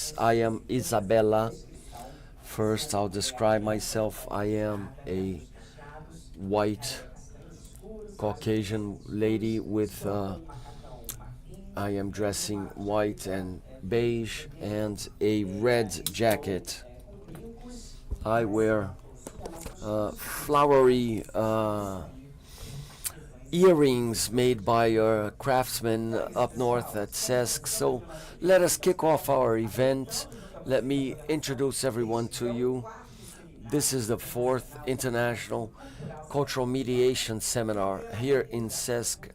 Yes, I am Isabella. First, I'll describe myself. I am a white Caucasian lady with, I am dressing white and beige and a red jacket. I wear flowery earrings made by a craftsman up north at Sesc. So let us kick off our event. Let me introduce everyone to you. This is the fourth International Cultural Mediation Seminar here in Sesc,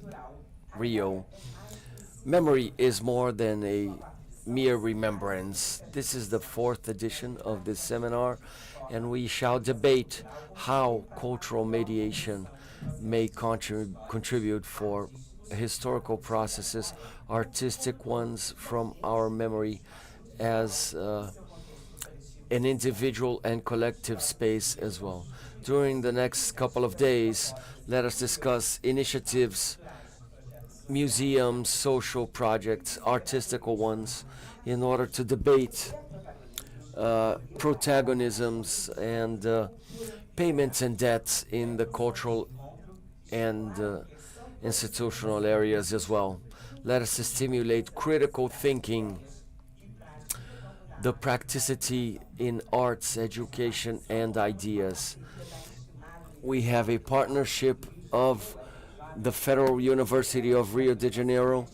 Rio. Memory is more than a mere remembrance. This is the fourth edition of this seminar, and we shall debate how cultural mediation may contribute for historical processes, artistic ones from our memory as an individual and collective space as well. During the next couple of days, let us discuss initiatives, museums, social projects, artistical ones, in order to debate protagonisms and payments and debts in the cultural and institutional areas as well. Let us stimulate critical thinking, the practicity in arts, education, and ideas. We have a partnership of the Federal University of Rio de Janeiro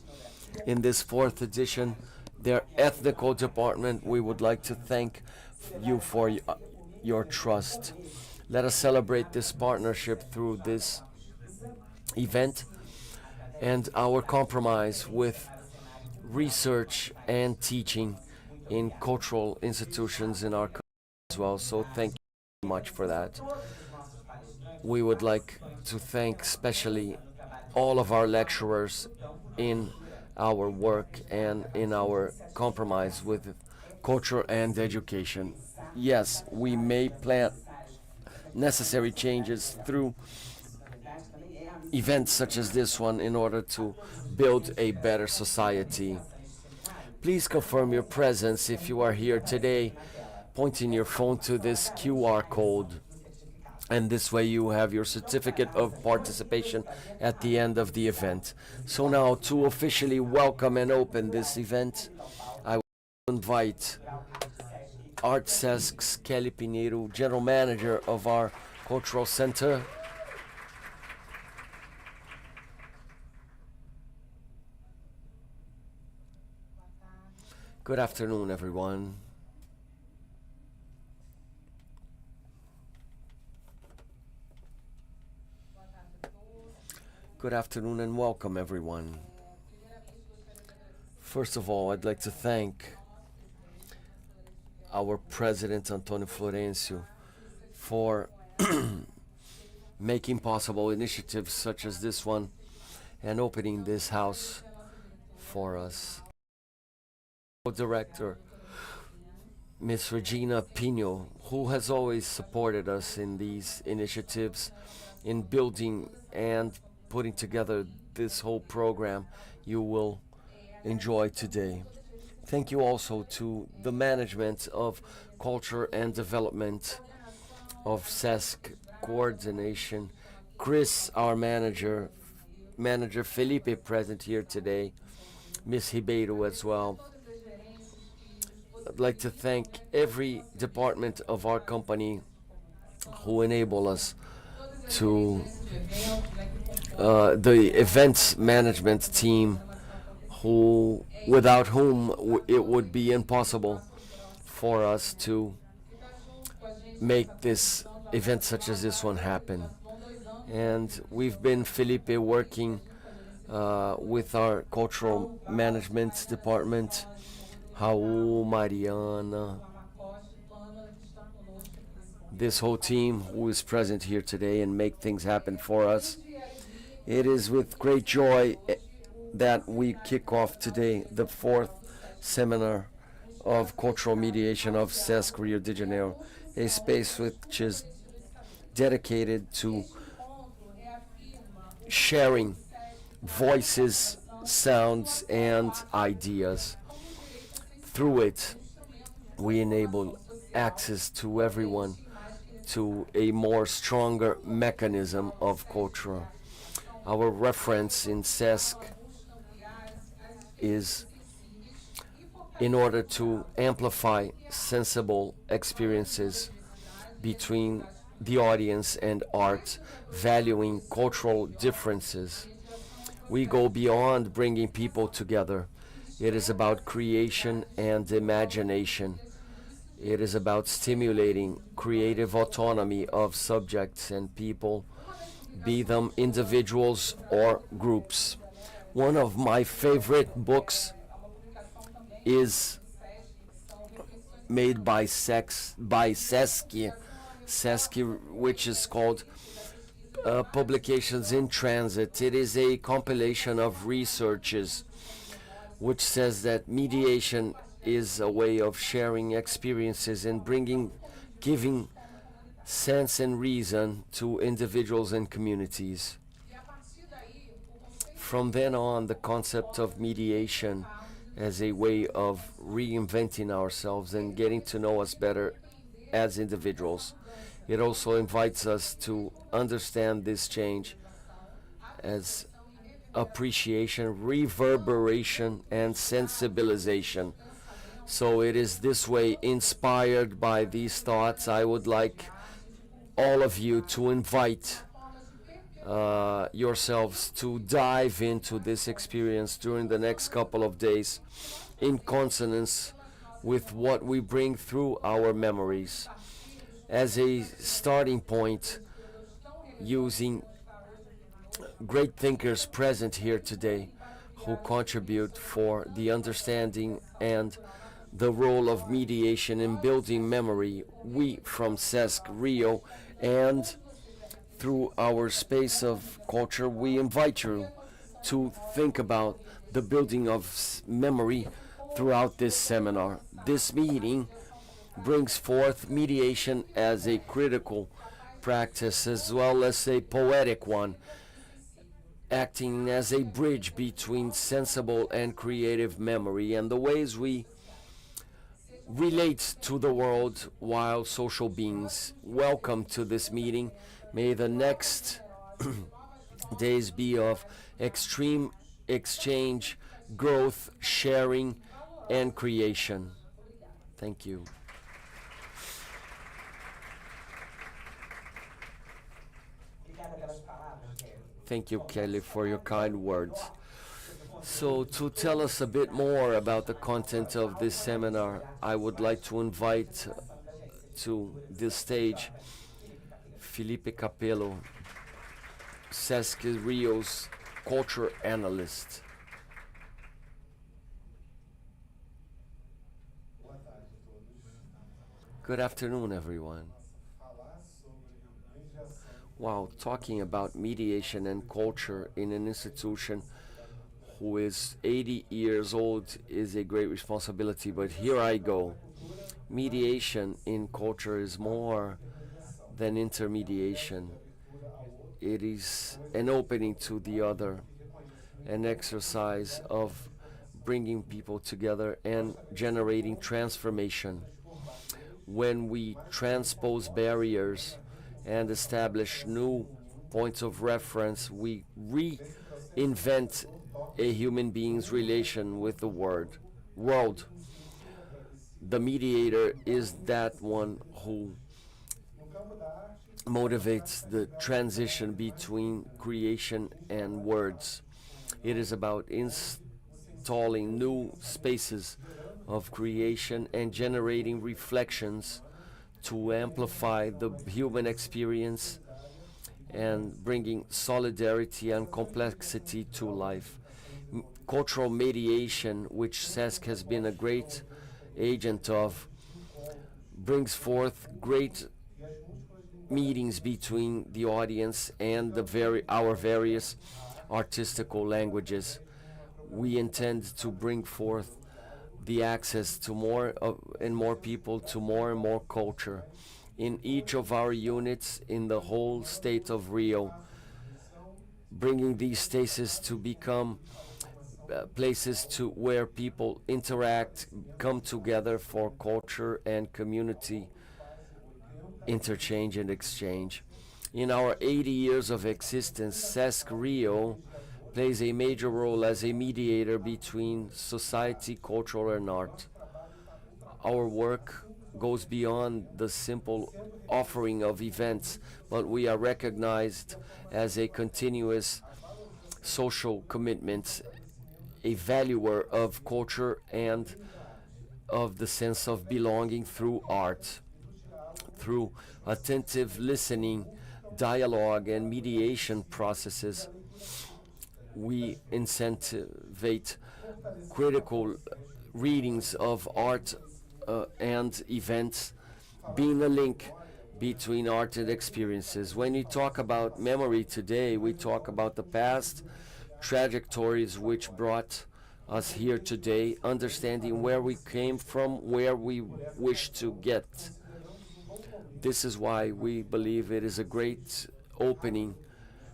in this fourth edition. Their ethical department, we would like to thank you for your trust. Let us celebrate this partnership through this event and our compromise with research and teaching in cultural institutions in our country as well. So thank you much for that. We would like to thank especially all of our lecturers in our work and in our compromise with culture and education. Yes, we may plan necessary changes through events such as this one in order to build a better society. Please confirm your presence if you are here today, pointing your phone to this QR code. And this way you have your certificate of participation at the end of the event. So now, to officially welcome and open this event, I will invite Art Sesc's Kelly Pinheiro, General Manager of our Cultural Center. Good afternoon, everyone. Good afternoon and welcome, everyone. First of all, I'd like to thank our President, Antonio Florencio, for making possible initiatives such as this one and opening this house for us. Director, Ms. Regina Pino, who has always supported us in these initiatives, in building and putting together this whole program you will enjoy today. Thank you also to the management of culture and development of Sesc coordination, Chris, our manager Felipe present here today, Ms. Ribeiro as well. I'd like to thank every department of our company who enable us to the events management team, who without whom it would be impossible for us to make this event such as this one happen. And we've been, Felipe, working with our cultural management department, Raul, Mariana, this whole team who is present here today and make things happen for us. It is with great joy that we kick off today the fourth seminar of Cultural Mediation of Sesc Rio de Janeiro, a space which is dedicated to sharing voices, sounds, and ideas. Through it, We enable access to everyone to a more stronger mechanism of culture. Our reference in Sesc is in order to amplify sensible experiences between the audience and art, valuing cultural differences. We go beyond bringing people together. It is about creation and imagination. It is about stimulating creative autonomy of subjects and people, be them individuals or groups. One of my favorite books is made by Sesc, which is called Publications in Transit. It is a compilation of researches which says that mediation is a way of sharing experiences and giving sense and reason to individuals and communities. From then on, the concept of mediation as a way of reinventing ourselves and getting to know us better as individuals. It also invites us to understand this change as appreciation, reverberation, and sensibilization. So it is this way, inspired by these thoughts, I would like all of you to invite yourselves to dive into this experience during the next couple of days in consonance with what we bring through our memories as a starting point, using great thinkers present here today who contribute for the understanding and the role of mediation in building memory. We from Sesc Rio and through our space of culture, we invite you to think about the building of memory throughout this seminar. This meeting brings forth mediation as a critical practice as well as a poetic one, acting as a bridge between sensible and creative memory and the ways we relate to the world while social beings. Welcome to this meeting. May the next days be of extreme exchange, growth, sharing, and creation. Thank you. Thank you, Kelly, for your kind words. So, to tell us a bit more about the content of this seminar, I would like to invite to this stage Felipe Capello, Sesc Rio's culture analyst. Good afternoon, everyone. Wow, talking about mediation and culture in an institution who is 80 years old is a great responsibility, but here I go. Mediation in culture is more than intermediation. It is an opening to the other, an exercise of bringing people together and generating transformation. When we transpose barriers and establish new points of reference, we reinvent a human being's relation with the world. The mediator is that one who motivates the transition between creation and words. It is about installing new spaces of creation and generating reflections to amplify the human experience and bringing solidarity and complexity to life. Cultural mediation, which Sesc has been a great agent of, brings forth great meetings between the audience and our various artistical languages. We intend to bring forth the access to more and more people, to more and more culture in each of our units in the whole state of Rio, bringing these spaces to become places to where people interact, come together for culture and community interchange and exchange. In our 80 years of existence, Sesc Rio plays a major role as a mediator between society, culture, and art. Our work goes beyond the simple offering of events, but we are recognized as a continuous social commitment, a valuer of culture and of the sense of belonging through art. Through attentive listening, dialogue, and mediation processes, we incentivize critical readings of art and events, being a link between art and experiences. When we talk about memory today, we talk about the past, trajectories which brought us here today, understanding where we came from, where we wish to get. This is why we believe it is a great opening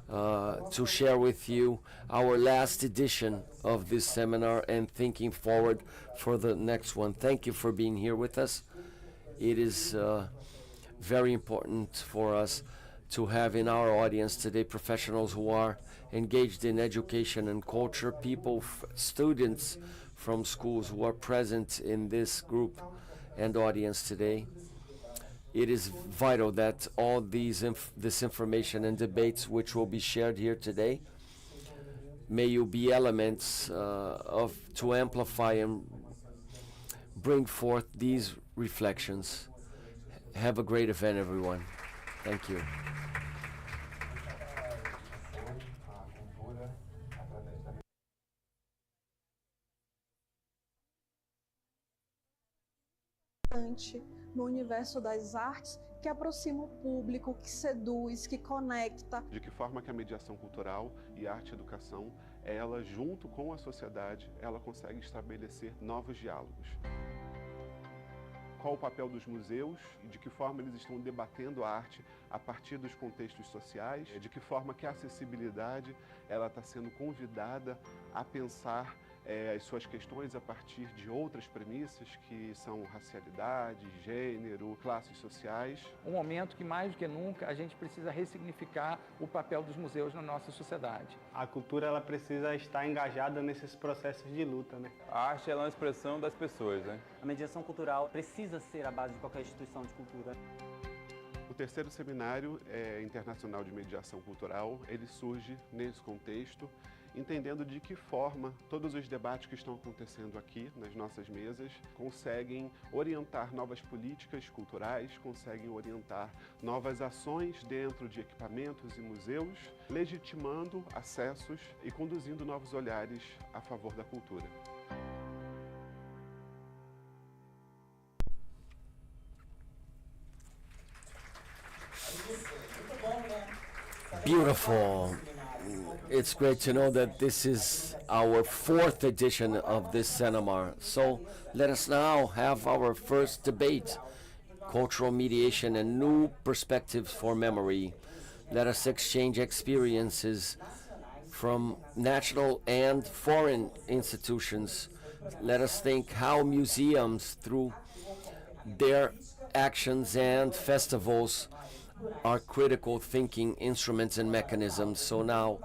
to share with you our last edition of this seminar and thinking forward for the next one. Thank you for being here with us. It is very important for us to have in our audience today professionals who are engaged in education and culture, people, students from schools who are present in this group and audience today. It is vital that all this information and debates which will be shared here today may you be elements to amplify and bring forth these reflections. Have a great event, everyone. Thank you. No universo das artes, que aproxima o público, que seduz, que conecta. De que forma que a mediação cultural e arte e educação, ela junto com a sociedade, ela consegue estabelecer novos diálogos. Qual o papel dos museus e de que forma eles estão debatendo a arte a partir dos contextos sociais, de que forma que a acessibilidade ela está sendo convidada a pensar as suas questões a partir de outras premissas que são racialidade, gênero, classes sociais. Um momento que mais do que nunca a gente precisa ressignificar o papel dos museus na nossa sociedade. A cultura ela precisa estar engajada nesses processos de luta, né? A arte é uma expressão das pessoas, né? A mediação cultural precisa ser a base de qualquer instituição de cultura. O terceiro seminário internacional de mediação cultural, ele surge nesse contexto, entendendo de que forma todos os debates que estão acontecendo aqui nas nossas mesas conseguem orientar novas políticas culturais, conseguem orientar novas ações dentro de equipamentos e museus, legitimando acessos e conduzindo novos olhares a favor da cultura. Beautiful. It's great to know that this is our 4th edition of this seminar. So let us now have our first debate, cultural mediation and new perspectives for memory. Let us exchange experiences from national and foreign institutions. Let us think how museums, through their actions and festivals, are critical thinking instruments and mechanisms. So now,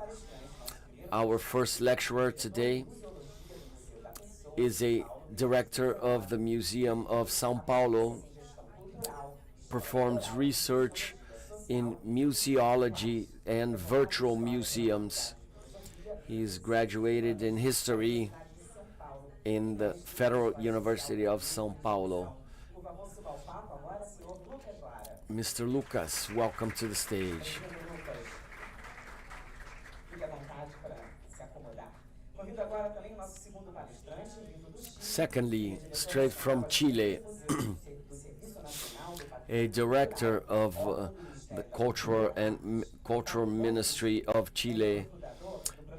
our first lecturer today is a director of the Museum of São Paulo, performs research in museology and virtual museums. He's graduated in history in the Federal University of São Paulo. Mr. Lucas, welcome to the stage. Secondly, straight from Chile, a director of the Cultural Ministry of Chile.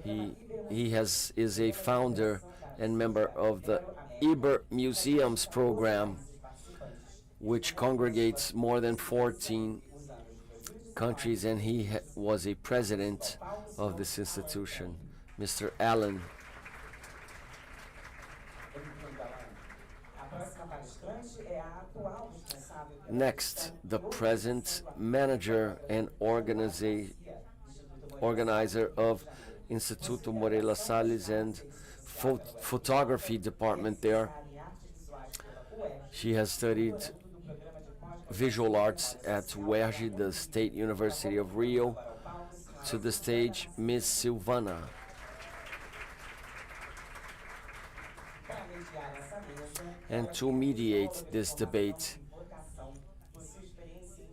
He is a founder and member of the Iber Museums program, which congregates more than 14 countries, and he was a president of this institution. Mr. Alan, Next, the present manager and organizer of Instituto Moreira Salles and photography department there. She has studied visual arts at UERJ, the State University of Rio. To the stage, Miss Silvana. And to mediate this debate,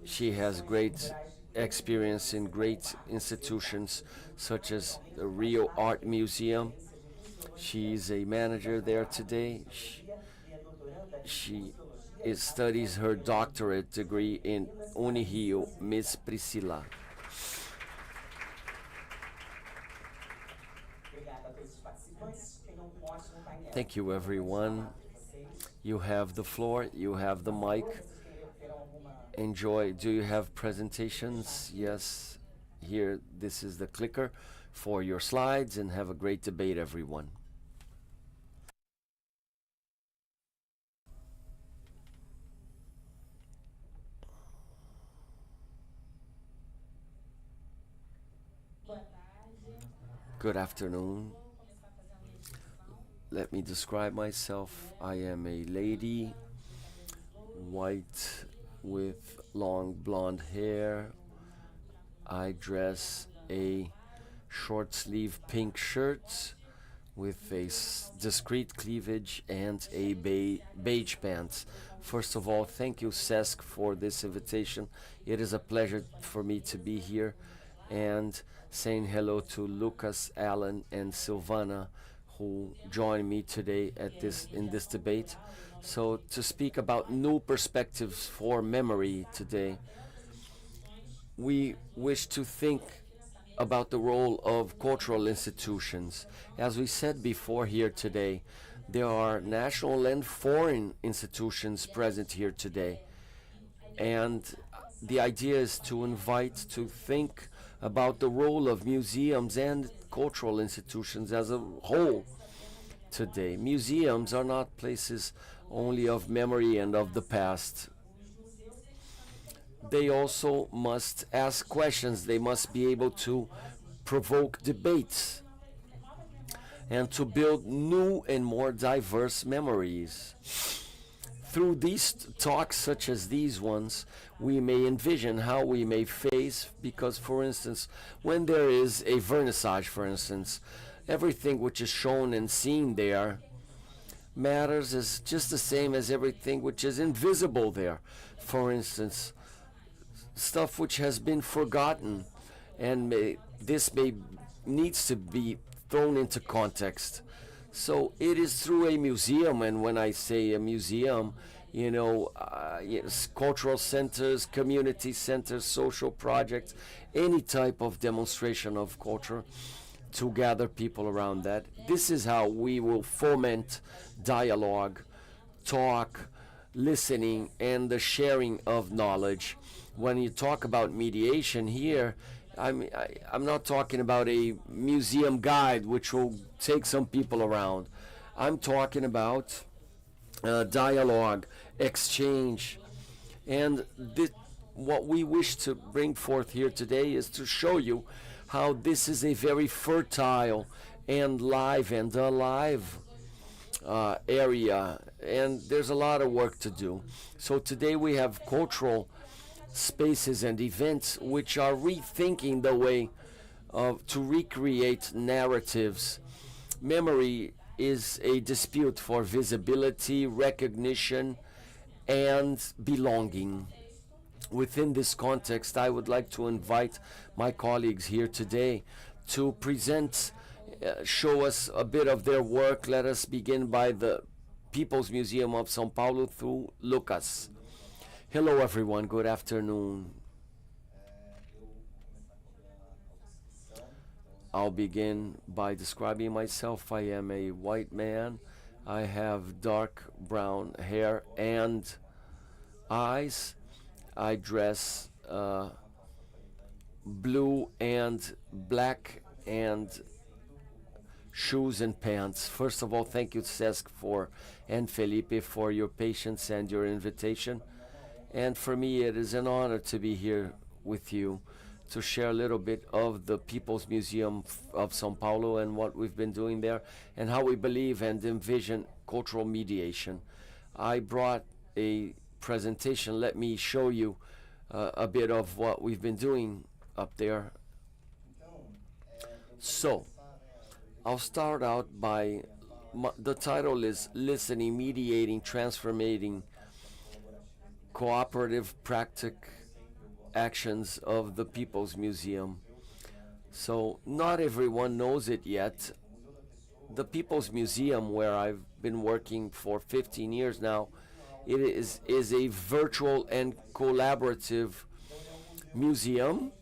she has great experience in great institutions such as the Rio Art Museum. She's a manager there today. She studies her doctorate degree in Unirio, Miss Priscila. Thank you, everyone. You have the floor, you have the mic. Enjoy. Do you have presentations? Yes. Here, this is the clicker for your slides, and have a great debate, everyone. Good afternoon. Let me describe myself. I am a lady, white with long blonde hair. I dress a short sleeve pink shirt with a discreet cleavage and a beige pants. First of all, thank you, Sesc, for this invitation. It is a pleasure for me to be here and saying hello to Lucas, Alan, and Silvana, who joined me today in this debate. So to speak about new perspectives for memory today, we wish to think about the role of cultural institutions. As we said before here today, there are national and foreign institutions present here today. And the idea is to invite to think about the role of museums and cultural institutions as a whole today. Museums are not places only of memory and of the past. They also must ask questions. They must be able to provoke debates and to build new and more diverse memories. Through these talks such as these ones, we may envision how we may face, because for instance, when there is a vernissage, for instance, everything which is shown and seen there matters is just the same as everything which is invisible there. For instance, stuff which has been forgotten, and this needs to be thrown into context. So it is through a museum, and when I say a museum, yes, cultural centers, community centers, social projects, any type of demonstration of culture to gather people around that. This is how we will foment dialogue, talk, listening, and the sharing of knowledge. When you talk about mediation here, I'm not talking about a museum guide which will take some people around. I'm talking about dialogue, exchange, and what we wish to bring forth here today is to show you how this is a very fertile and live and alive area, and there's a lot of work to do. So today we have cultural spaces and events which are rethinking the way to recreate narratives. Memory is a dispute for visibility, recognition, and belonging. Within this context, I would like to invite my colleagues here today to present, show us a bit of their work. Let us begin by the People's Museum of São Paulo through Lucas. Hello, everyone. Good afternoon. I'll begin by describing myself. I am a white man. I have dark brown hair and eyes. I dress blue and black and shoes and pants. First of all, thank you, Sesc, and Felipe for your patience and your invitation. And for me, it is an honor to be here with you to share a little bit of the People's Museum of São Paulo and what we've been doing there and how we believe and envision cultural mediation. I brought a presentation. Let me show you a bit of what we've been doing up there. So, I'll start out by, the title is Listening, Mediating, Transforming Cooperative Practice Actions of the People's Museum. So not everyone knows it yet. The People's Museum, where I've been working for 15 years now, it is a virtual and collaborative museum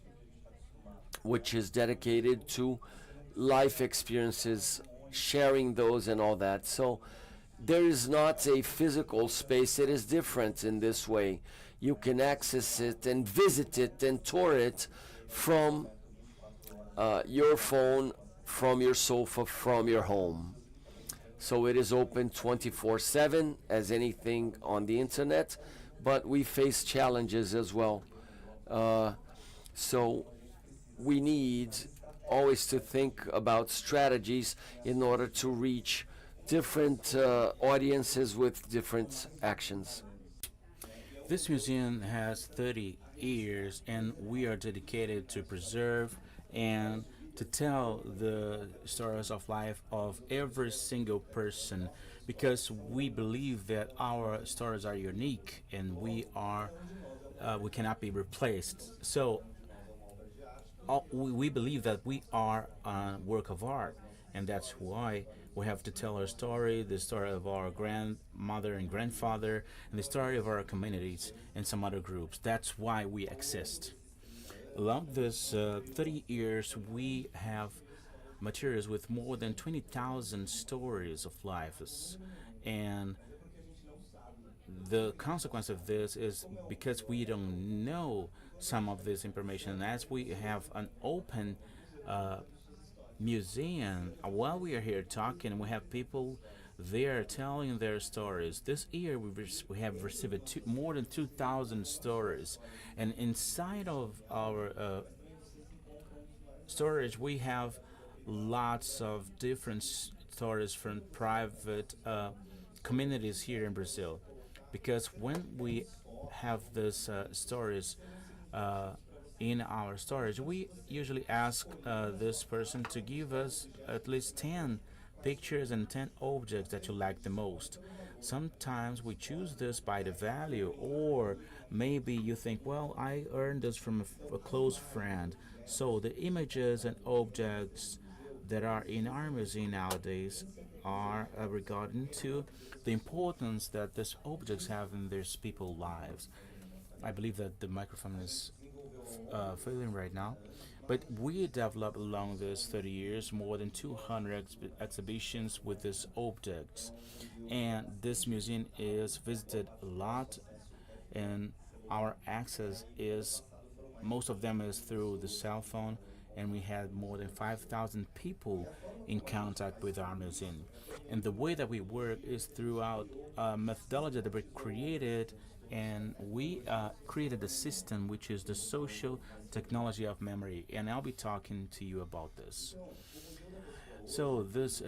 which is dedicated to life experiences, sharing those and all that. So there is not a physical space. It is different in this way. You can access it and visit it and tour it from your phone, from your sofa, from your home. So it is open 24/7 as anything on the internet, but we face challenges as well. So we need always to think about strategies in order to reach different audiences with different actions. This museum has 30 years, and we are dedicated to preserve and to tell the stories of life of every single person, because we believe that our stories are unique and we cannot be replaced. So we believe that we are a work of art, and that's why we have to tell our story, the story of our grandmother and grandfather, and the story of our communities and some other groups. That's why we exist. Along this 30 years, we have materials with more than 20,000 stories of lives. And the consequence of this is because we don't know some of this information. As we have an open museum, while we are here talking, we have people there telling their stories. This year we have received more than 2,000 stories, and inside of our storage we have lots of different stories from private communities here in Brazil, because when we have these stories in our storage, we usually ask this person to give us at least 10 pictures and 10 objects that you like the most. Sometimes we choose this by the value, or maybe you think, well, I earned this from a close friend. So the images and objects that are in our museum nowadays are regarding to the importance that these objects have in these people's lives. I believe that the microphone is failing right now. But we developed along these 30 years more than 200 exhibitions with these objects. And this museum is visited a lot, and our access is, most of them is through the cell phone, and we had more than 5,000 people in contact with our museum. And the way that we work is throughout a methodology that we created, and we created a system which is the social technology of memory, and I'll be talking to you about this. So this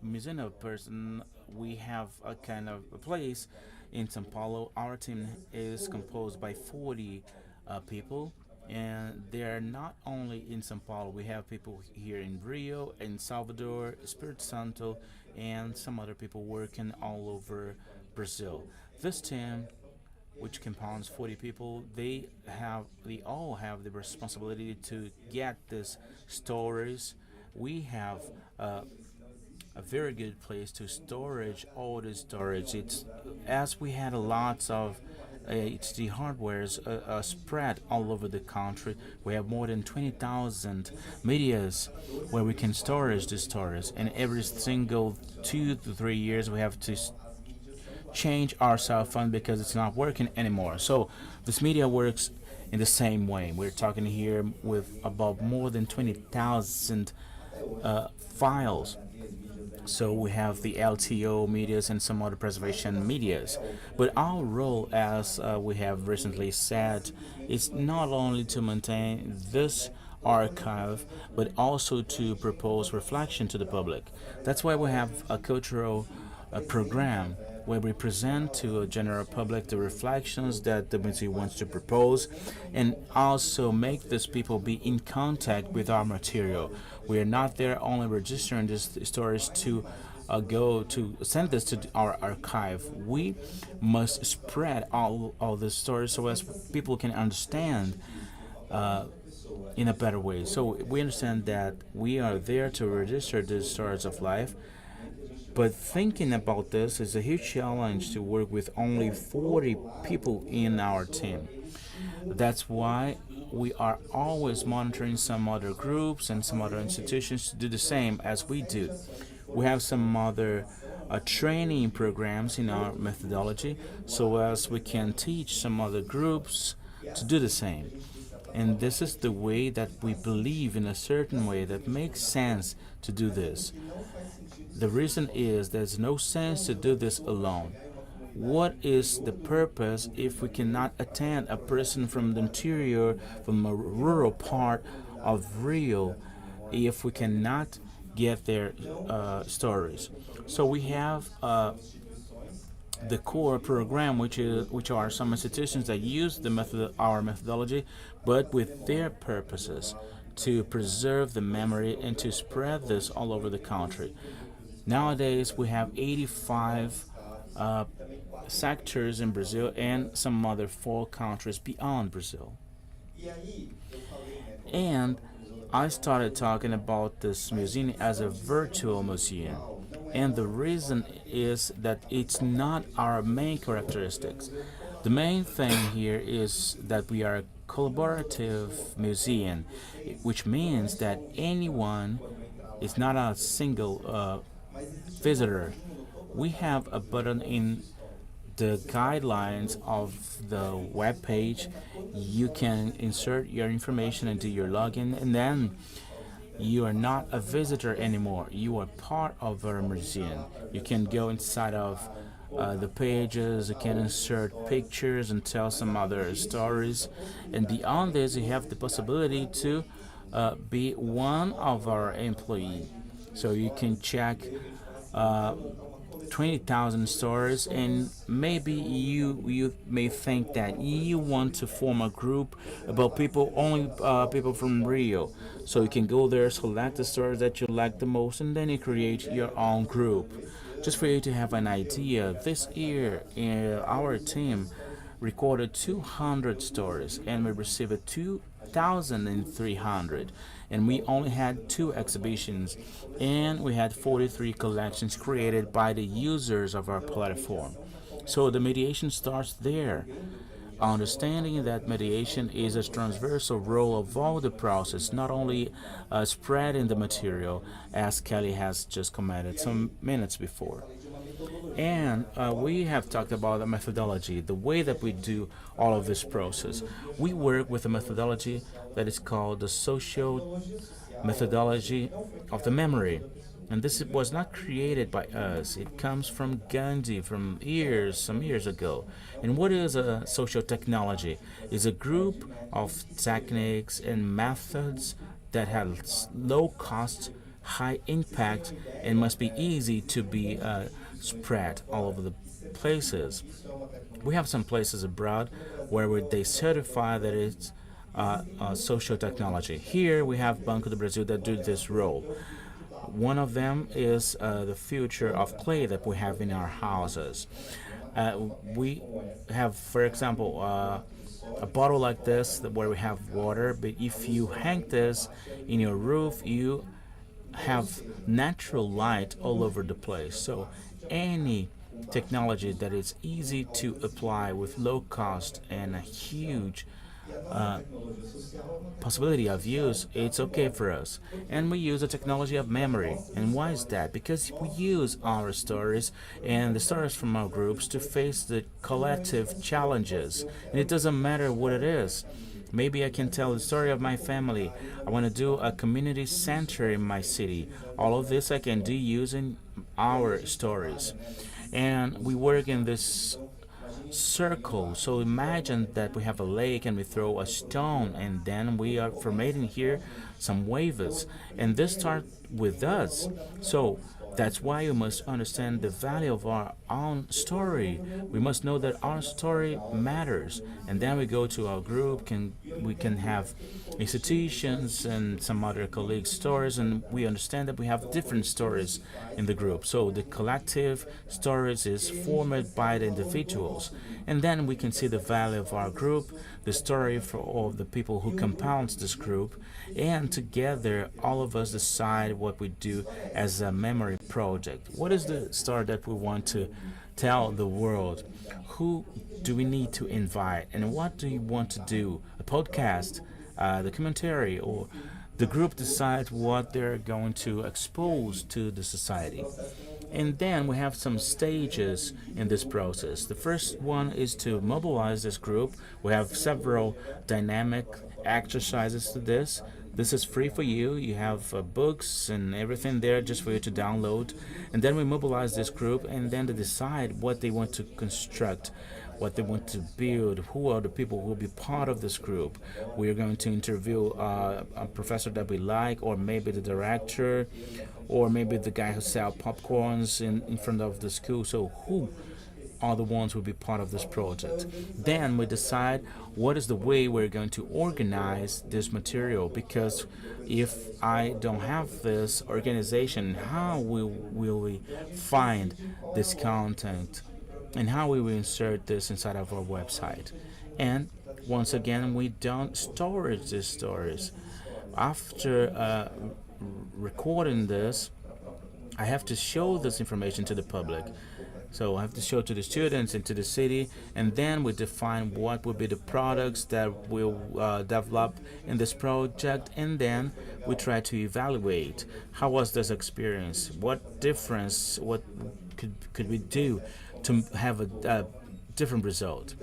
museum person, we have a kind of a place in São Paulo. Our team is composed by 40 people, and they are not only in São Paulo. We have people here in Rio, in Salvador, Espírito Santo, and some other people working all over Brazil. This team, which compounds 40 people, they all have the responsibility to get these stories. We have a very good place to storage all the storage. It's, as we had a lots of HD hardwares spread all over the country. We have more than 20,000 medias where we can storage the stories, and every single 2 to 3 years we have to change our cell phone because it's not working anymore. So this media works in the same way. We're talking here with about more than 20,000 files. So we have the LTO medias and some other preservation medias. But our role, as we have recently said, is not only to maintain this archive, but also to propose reflection to the public. That's why we have a cultural program where we present to a general public the reflections that the museum wants to propose, and also make these people be in contact with our material. We are not there only registering these stories to go to send this to our archive. We must spread all the stories so as people can understand in a better way. So we understand that we are there to register the stories of life, but thinking about this is a huge challenge to work with only 40 people in our team. That's why we are always monitoring some other groups and some other institutions to do the same as we do. We have some other training programs in our methodology so as we can teach some other groups to do the same. And this is the way that we believe in a certain way that makes sense to do this. The reason is there's no sense to do this alone. What is the purpose if we cannot attend a person from the interior, from a rural part of Rio, if we cannot get their stories? So we have the core program, which are some institutions that use our methodology, but with their purposes to preserve the memory and to spread this all over the country. Nowadays, we have 85 sectors in Brazil and some other 4 countries beyond Brazil. And I started talking about this museum as a virtual museum. And the reason is that it's not our main characteristics. The main thing here is that we are a collaborative museum, which means that anyone is not a single visitor. We have a button in the guidelines of the web page. You can insert your information into your login, and then you are not a visitor anymore. You are part of our museum. You can go inside of the pages, you can insert pictures and tell some other stories. And beyond this, you have the possibility to be one of our employees. So you can check 20,000 stories, and maybe you may think that you want to form a group about only people from Rio. So you can go there, select the stories that you like the most, and then you create your own group. Just for you to have an idea, this year our team recorded 200 stories, and we received 2,300. And we only had 2 exhibitions, and we had 43 collections created by the users of our platform. So the mediation starts there, understanding that mediation is a transversal role of all the process, not only spreading the material, as Kelly has just commented some minutes before. And we have talked about the methodology, the way that we do all of this process. We work with a methodology that is called the social methodology of the memory. And this was not created by us. It comes from Gandhi some years ago. And what is a social technology? It's a group of techniques and methods that have low cost, high impact, and must be easy to be spread all over the places. We have some places abroad where they certify that it's social technology. Here we have Banco do Brasil that do this role. One of them is the future of clay that we have in our houses. We have, for example, a bottle like this where we have water, but if you hang this in your roof, you have natural light all over the place. So any technology that is easy to apply with low cost and a huge possibility of use, it's okay for us. And we use the technology of memory. And why is that? Because we use our stories and the stories from our groups to face the collective challenges. And it doesn't matter what it is. Maybe I can tell the story of my family. I want to do a community center in my city. All of this I can do using our stories. And we work in this circle. So imagine that we have a lake and we throw a stone, and then we are formating here some waves. And this starts with us. So that's why you must understand the value of our own story. We must know that our story matters. And then we go to our group, we can have institutions and some other colleagues' stories, and we understand that we have different stories in the group. So the collective stories is formed by the individuals. And then we can see the value of our group, the story for all of the people who compounds this group, and together all of us decide what we do as a memory project. What is the story that we want to tell the world? Who do we need to invite, and what do you want to do? A podcast, documentary, or the group decides what they're going to expose to the society. And then we have some stages in this process. The first one is to mobilize this group. We have several dynamic exercises to this. This is free for you. You have books and everything there just for you to download. And then we mobilize this group, and then they decide what they want to construct, what they want to build, who are the people who will be part of this group. We are going to interview a professor that we like, or maybe the director, or maybe the guy who sells popcorns in front of the school. So who are the ones who will be part of this project? Then we decide what is the way we're going to organize this material, because if I don't have this organization, how will we find this content, and how we will insert this inside of our website? And once again, we don't store these stories. After recording this, I have to show this information to the public. So I have to show to the students and to the city, and then we define what will be the products that will develop in this project, and then we try to evaluate how was this experience, what difference, what could we do to have a different result.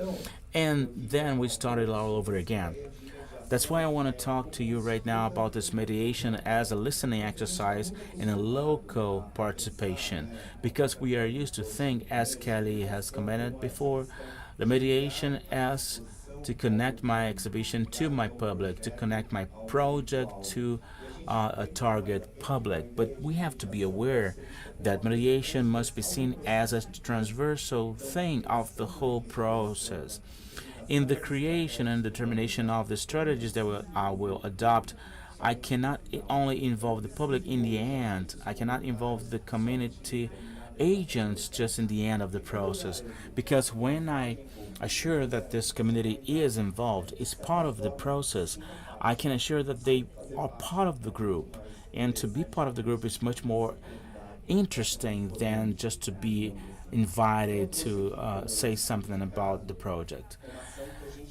And then we started all over again. That's why I want to talk to you right now about this mediation as a listening exercise and a local participation, because we are used to think, as Kelly has commented before, the mediation as to connect my exhibition to my public, to connect my project to a target public. But we have to be aware that mediation must be seen as a transversal thing of the whole process. In the creation and determination of the strategies that I will adopt, I cannot only involve the public in the end. I cannot involve the community agents just in the end of the process. Because when I assure that this community is involved, is part of the process, I can assure that they are part of the group. And to be part of the group is much more interesting than just to be invited to say something about the project.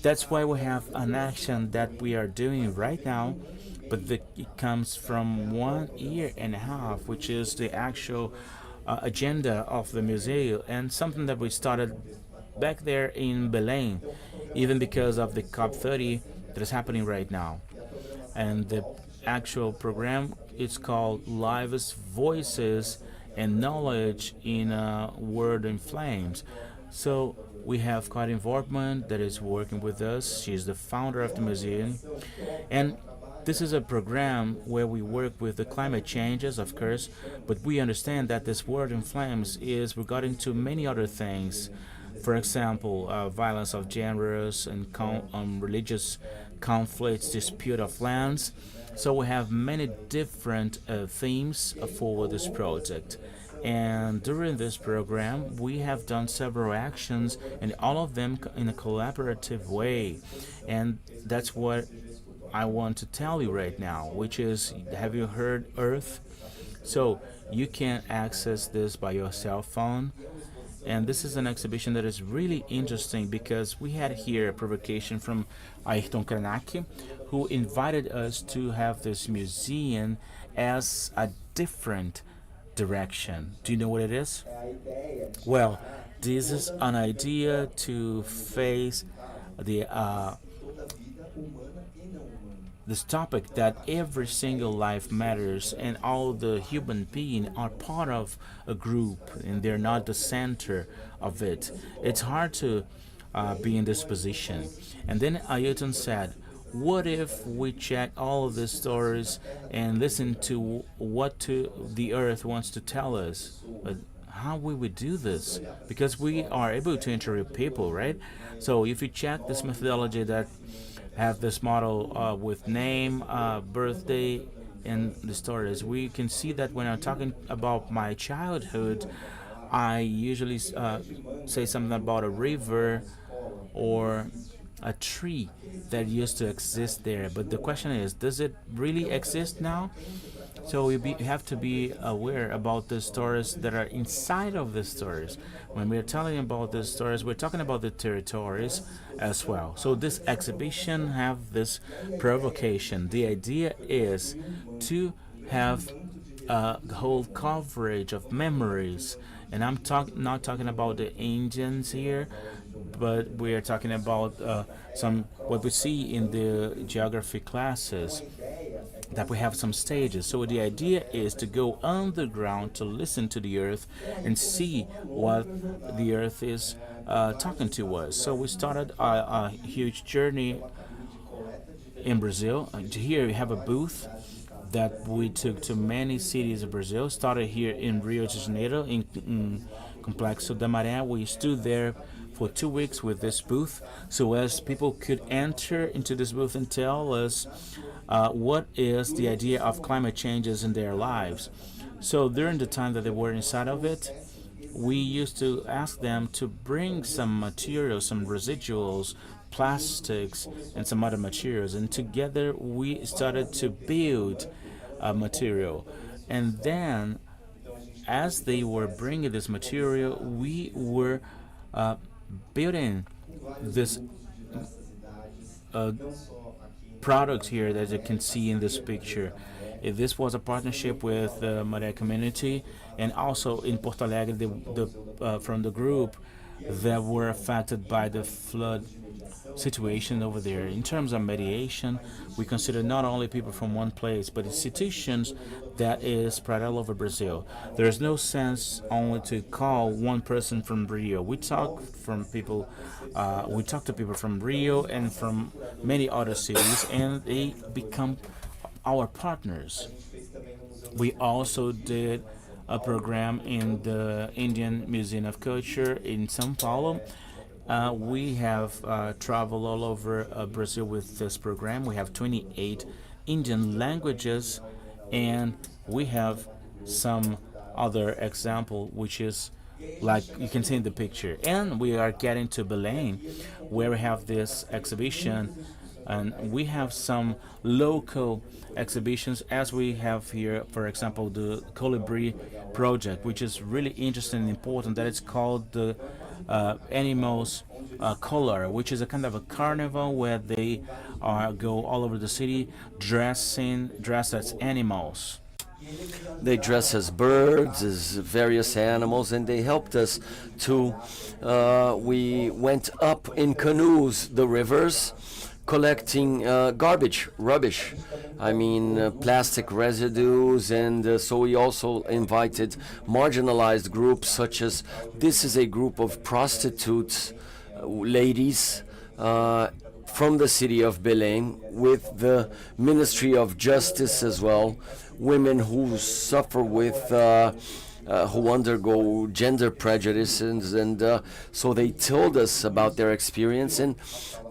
That's why we have an action that we are doing right now, but it comes from 1.5 years, which is the actual agenda of the museum, and something that we started back there in Belém, even because of the COP30 that is happening right now. And the actual program is called Lives, Voices, and Knowledge in a World in Flames. So we have Karin Wortmann that is working with us. She's the founder of the museum. And this is a program where we work with the climate changes, of course, but we understand that this World in Flames is regarding to many other things. For example, violence of genders and religious conflicts, dispute of lands. So we have many different themes for this project. And during this program, we have done several actions, and all of them in a collaborative way. And that's what I want to tell you right now, which is, have you heard Earth? So you can access this by your cell phone. And this is an exhibition that is really interesting, because we had here a provocation from Ayrton Krenak, who invited us to have this museum as a different direction. Do you know what it is? Well, this is an idea to face the this topic that every single life matters and all the human beings are part of a group and they're not the center of it. It's hard to be in this position. And then Ailton said, what if we check all of these stories and listen to what the earth wants to tell us? But how will we do this? Because we are able to interview people, right? So if you check this methodology that have this model with name, birthday, and the stories, we can see that when I'm talking about my childhood, I usually say something about a river or a tree that used to exist there. But the question is, does it really exist now? So we have to be aware about the stories that are inside of the stories. When we're telling about the stories, we're talking about the territories as well. So this exhibition have this provocation. The idea is to have a whole coverage of memories. And I'm not talking about the Indians here, but we are talking about what we see in the geography classes, that we have some stages. So the idea is to go underground to listen to the earth and see what the earth is talking to us. So we started a huge journey in Brazil. Here we have a booth that we took to many cities of Brazil. Started here in Rio de Janeiro, in Complexo da Maré. We stood there for 2 weeks with this booth, so as people could enter into this booth and tell us what is the idea of climate changes in their lives. So during the time that they were inside of it, we used to ask them to bring some materials, some residuals, plastics, and some other materials, and together we started to build a material. And then as they were bringing this material, we were building this product here that you can see in this picture. This was a partnership with the Maré community, and also in Porto Alegre, from the group that were affected by the flood situation over there. In terms of mediation, we consider not only people from one place, but institutions that is spread all over Brazil. There is no sense only to call one person from Rio. We talk to people from Rio and from many other cities, and they become our partners. We also did a program in the Indian Museum of Culture in São Paulo. We have traveled all over Brazil with this program. We have 28 Indian languages, and we have some other example, which is like you can see in the picture. And we are getting to Belém, where we have this exhibition, and we have some local exhibitions, as we have here, for example, the Colibri project, which is really interesting and important, that it's called the animals color, which is a kind of a carnival where they go all over the city dressed as animals. They dress as birds, as various animals, and they helped us to, we went up in canoes the rivers, collecting rubbish, plastic residues, and so we also invited marginalized groups, such as, this is a group of prostitutes, ladies, from the city of Belém, with the Ministry of Justice as well, women who suffer with who undergo gender prejudices, and so they told us about their experience, and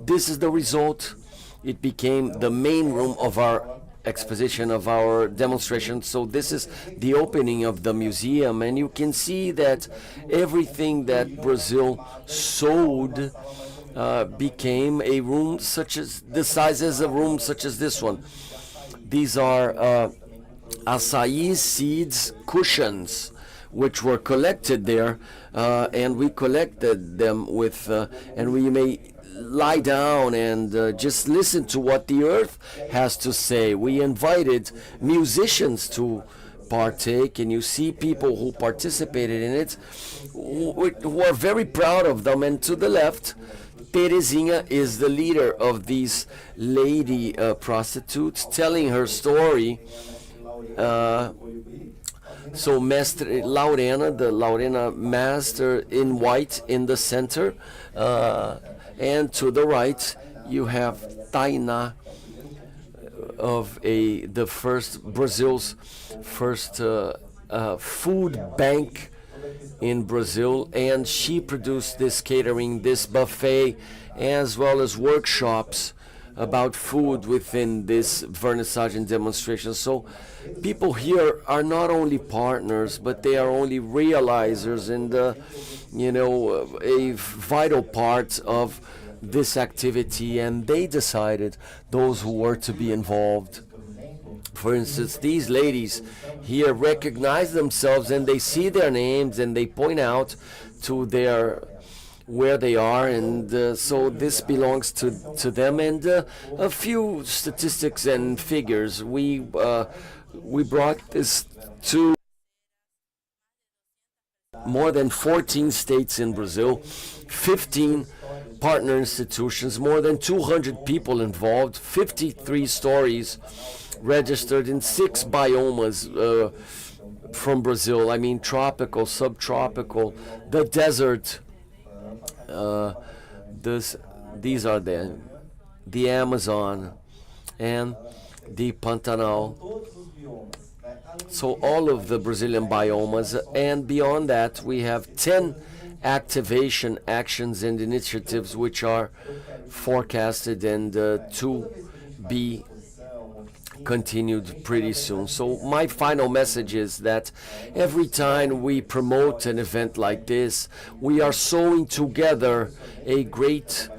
this is the result. It became the main room of our exposition, of our demonstration. So this is the opening of the museum, and you can see that everything that Brazil sold became a room such as the size as a room such as this one. These are acai seeds cushions, which were collected there, and we collected them with, and we may lie down and just listen to what the earth has to say. We invited musicians to partake, and you see people who participated in it who are very proud of them. And to the left, Terezinha is the leader of these lady prostitutes, telling her story. So Mestre Laurena, the Laurena Master in white in the center, and to the right you have Tainá of the first Brazil's first food bank in Brazil, and she produced this catering, this buffet, as well as workshops about food within this vernissage and demonstration. So people here are not only partners, but they are only realizers and a vital part of this activity, and they decided those who were to be involved. For instance, these ladies here recognize themselves and they see their names and they point out to where they are, and so this belongs to them. And a few statistics and figures. We brought this to more than 14 states in Brazil, 15 partner institutions, more than 200 people involved, 53 stories registered in 6 biomes from Brazil. I mean, tropical, subtropical, the desert. These are the Amazon and the Pantanal. So all of the Brazilian biomes, and beyond that we have 10 activation actions and initiatives which are forecasted and to be continued pretty soon. So my final message is that every time we promote an event like this, we are sewing together a great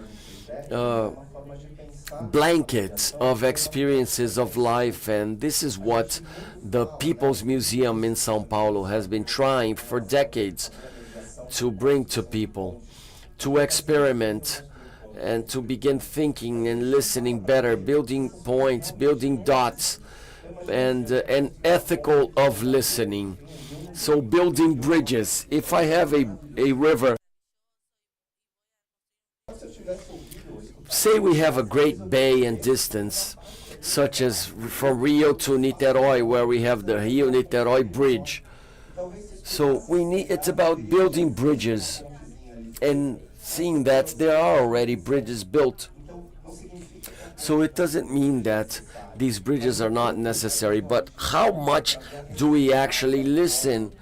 blanket of experiences of life, and this is what the People's Museum in São Paulo has been trying for decades to bring to people, to experiment and to begin thinking and listening better, building points, building dots, and an ethical of listening. So building bridges. If I have a river, say we have a great bay and distance, such as from Rio to Niterói, where we have the Rio-Niterói bridge. So it's about building bridges and seeing that there are already bridges built. So it doesn't mean that these bridges are not necessary, but how much do we actually listen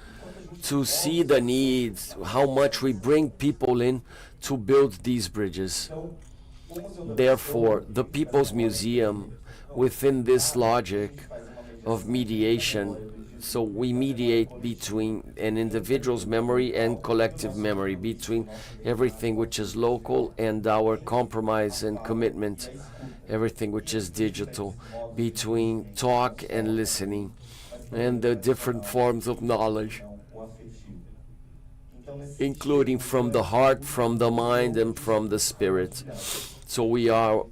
to see the needs, how much we bring people in to build these bridges. Therefore, the People's Museum, within this logic of mediation, so we mediate between an individual's memory and collective memory, between everything which is local and our compromise and commitment, everything which is digital, between talk and listening, and the different forms of knowledge, including from the heart, from the mind, and from the spirit. So we are,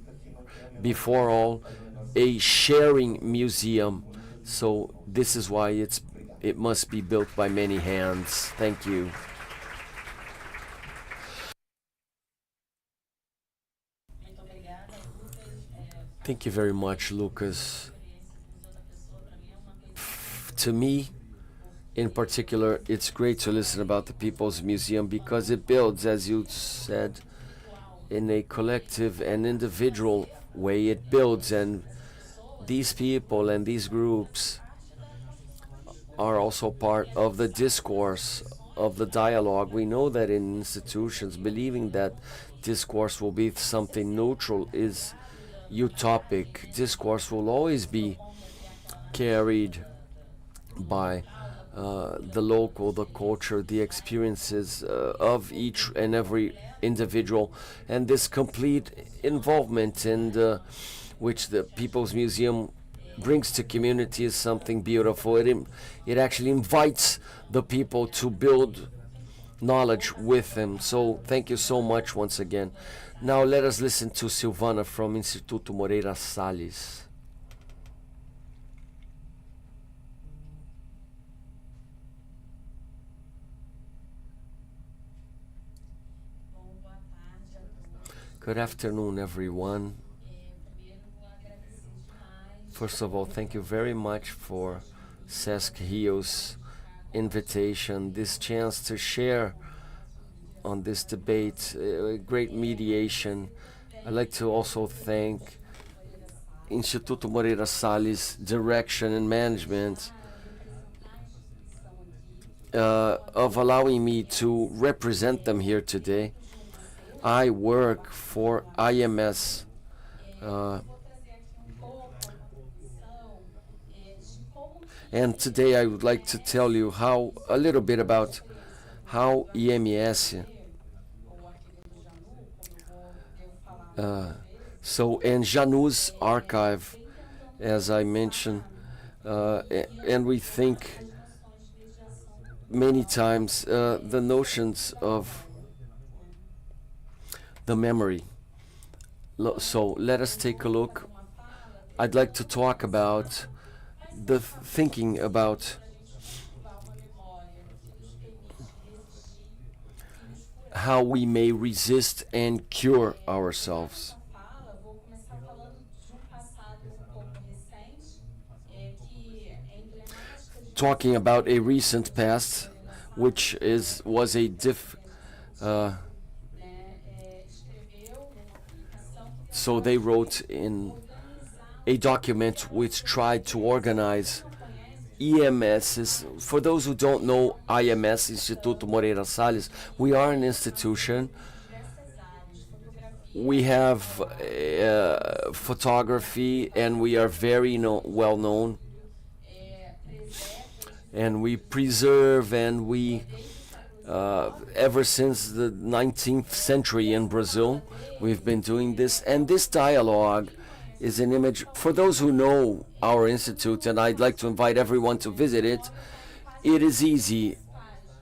before all, a sharing museum. So this is why it must be built by many hands. Thank you. Thank you very much, Lucas. To me, in particular, it's great to listen about the People's Museum because it builds, as you said, in a collective and individual way. It builds, and these people and these groups are also part of the discourse, of the dialogue. We know that in institutions, believing that discourse will be something neutral is utopic. Discourse will always be carried by the local, the culture, the experiences of each and every individual, and this complete involvement and which the People's Museum brings to community is something beautiful. It actually invites the people to build knowledge with them. So thank you so much once again. Now let us listen to Silvana from Instituto Moreira Salles. Good afternoon, everyone. First of all, thank you very much for Sesc Rio's invitation, this chance to share on this debate, great mediation. I'd like to also thank Instituto Moreira Salles Direction and Management of allowing me to represent them here today. I work for IMS. And today I would like to tell you a little bit about how IMS and Janu's archive, as I mentioned, and we think many times the notions of the memory. So let us take a look. I'd like to talk about the thinking about how we may resist and cure ourselves. Talking about a recent past, which was a so they wrote in a document which tried to organize IMSs. For those who don't know IMS, Instituto Moreira Salles, we are an institution. We have photography, and we are very well known. And we preserve, and we, ever since the 19th century in Brazil, we've been doing this. And this dialogue is an image. For those who know our institute, and I'd like to invite everyone to visit it, it is easy.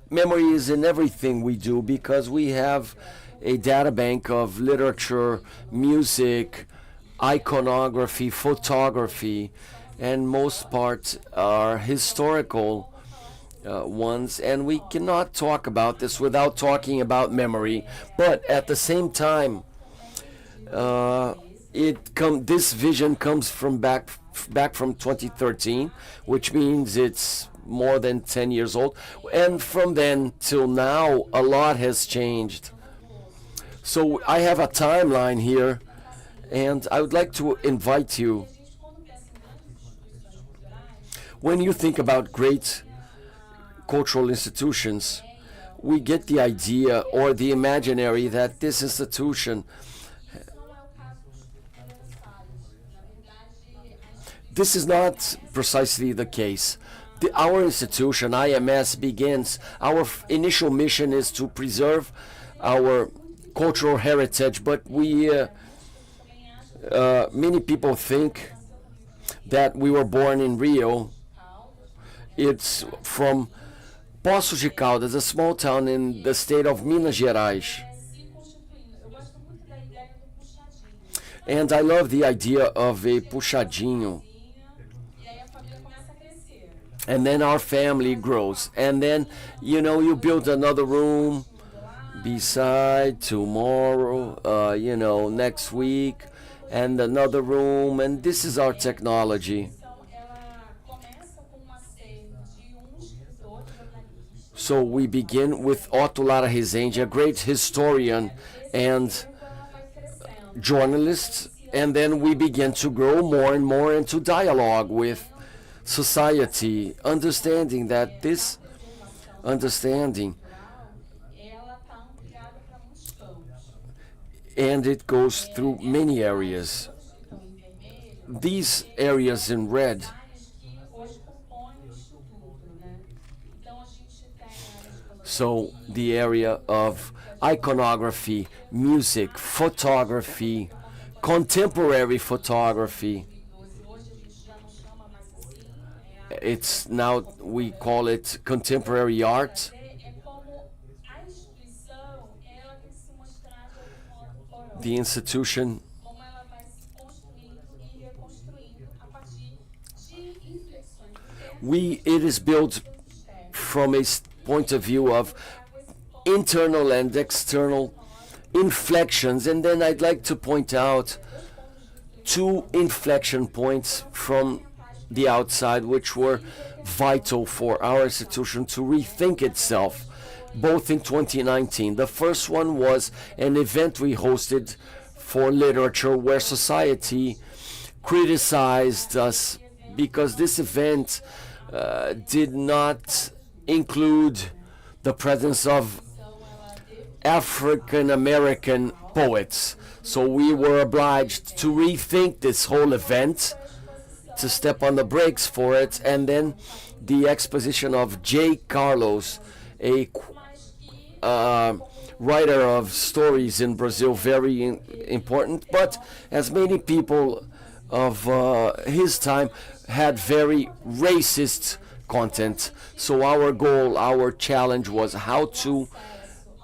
Memory is in everything we do because we have a data bank of literature, music, iconography, photography, and most part are historical ones, and we cannot talk about this without talking about memory. But at the same time, this vision comes from back from 2013, which means it's more than 10 years old, and from then till now a lot has changed. So I have a timeline here, and I would like to invite you, when you think about great cultural institutions, we get the idea or the imaginary that this institution, this is not precisely the case. Our institution, IMS, begins, our initial mission is to preserve our cultural heritage, but many people think that we were born in Rio. It's from Poços de Caldas, a small town in the state of Minas Gerais. And I love the idea of a puxadinho. And then our family grows. And then, you build another room beside tomorrow, next week, and another room. And this is our technology. So we begin with Otto Lara Rezende, a great historian and journalist. And then we begin to grow more and more into dialogue with society, understanding that this understanding, and it goes through many areas. These areas in red So the area of iconography, music, photography, contemporary photography. It's now, we call it contemporary art. The institution it is built from a point of view of internal and external inflections, and then I'd like to point out two inflection points from the outside which were vital for our institution to rethink itself, both in 2019. The first one was an event we hosted for literature where society criticized us because this event did not include the presence of African American poets. So we were obliged to rethink this whole event, to step on the brakes for it, and then the exposition of J. Carlos, a writer of stories in Brazil, very important, but as many people of his time had very racist content. So our goal, our challenge was how to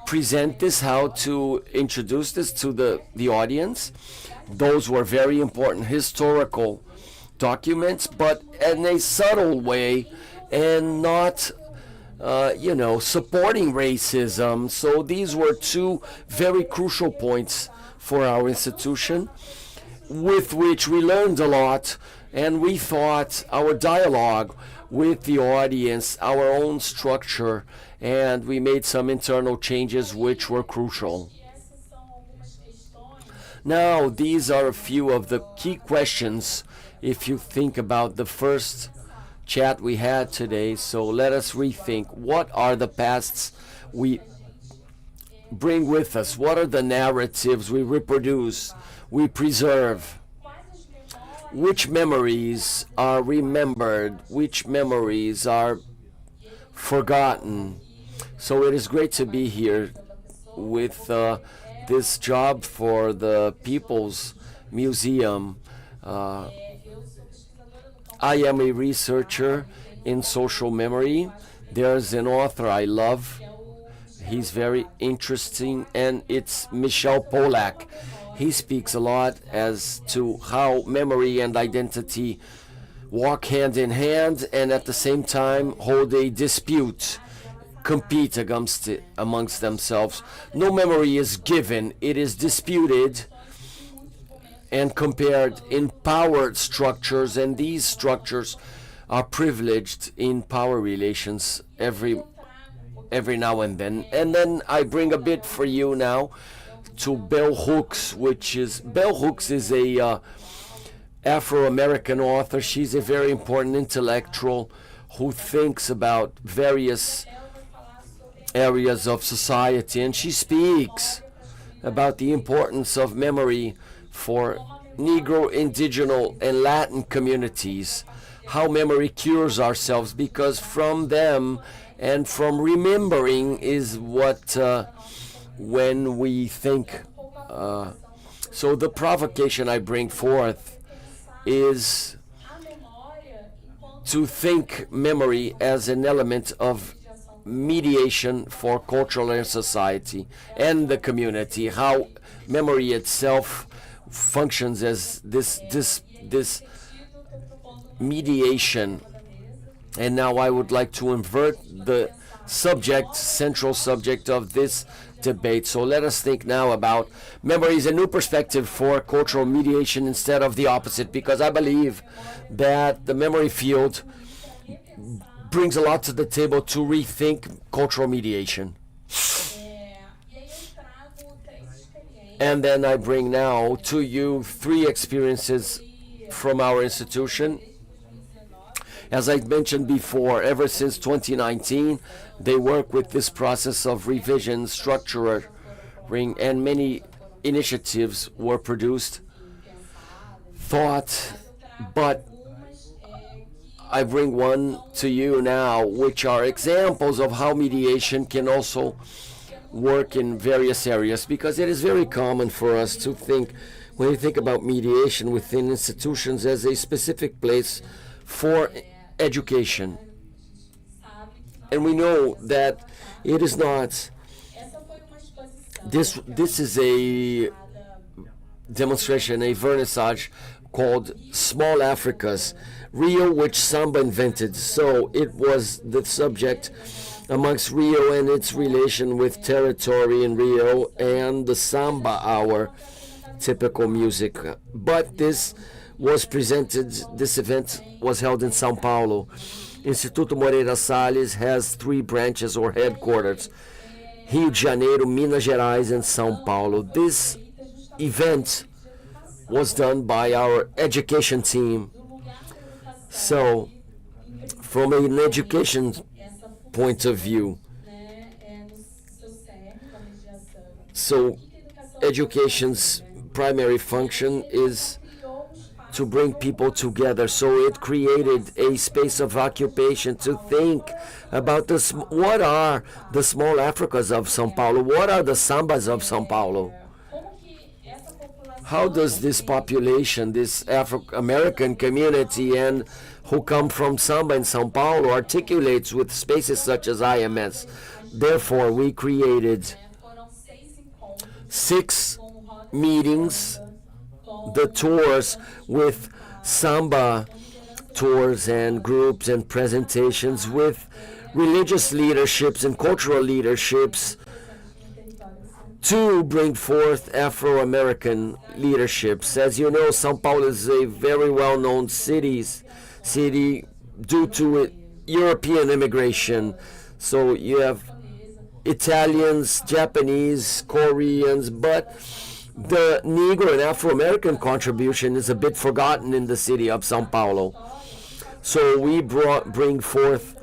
present this, how to introduce this to the audience. Those were very important historical documents, but in a subtle way and not supporting racism. So these were two very crucial points for our institution, with which we learned a lot, and we thought our dialogue with the audience, our own structure, and we made some internal changes which were crucial. Now, these are a few of the key questions if you think about the first chat we had today. So let us rethink, what are the pasts we bring with us? What are the narratives we reproduce, we preserve? Which memories are remembered? Which memories are forgotten? So it is great to be here with this job for the People's Museum. I am a researcher in social memory. There's an author I love. He's very interesting, and it's Michel Polak. He speaks a lot as to how memory and identity walk hand in hand and at the same time hold a dispute, compete amongst themselves. No memory is given, it is disputed and compared in power structures, and these structures are privileged in power relations every now and then. And then I bring a bit for you now to Bell Hooks, Bell Hooks is a Afro-American author. She's a very important intellectual who thinks about various areas of society, and she speaks about the importance of memory for Negro, Indigenous, and Latin communities, how memory cures ourselves, because from them and from remembering is what when we think. So the provocation I bring forth is to think memory as an element of mediation for cultural and society and the community, how memory itself functions as this mediation. And now I would like to invert the central subject of this debate. So let us think now about memory as a new perspective for cultural mediation instead of the opposite, because I believe that the memory field brings a lot to the table to rethink cultural mediation. And then I bring now to you 3 experiences from our institution. As I mentioned before, ever since 2019, they work with this process of revision, structuring, and many initiatives were produced, thought, but I bring one to you now, which are examples of how mediation can also work in various areas, because it is very common for us to think, when you think about mediation within institutions, as a specific place for education. And we know that it is not. This is a demonstration, a vernissage called Small Africas, Rio, which Samba invented. So it was the subject amongst Rio and its relation with territory in Rio and the samba, our typical music. But this event was held in São Paulo. Instituto Moreira Salles has 3 branches or headquarters: Rio de Janeiro, Minas Gerais, and São Paulo. This event was done by our education team. So, from an education point of view, so education's primary function is to bring people together. So it created a space of occupation to think about what are the small Africas of São Paulo? What are the sambas of São Paulo? How does this population, this Afro-American community, and who come from samba in São Paulo articulates with spaces such as IMS? Therefore, we created 6 meetings, the tours with samba tours and groups and presentations with religious leaderships and cultural leaderships to bring forth Afro-American leaderships. As you know, São Paulo is a very well-known city due to European immigration. So you have Italians, Japanese, Koreans, but the Negro and Afro-American contribution is a bit forgotten in the city of São Paulo. So we bring forth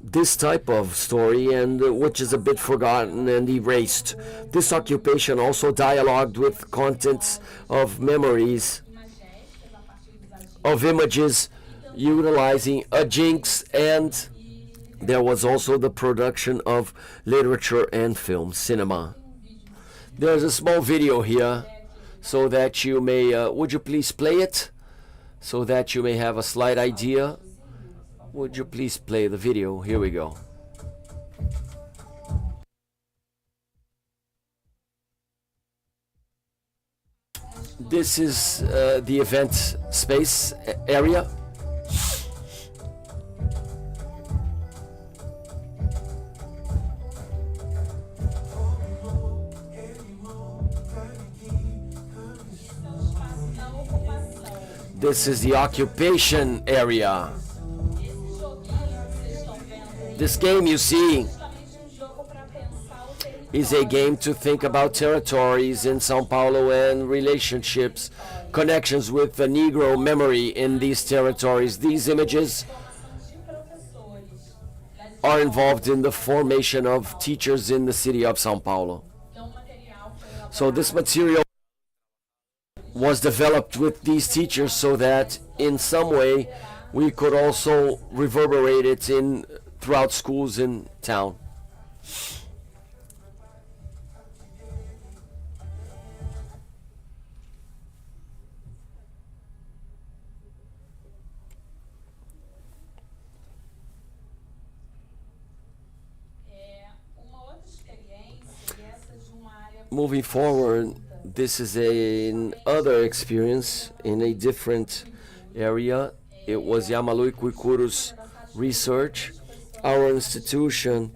this type of story, and which is a bit forgotten and erased. This occupation also dialogued with contents of memories, of images, utilizing a jinx, and there was also the production of literature and film, cinema. There's a small video here so that you may, would you please play it? So that you may have a slight idea. Would you please play the video? Here we go. This is the event space area. This is the occupation area. This game you see is a game to think about territories in São Paulo and relationships, connections with the Negro memory in these territories. These images are involved in the formation of teachers in the city of São Paulo. So this material was developed with these teachers so that in some way we could also reverberate it throughout schools in town. Moving forward, this is another experience in a different area. It was Yamalu Kuikuru's research. Our institution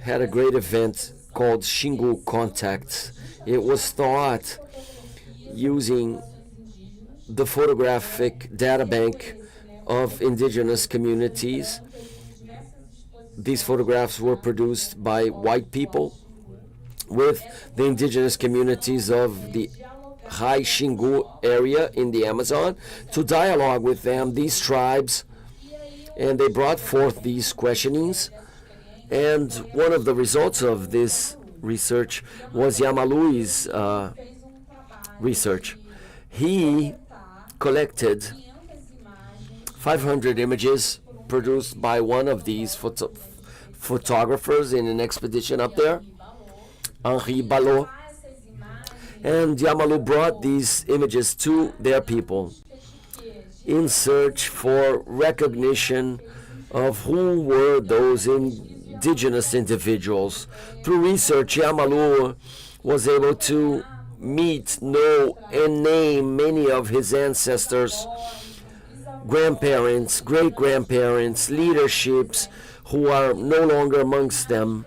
had a great event called Xingu Contacts. It was thought using the photographic data bank of indigenous communities. These photographs were produced by white people with the indigenous communities of the High Xingu area in the Amazon to dialogue with them, these tribes, and they brought forth these questionings. And one of the results of this research was Yamalui's research. He collected 500 images produced by one of these photographers in an expedition up there, Henri Ballot. And Yamalu brought these images to their people in search for recognition of who were those indigenous individuals. Through research, Yamalu was able to meet, know, and name many of his ancestors, grandparents, great-grandparents, leaderships who are no longer amongst them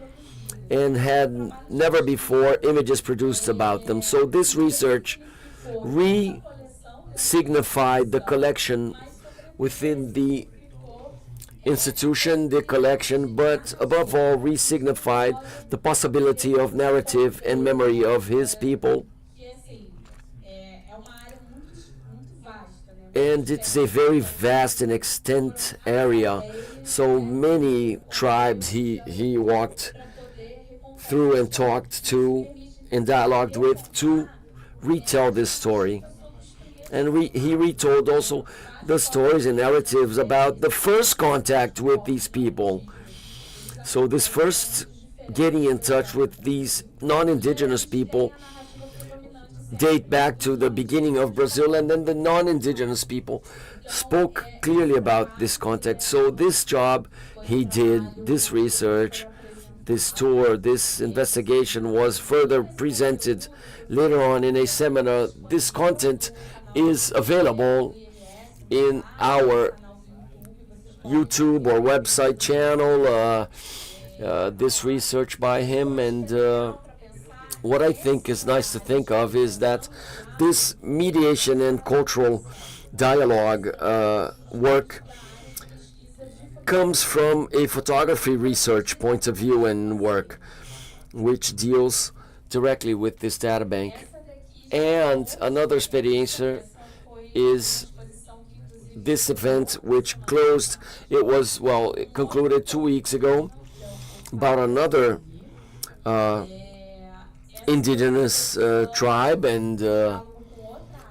and had never before images produced about them. So this research re-signified the collection within the institution, the collection, but above all re-signified the possibility of narrative and memory of his people. And it's a very vast and extent area. So many tribes he walked through and talked to and dialogued with to retell this story. And he retold also the stories and narratives about the first contact with these people. So this first getting in touch with these non-indigenous people date back to the beginning of Brazil, and then the non-indigenous people spoke clearly about this contact. So this job he did, this research, this tour, this investigation was further presented later on in a seminar. This content is available in our YouTube or website channel, this research by him. And what I think is nice to think of is that this mediation and cultural dialogue work comes from a photography research point of view and work, which deals directly with this data bank. And another experiência is this event, which closed, it concluded 2 weeks ago, about another indigenous tribe and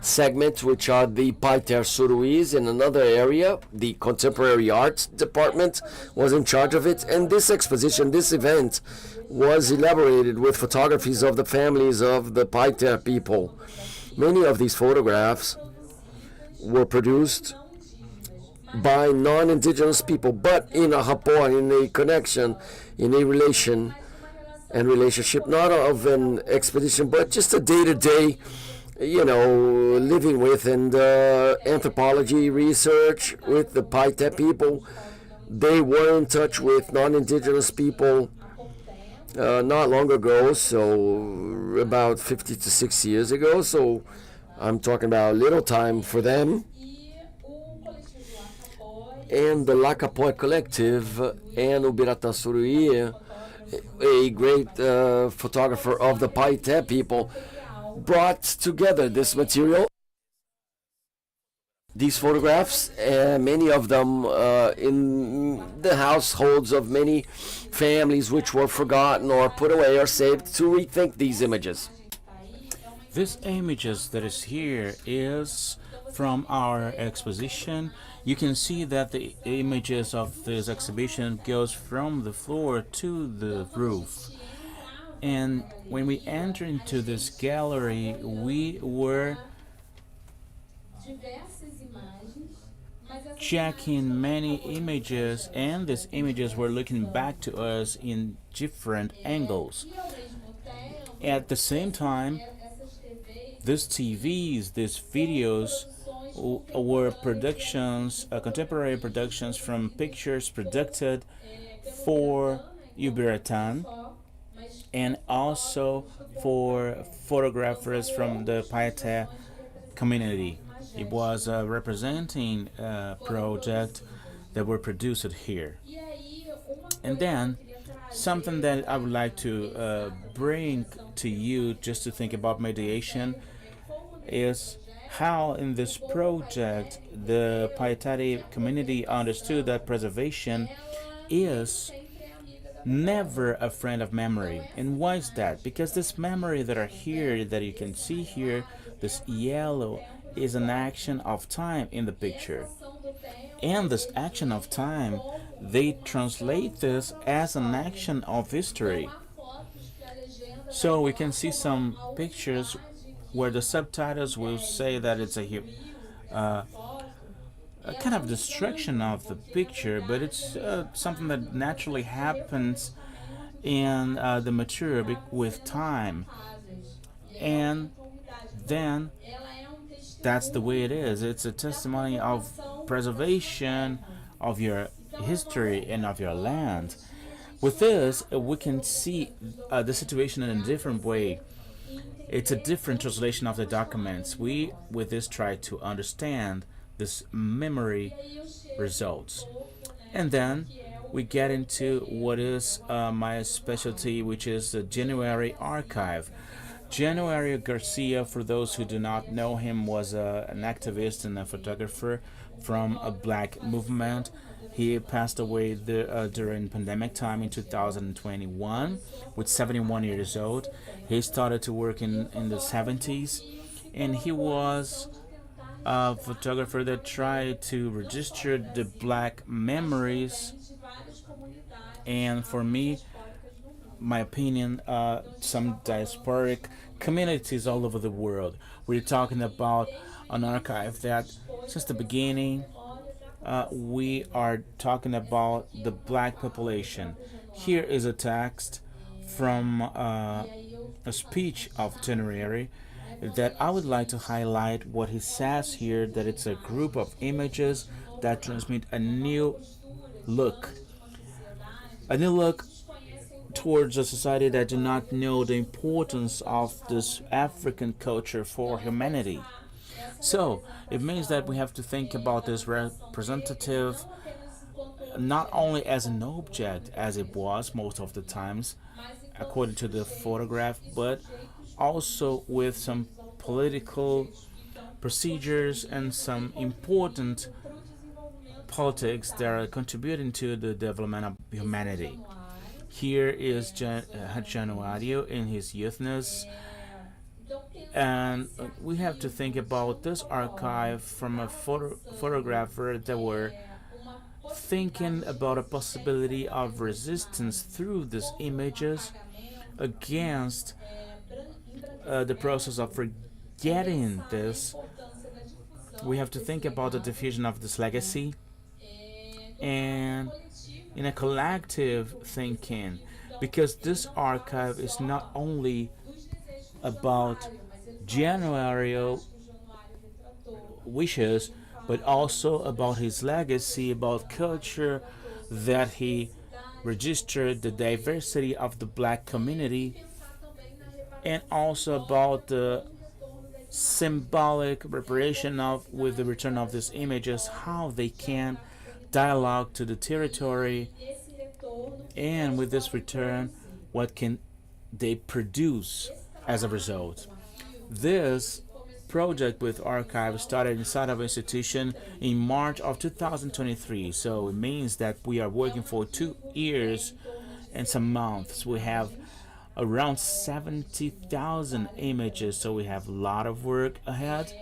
segment, which are the Paiter Suruís in another area. The contemporary art department was in charge of it, and this exposition, this event, was elaborated with photographies of the families of the Paiter people. Many of these photographs were produced by non-indigenous people, but in a rapport, in a connection, in a relation and relationship, not of an expedition, but just a day-to-day, living with, and anthropology research with the Paiter people. They were in touch with non-indigenous people not long ago, so about 50 to 60 years ago. So I'm talking about a little time for them. And the Lacapoi Collective and Ubiratã Suruí, a great photographer of the Paiter people, brought together this material, these photographs, many of them in the households of many families which were forgotten or put away or saved, to rethink these images. This images that is here is from our exposition. You can see that the images of this exhibition goes from the floor to the roof. And when we enter into this gallery, we were checking many images, and these images were looking back to us in different angles. At the same time, these TVs, these videos were productions, contemporary productions from pictures produced for Ubiratã, and also for photographers from the Paiter community. It was a representing project that were produced here. And then something that I would like to bring to you, just to think about mediation, is how in this project the Paiter community understood that preservation is never a friend of memory. And why is that? Because this memory that are here, that you can see here, this yellow, is an action of time in the picture. And this action of time, they translate this as an action of history. So we can see some pictures where the subtitles will say that it's a kind of destruction of the picture, but it's something that naturally happens in the material with time. And then that's the way it is. It's a testimony of preservation of your history and of your land. With this, we can see the situation in a different way. It's a different translation of the documents. We, with this, try to understand this memory results. And then we get into what is my specialty, which is the January archive. January Garcia, for those who do not know him, was an activist and a photographer from a black movement. He passed away during pandemic time in 2021 with 71 years old. He started to work in the 70s, and he was a photographer that tried to register the black memories. And for me, my opinion, some diasporic communities all over the world. We're talking about an archive that, since the beginning, we are talking about the black population. Here is a text from a speech of January that I would like to highlight what he says here, that it's a group of images that transmit a new look towards a society that do not know the importance of this African culture for humanity. So it means that we have to think about this representative not only as an object as it was most of the times according to the photograph, but also with some political procedures and some important politics that are contributing to the development of humanity. Here is Januario in his youthness, and we have to think about this archive from a photographer that were thinking about a possibility of resistance through these images against the process of forgetting this. We have to think about the diffusion of this legacy and in a collective thinking, because this archive is not only about Januario wishes, but also about his legacy, about culture, that he registered the diversity of the black community, and also about the symbolic reparation of, with the return of these images, how they can dialogue to the territory, and with this return, what can they produce as a result. This project with archive started inside of institution in March of 2023, so it means that we are working for 2 years and some months. We have around 70,000 images, so we have a lot of work ahead,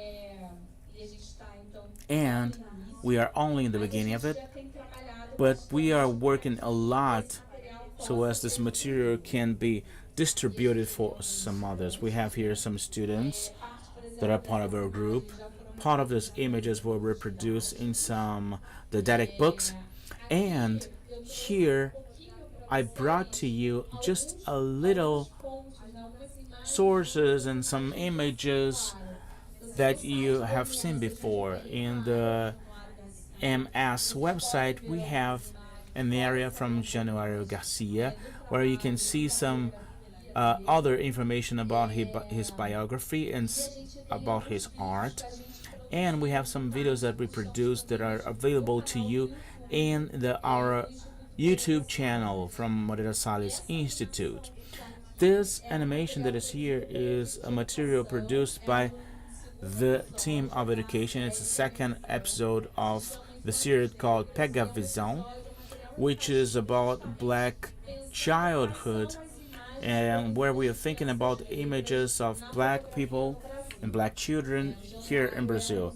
and we are only in the beginning of it, but we are working a lot so as this material can be distributed for some others. We have here some students that are part of our group. Part of these images were reproduced in some didactic books, and here I brought to you just a little sources and some images that you have seen before. In the MS website, we have an area from Januario Garcia where you can see some other information about his biography and about his art, and we have some videos that we produced that are available to you in our YouTube channel from Moreira Salles Institute. This animation that is here is a material produced by the team of education. It's the second episode of the series called Pega Visão, which is about black childhood, and where we are thinking about images of black people and black children here in Brazil.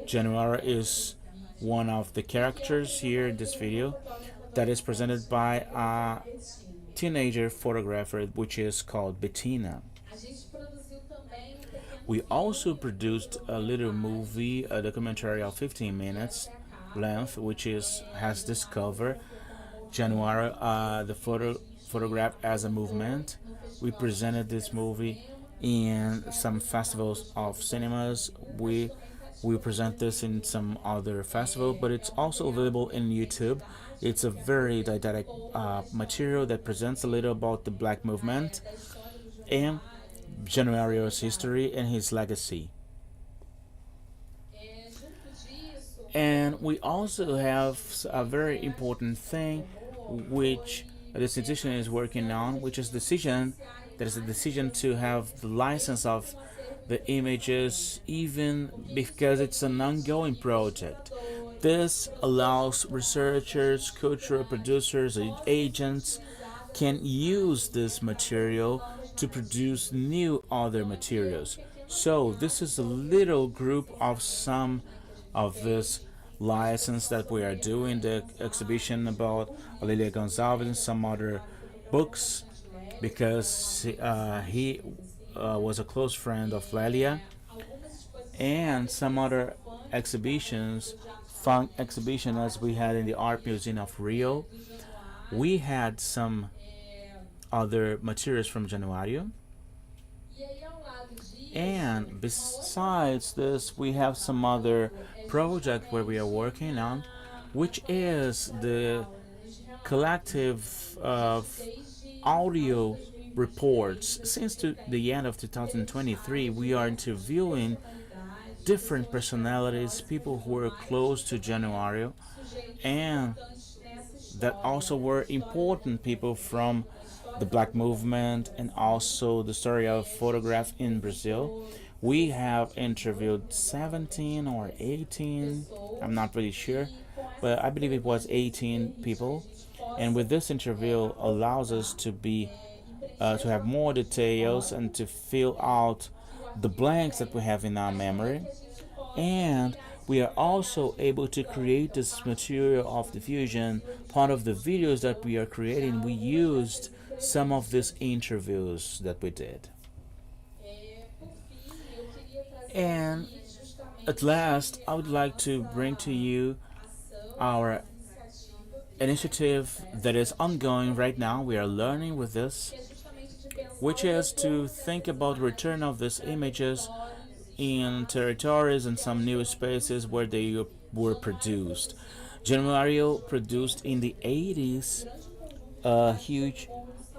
January is one of the characters here in this video that is presented by a teenager photographer, which is called Bettina. We also produced a little movie, a documentary of 15 minutes length, which has this cover, January, the photograph as a movement. We presented this movie in some festivals of cinemas. We We present this in some other festival, but it's also available in YouTube. It's a very didactic material that presents a little about the Black movement and Januario's history and his legacy. And we also have a very important thing which this institution is working on, which is that is a decision to have the license of the images, even because it's an ongoing project. This allows researchers, cultural producers, agents can use this material to produce new other materials. So this is a little group of some of this license that we are doing, the exhibition about Lilia Gonzalez and some other books, because he was a close friend of Lelia, and some other exhibitions, fun exhibition as we had in the Art Museum of Rio. We had some other materials from Januario. And besides this, we have some other project where we are working on, which is the collective of audio reports. Since the end of 2023, we are interviewing different personalities, people who were close to Januario, and that also were important people from the Black movement and also the story of photograph in Brazil. We have interviewed 17 or 18, I'm not really sure, but I believe it was 18 people. And with this interview allows us to to have more details and to fill out the blanks that we have in our memory. And we are also able to create this material of diffusion. Part of the videos that we are creating, we used some of these interviews that we did. And at last, I would like to bring to you our initiative that is ongoing right now. We are learning with this, which is to think about return of these images in territories and some new spaces where they were produced. Januario produced in the 80s a huge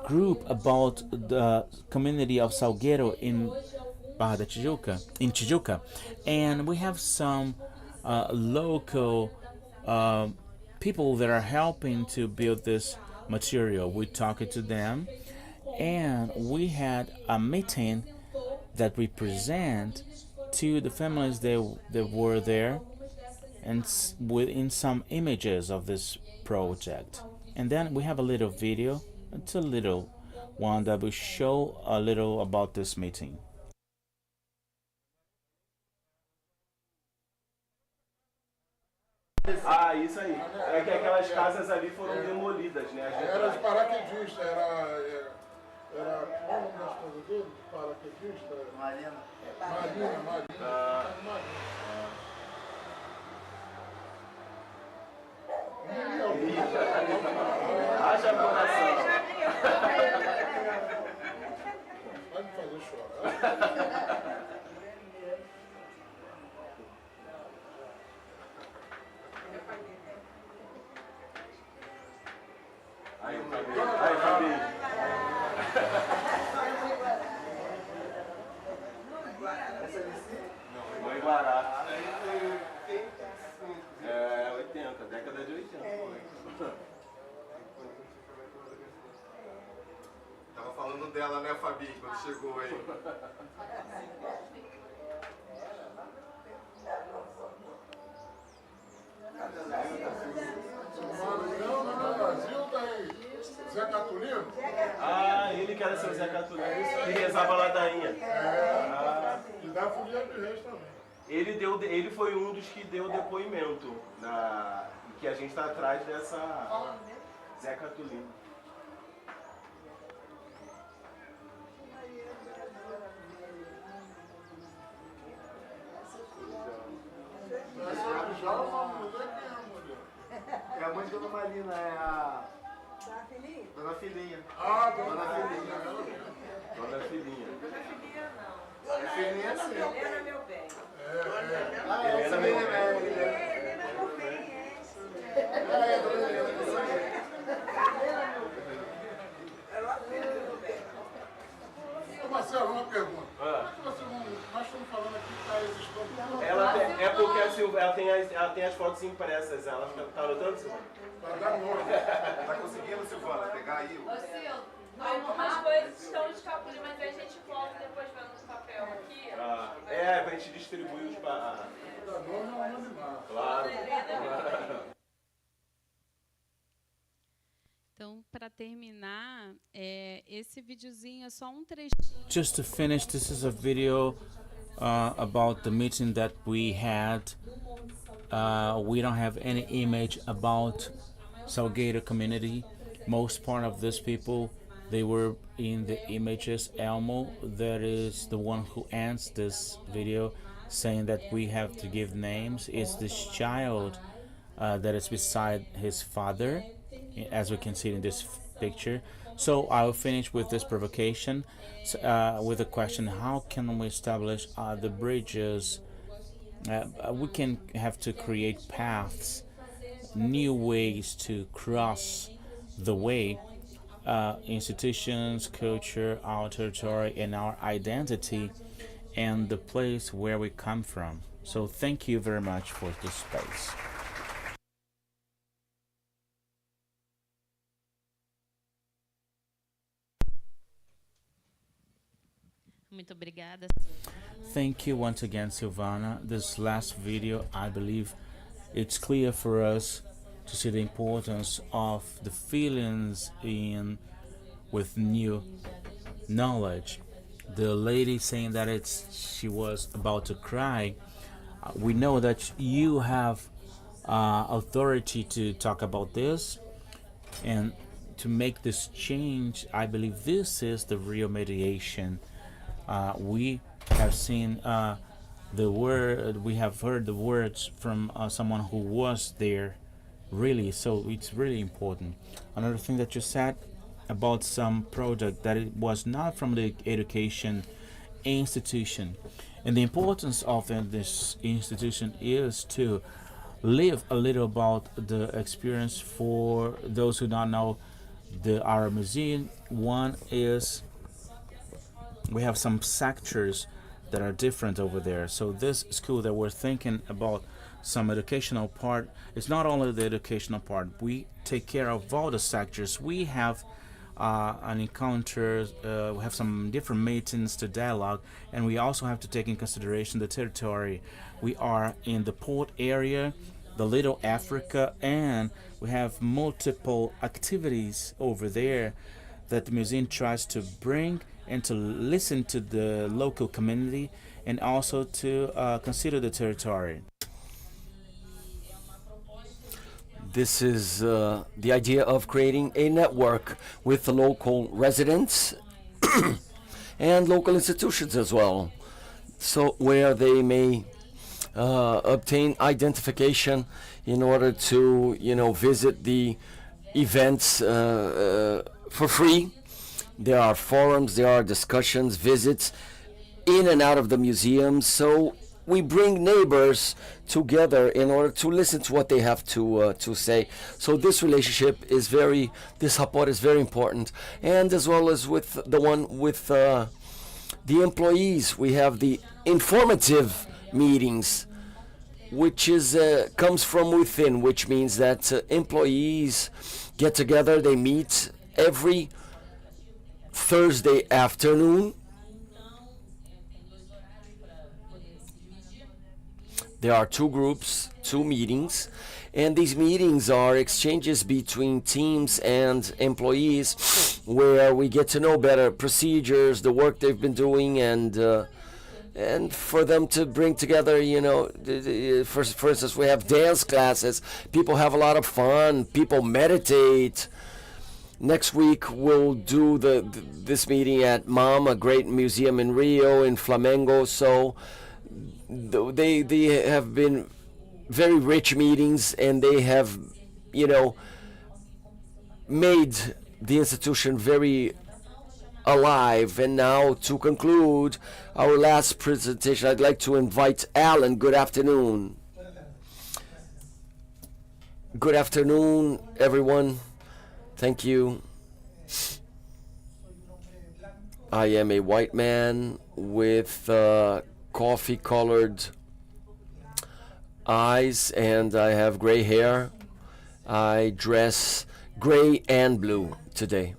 group about the community of Salgueiro in Barra da Tijuca, and we have some local people that are helping to build this material. We talked to them, and we had a meeting that we present to the families that were there, and within some images of this project. And then we have a little video. It's a little one that will show a little about this meeting. Ah, isso aí. É que aquelas casas ali foram demolidas, né? Era de paraquedista, era qual o nome das coisas dele? Paraquedista? Marina. Haja coração. Vai me fazer chorar. Aí, Fabi. Mãe Guará. É, 80, década de 80. Tava falando dela, né, Fabi, quando chegou aí. No Brasil tem Zé Catulino. Ah, ele que era seu Zé Catulino, que rezava a ladainha. E dá folia de reis também. Ele foi um dos que deu depoimento, que a gente está atrás dessa Zé Catulino. É a mãe de Dona Marina, é a... Dona Filhinha. Ah, Dona Filhinha. Dona Filhinha. É Filhinha sim. Helena, meu bem. Helena mesmo. Marcelo, uma pergunta. Nós estamos falando aqui que está existindo. É porque a Silvana ela tem as fotos impressas. Ela está anotando, Silvana? Para dar nome. Tá conseguindo, Silvana, pegar aí? Ô, Sil, algumas coisas estão escapulindo, mas a gente volta depois vendo os papel aqui. Pra gente distribuir os para. Dar nome é um animal. Claro. Então, para terminar, esse videozinho é só trechinho. Just to finish, this is a video about the meeting that we had. We don't have any image about Salgueiro community. Most part of these people, they were in the images. Elmo, that is the one who ends this video, saying that we have to give names, is this child that is beside his father, as we can see in this picture. So I will finish with this provocation with a question: how can we establish the bridges? We can have to create paths, new ways to cross the way, institutions, culture, our territory, and our identity, and the place where we come from. So thank you very much for this space. Muito obrigada. Thank you once again, Silvana. This last video, I believe it's clear for us to see the importance of the feelings with new knowledge. The lady saying that she was about to cry. We know that you have authority to talk about this and to make this change. I believe this is the real mediation. We have seen we have heard the words from someone who was there, really, so it's really important. Another thing that you said about some project, that it was not from the education institution, and the importance of this institution is to live a little about the experience for those who don't know our museum. One is we have some sectors that are different over there. So this school that we're thinking about some educational part, it's not only the educational part. We take care of all the sectors. We have an encounter, we have some different meetings to dialogue, and we also have to take in consideration the territory. We are in the port area, the Little Africa, and we have multiple activities over there that the museum tries to bring and to listen to the local community, and also to consider the territory. This is the idea of creating a network with the local residents and local institutions as well, so where they may obtain identification in order to visit the events for free. There are forums, there are discussions, visits in and out of the museums. So we bring neighbors together in order to listen to what they have to say. So this relationship is this rapport is very important. And as well as with the one with the employees, we have the informative meetings, which is comes from within, which means that employees get together, they meet every Thursday afternoon. There are two groups, two meetings, and these meetings are exchanges between teams and employees, where we get to know better procedures, the work they've been doing, and for them to bring together, for instance, we have dance classes. People have a lot of fun. People meditate. Next week we'll do this meeting at MAM, a great museum in Rio, in Flamengo. So they have been very rich meetings, and they have, made the institution very alive. And now, to conclude our last presentation, I'd like to invite Alan. Good afternoon. Good afternoon, everyone. Thank you. I am a white man with coffee-colored eyes, and I have gray hair. I dress gray and blue today.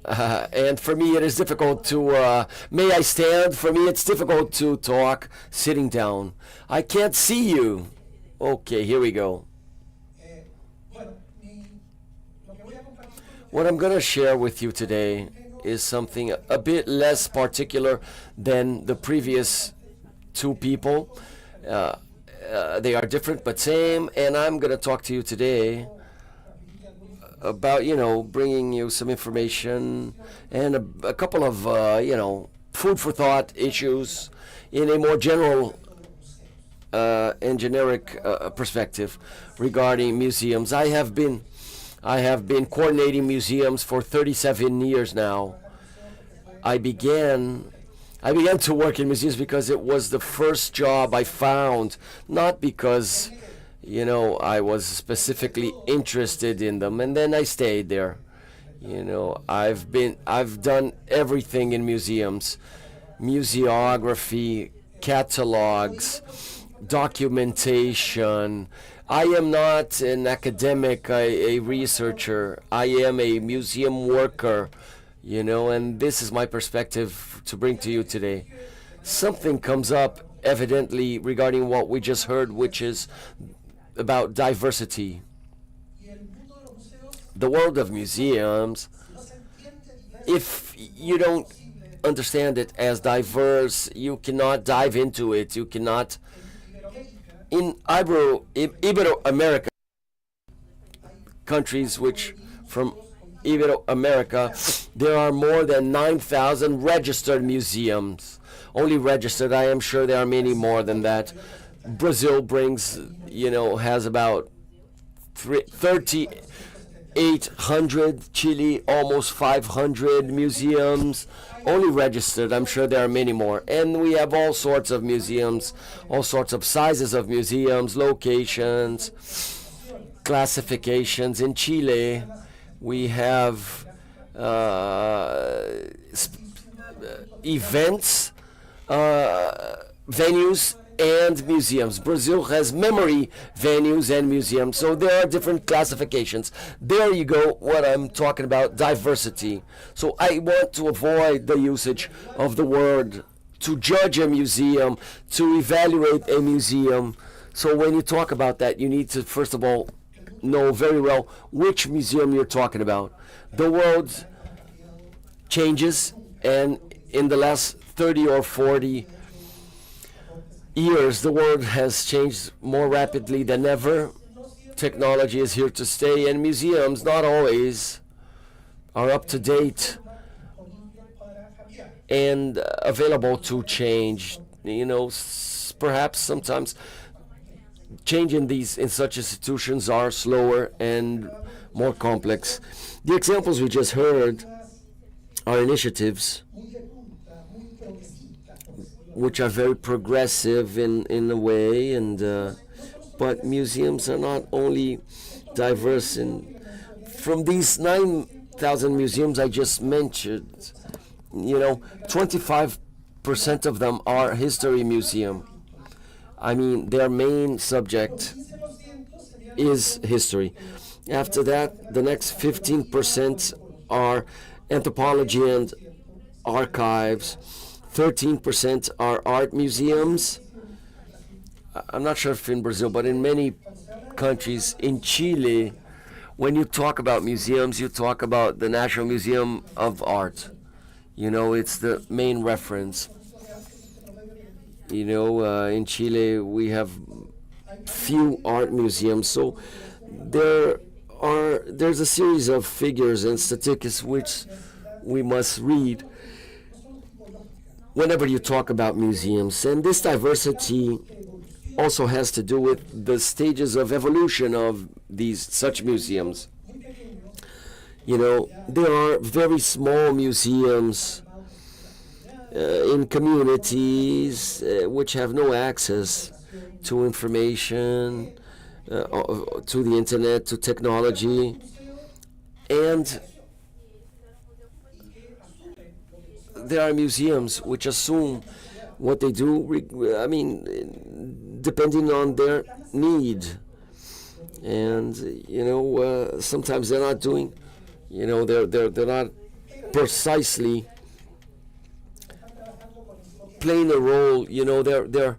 And for me, it is difficult to, may I stand? For me, it's difficult to talk sitting down. I can't see you. Okay, here we go. What I'm going to share with you today is something a bit less particular than the previous two people. They are different but same, and I'm going to talk to you today about, bringing you some information and a couple of, food for thought issues in a more general and generic perspective regarding museums. I have been coordinating museums for 37 years now. I began to work in museums because it was the first job I found, not because, I was specifically interested in them, and then I stayed there. I've done everything in museums: museography, catalogs, documentation. I am not an academic, a researcher. I am a museum worker, and this is my perspective to bring to you today. Something comes up evidently regarding what we just heard, which is about diversity. The world of museums, if you don't understand it as diverse, you cannot dive into it. You cannot. In Ibero-America, countries which from Ibero-America, there are more than 9,000 registered museums. Only registered. I am sure there are many more than that. Brazil has about 3,800. Chile, almost 500 museums. Only registered. I'm sure there are many more. And we have all sorts of museums, all sorts of sizes of museums, locations, classifications. In Chile, we have events, venues, and museums. Brazil has memory venues and museums, so there are different classifications. There you go, what I'm talking about, diversity. So I want to avoid the usage of the word to judge a museum, to evaluate a museum. So when you talk about that, you need to, first of all, know very well which museum you're talking about. The world changes, and in the last 30 or 40 years, the world has changed more rapidly than ever. Technology is here to stay, and museums not always are up to date and available to change. Perhaps sometimes change in such institutions are slower and more complex. The examples we just heard are initiatives which are very progressive in a way, but museums are not only diverse. From these 9,000 museums I just mentioned, 25% of them are history museum. I mean, their main subject is history. After that, the next 15% are anthropology and archives. 13% are art museums. I'm not sure if in Brazil, but in many countries. In Chile, when you talk about museums, you talk about the National Museum of Art. It's the main reference. In Chile, we have few art museums. So there's a series of figures and statistics which we must read whenever you talk about museums. And this diversity also has to do with the stages of evolution of such museums. There are very small museums in communities which have no access to information, to the internet, to technology, and there are museums which assume what they do, depending on their need. And, sometimes they're not doing, they're not precisely playing a role, they're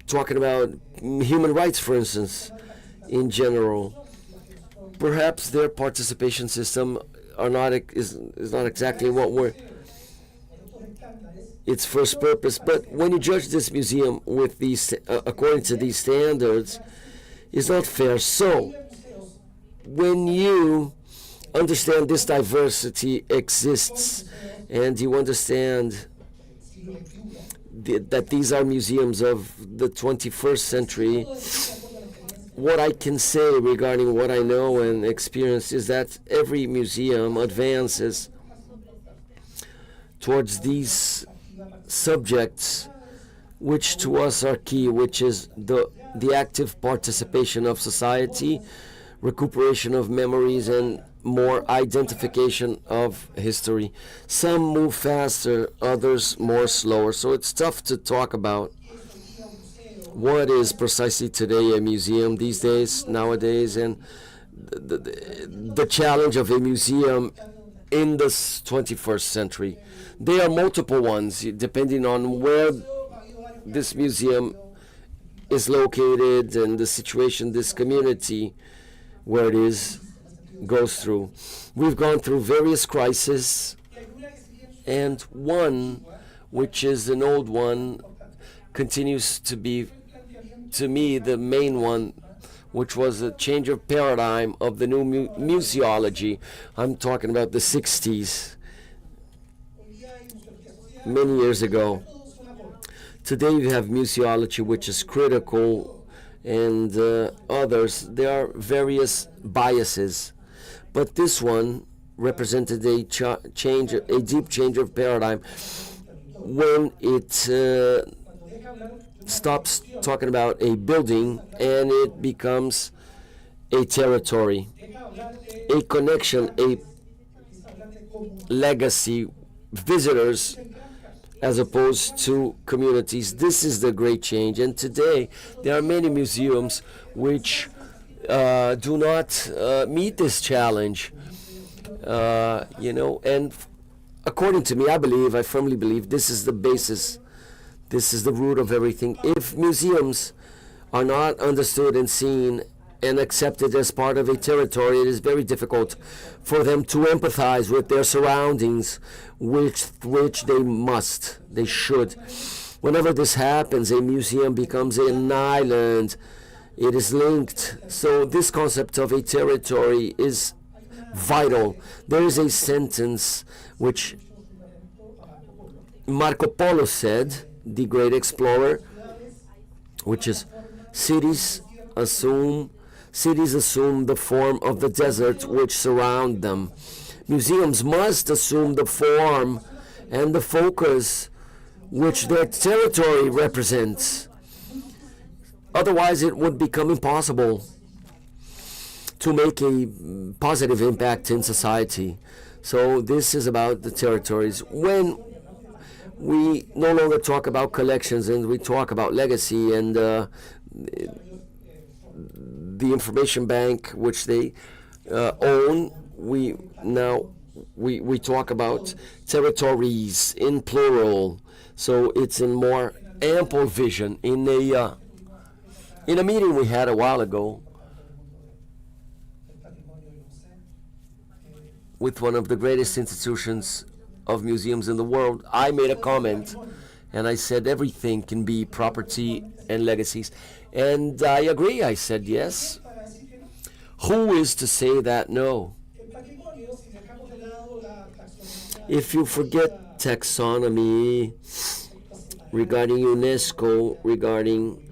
talking about human rights, for instance, in general. Perhaps their participation system is not exactly what its first purpose. But when you judge this museum with these, according to these standards, it's not fair. So, when you understand this diversity exists, and you understand that these are museums of the 21st century, what I can say regarding what I know and experience is that every museum advances towards these subjects which to us are key, which is the active participation of society, recuperation of memories, and more identification of history. Some move faster, others more slower. So it's tough to talk about what is precisely today a museum these days, nowadays, and the challenge of a museum in the 21st century. There are multiple ones, depending on where this museum is located and the situation this community, where it is, goes through. We've gone through various crises, and one, which is an old one, continues to be, to me, the main one, which was a change of paradigm of the new museology. I'm talking about the 60s, many years ago. Today you have museology, which is critical, and others. There are various biases, but this one represented a change, a deep change of paradigm, when it stops talking about a building and it becomes a territory, a connection, a legacy, visitors, as opposed to communities. This is the great change. And today there are many museums which do not meet this challenge, and according to me, I firmly believe this is the basis, this is the root of everything. If museums are not understood and seen and accepted as part of a territory, it is very difficult for them to empathize with their surroundings, which they should. Whenever this happens, a museum becomes an island. It is linked. So this concept of a territory is vital. There is a sentence which Marco Polo said, the great explorer, which is, cities assume the form of the desert which surround them. Museums must assume the form and the focus which their territory represents. Otherwise, it would become impossible to make a positive impact in society. So this is about the territories. When we no longer talk about collections and we talk about legacy and the information bank which they own, we talk about territories in plural. So it's in more ample vision. In a meeting we had a while ago with one of the greatest institutions of museums in the world, I made a comment and I said everything can be property and legacies. And I agree. I said yes. Who is to say that no? If you forget taxonomy regarding UNESCO, regarding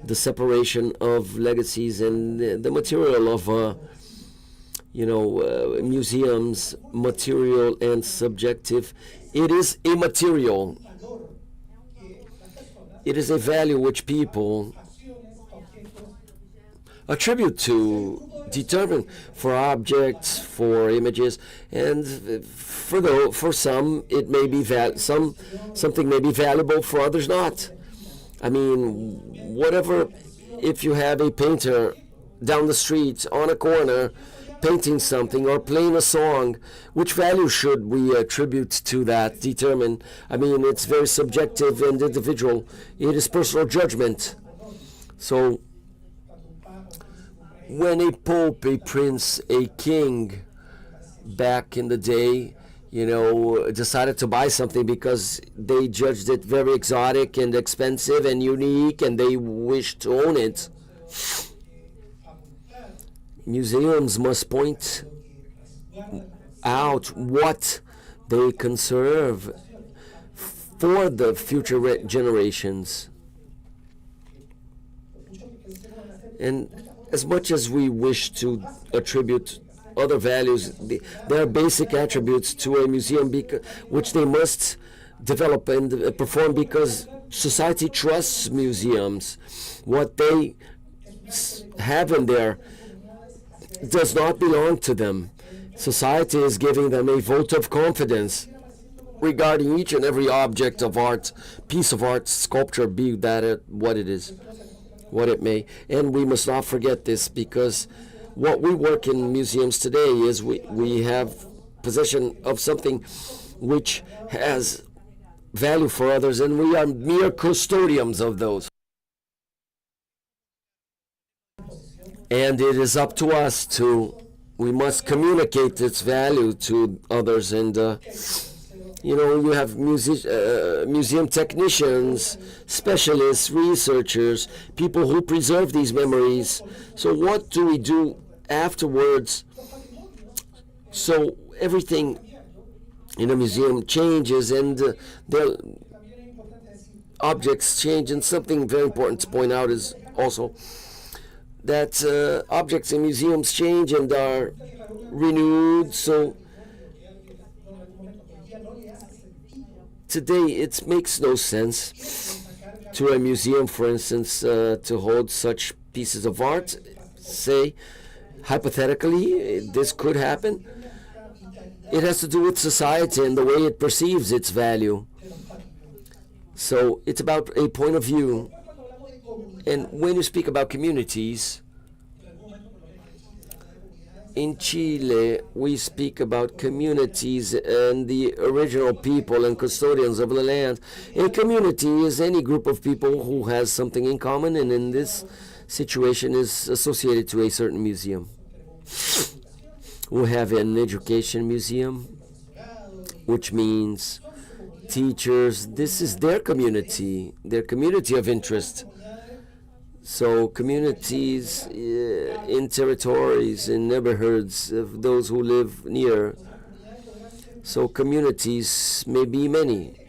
the separation of legacies and the material of museums, material and subjective. It is immaterial. It is a value which people attribute to, determine for objects, for images, and for some it may be something may be valuable, for others not. I mean, whatever. If you have a painter down the street on a corner painting something or playing a song, which value should we attribute to that? Determine. I mean, it's very subjective and individual. It is personal judgment. So when a pope, a prince, a king back in the day, decided to buy something because they judged it very exotic and expensive and unique and they wished to own it, museums must point out what they conserve for the future generations. And as much as we wish to attribute other values, there are basic attributes to a museum which they must develop and perform, because society trusts museums. What they have in there does not belong to them. Society is giving them a vote of confidence regarding each and every object of art, piece of art, sculpture, be that what it is, what it may. And we must not forget this, because what we work in museums today is we have possession of something which has value for others, and we are mere custodians of those. And it is up to us we must communicate its value to others. And you have museum technicians, specialists, researchers, people who preserve these memories. So what do we do afterwards? So everything in a museum changes, and the objects change. And something very important to point out is also that objects in museums change and are renewed. So today it makes no sense to a museum, for instance, to hold such pieces of art. Say, hypothetically, this could happen. It has to do with society and the way it perceives its value. So it's about a point of view. And when you speak about communities, in Chile, we speak about communities and the original people and custodians of the land. A community is any group of people who has something in common, and in this situation is associated to a certain museum. We have an education museum, which means teachers. This is their community of interest. So communities in territories, in neighborhoods of those who live near. So communities may be many.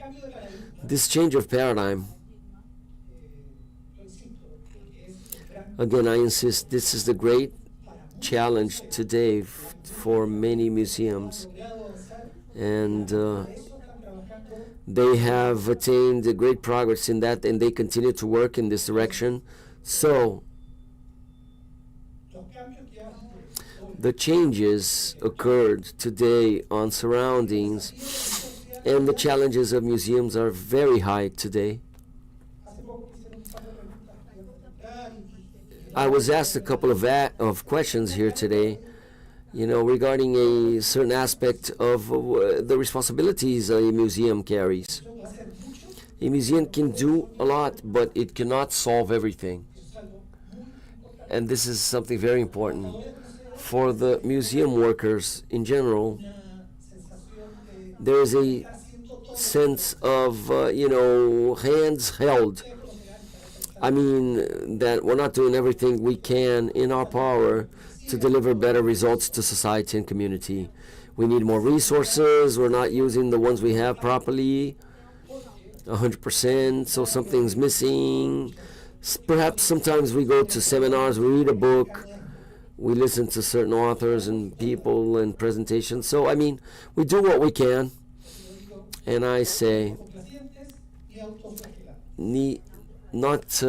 This change of paradigm, again, I insist, this is the great challenge today for many museums. And they have attained a great progress in that, and they continue to work in this direction. So the changes occurred today on surroundings, and the challenges of museums are very high today. I was asked a couple of questions here today, regarding a certain aspect of the responsibilities a museum carries. A museum can do a lot, but it cannot solve everything. And this is something very important for the museum workers in general. There is a sense of, hands held. I mean, that we're not doing everything we can in our power to deliver better results to society and community. We need more resources. We're not using the ones we have properly 100%, so something's missing. Perhaps sometimes we go to seminars, we read a book, We listen to certain authors and people and presentations. So, I mean, we do what we can. And I say, not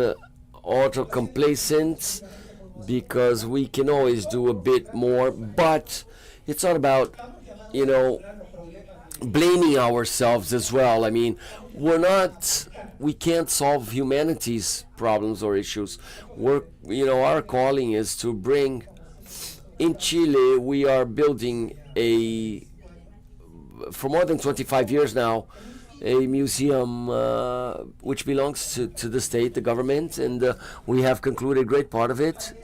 auto-complacent, because we can always do a bit more, but it's not about, blaming ourselves as well. I mean, we can't solve humanity's problems or issues. Our calling is to bring, in Chile, we are building for more than 25 years now, a museum which belongs to the state, the government, and we have concluded a great part of it.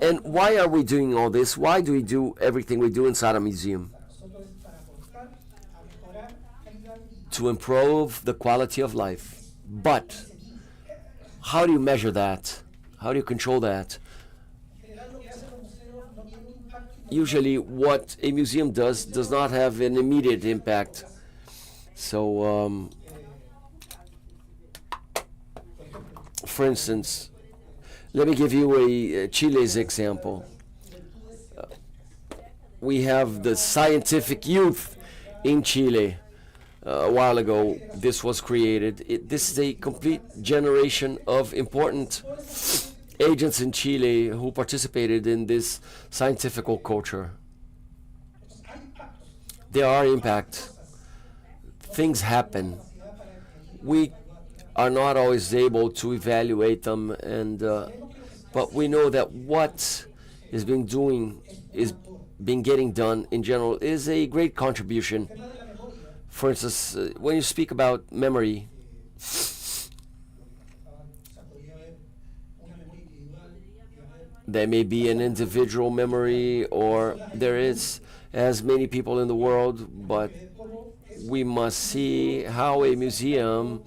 And why are we doing all this? Why do we do everything we do inside a museum? To improve the quality of life. But how do you measure that? How do you control that? Usually what a museum does not have an immediate impact. So, for instance, let me give you a Chile's example. We have the scientific youth in Chile. A while ago, this was created. This is a complete generation of important agents in Chile who participated in this scientific culture. There are impacts. Things happen. We are not always able to evaluate them, and but we know that what is being getting done in general is a great contribution. For instance, when you speak about memory, there may be an individual memory, or there is as many people in the world, but we must see how a museum,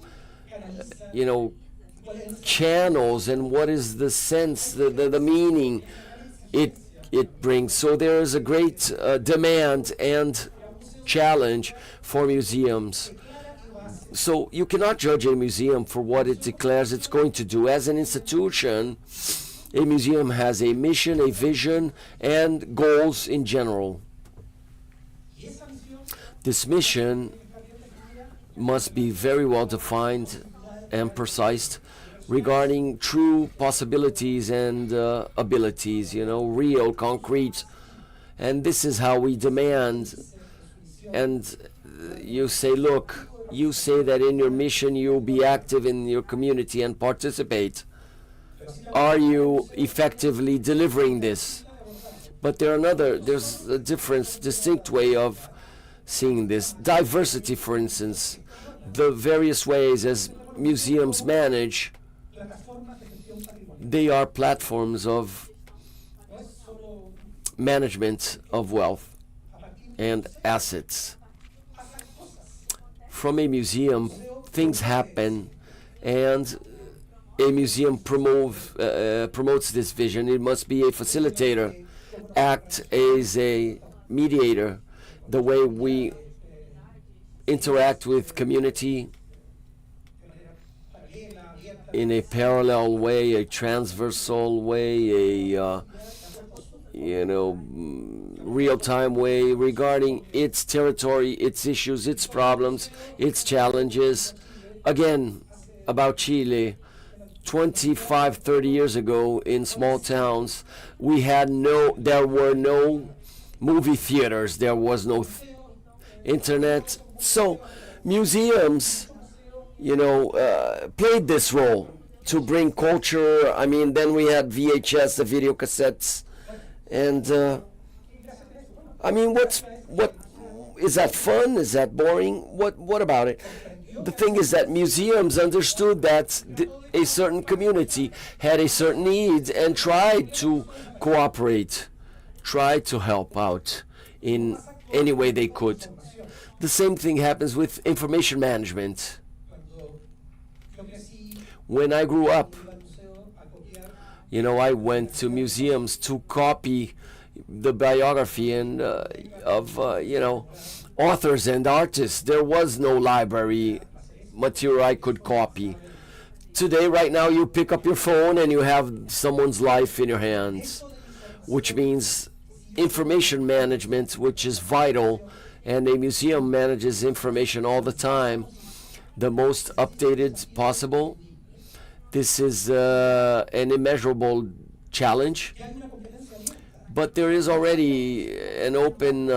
channels and what is the sense, the meaning it brings. So there is a great demand and challenge for museums. So you cannot judge a museum for what it declares it's going to do. As an institution, a museum has a mission, a vision, and goals in general. This mission must be very well defined and precise regarding true possibilities and abilities, real, concrete. And this is how we demand. And you say, look, you say that in your mission you'll be active in your community and participate. Are you effectively delivering this? But there's a distinct way of seeing this. Diversity, for instance, the various ways as museums manage, they are platforms of management of wealth and assets. From a museum, things happen, and a museum promotes this vision. It must be a facilitator, act as a mediator, the way we interact with community in a parallel way, a transversal way, a real-time way regarding its territory, its issues, its problems, its challenges. Again, about Chile, 25, 30 years ago in small towns, there were no movie theaters, there was no internet. So museums, played this role to bring culture. I mean, then we had VHS, the video cassettes, and what is that fun? Is that boring? What about it? The thing is that museums understood that a certain community had a certain need and tried to cooperate, tried to help out in any way they could. The same thing happens with information management. When I grew up, I went to museums to copy the biography and of authors and artists. There was no library material I could copy. Today, right now, you pick up your phone and you have someone's life in your hands. which means information management, which is vital, and a museum manages information all the time, the most updated possible. This is an immeasurable challenge, but there is already an open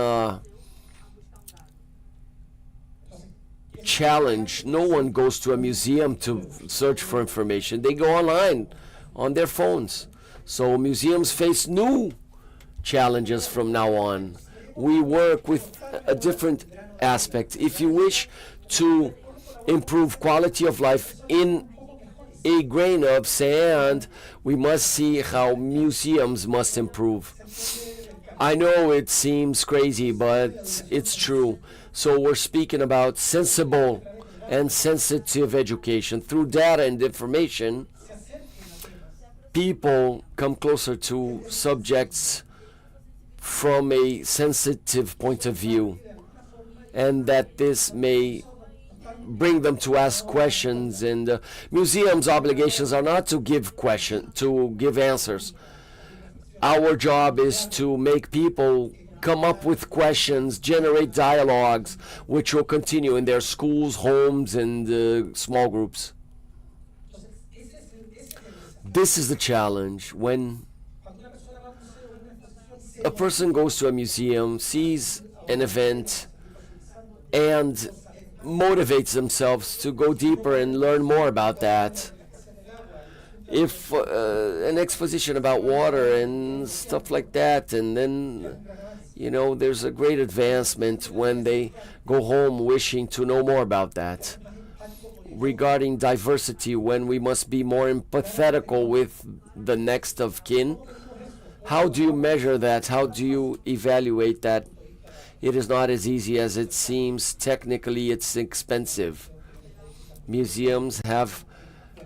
challenge. No one goes to a museum to search for information. They go online on their phones. So museums face new challenges from now on. We work with a different aspect. If you wish to improve quality of life in a grain of sand, we must see how museums must improve. I know it seems crazy, but it's true. So we're speaking about sensible and sensitive education. Through data and information, people come closer to subjects from a sensitive point of view, and that this may bring them to ask questions. And museums' obligations are not to give answers. Our job is to make people come up with questions, generate dialogues, which will continue in their schools, homes, and small groups. This is the challenge. When a person goes to a museum, sees an event, and motivates themselves to go deeper and learn more about that. If an exposition about water and stuff like that, and then, there's a great advancement when they go home wishing to know more about that. Regarding diversity, when we must be more empathetical with the next of kin, how do you measure that? How do you evaluate that? It is not as easy as it seems. Technically, it's expensive. Museums have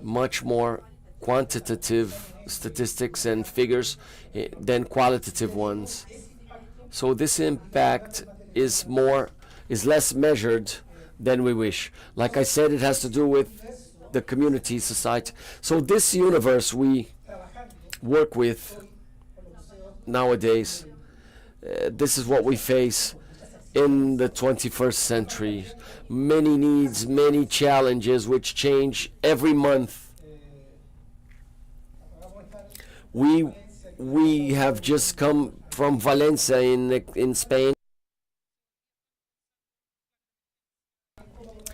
much more quantitative statistics and figures than qualitative ones. So this impact is less measured than we wish. Like I said, it has to do with the community, society. So this universe we work with nowadays, this is what we face in the 21st century. Many needs, many challenges which change every month. We have just come from Valencia in Spain,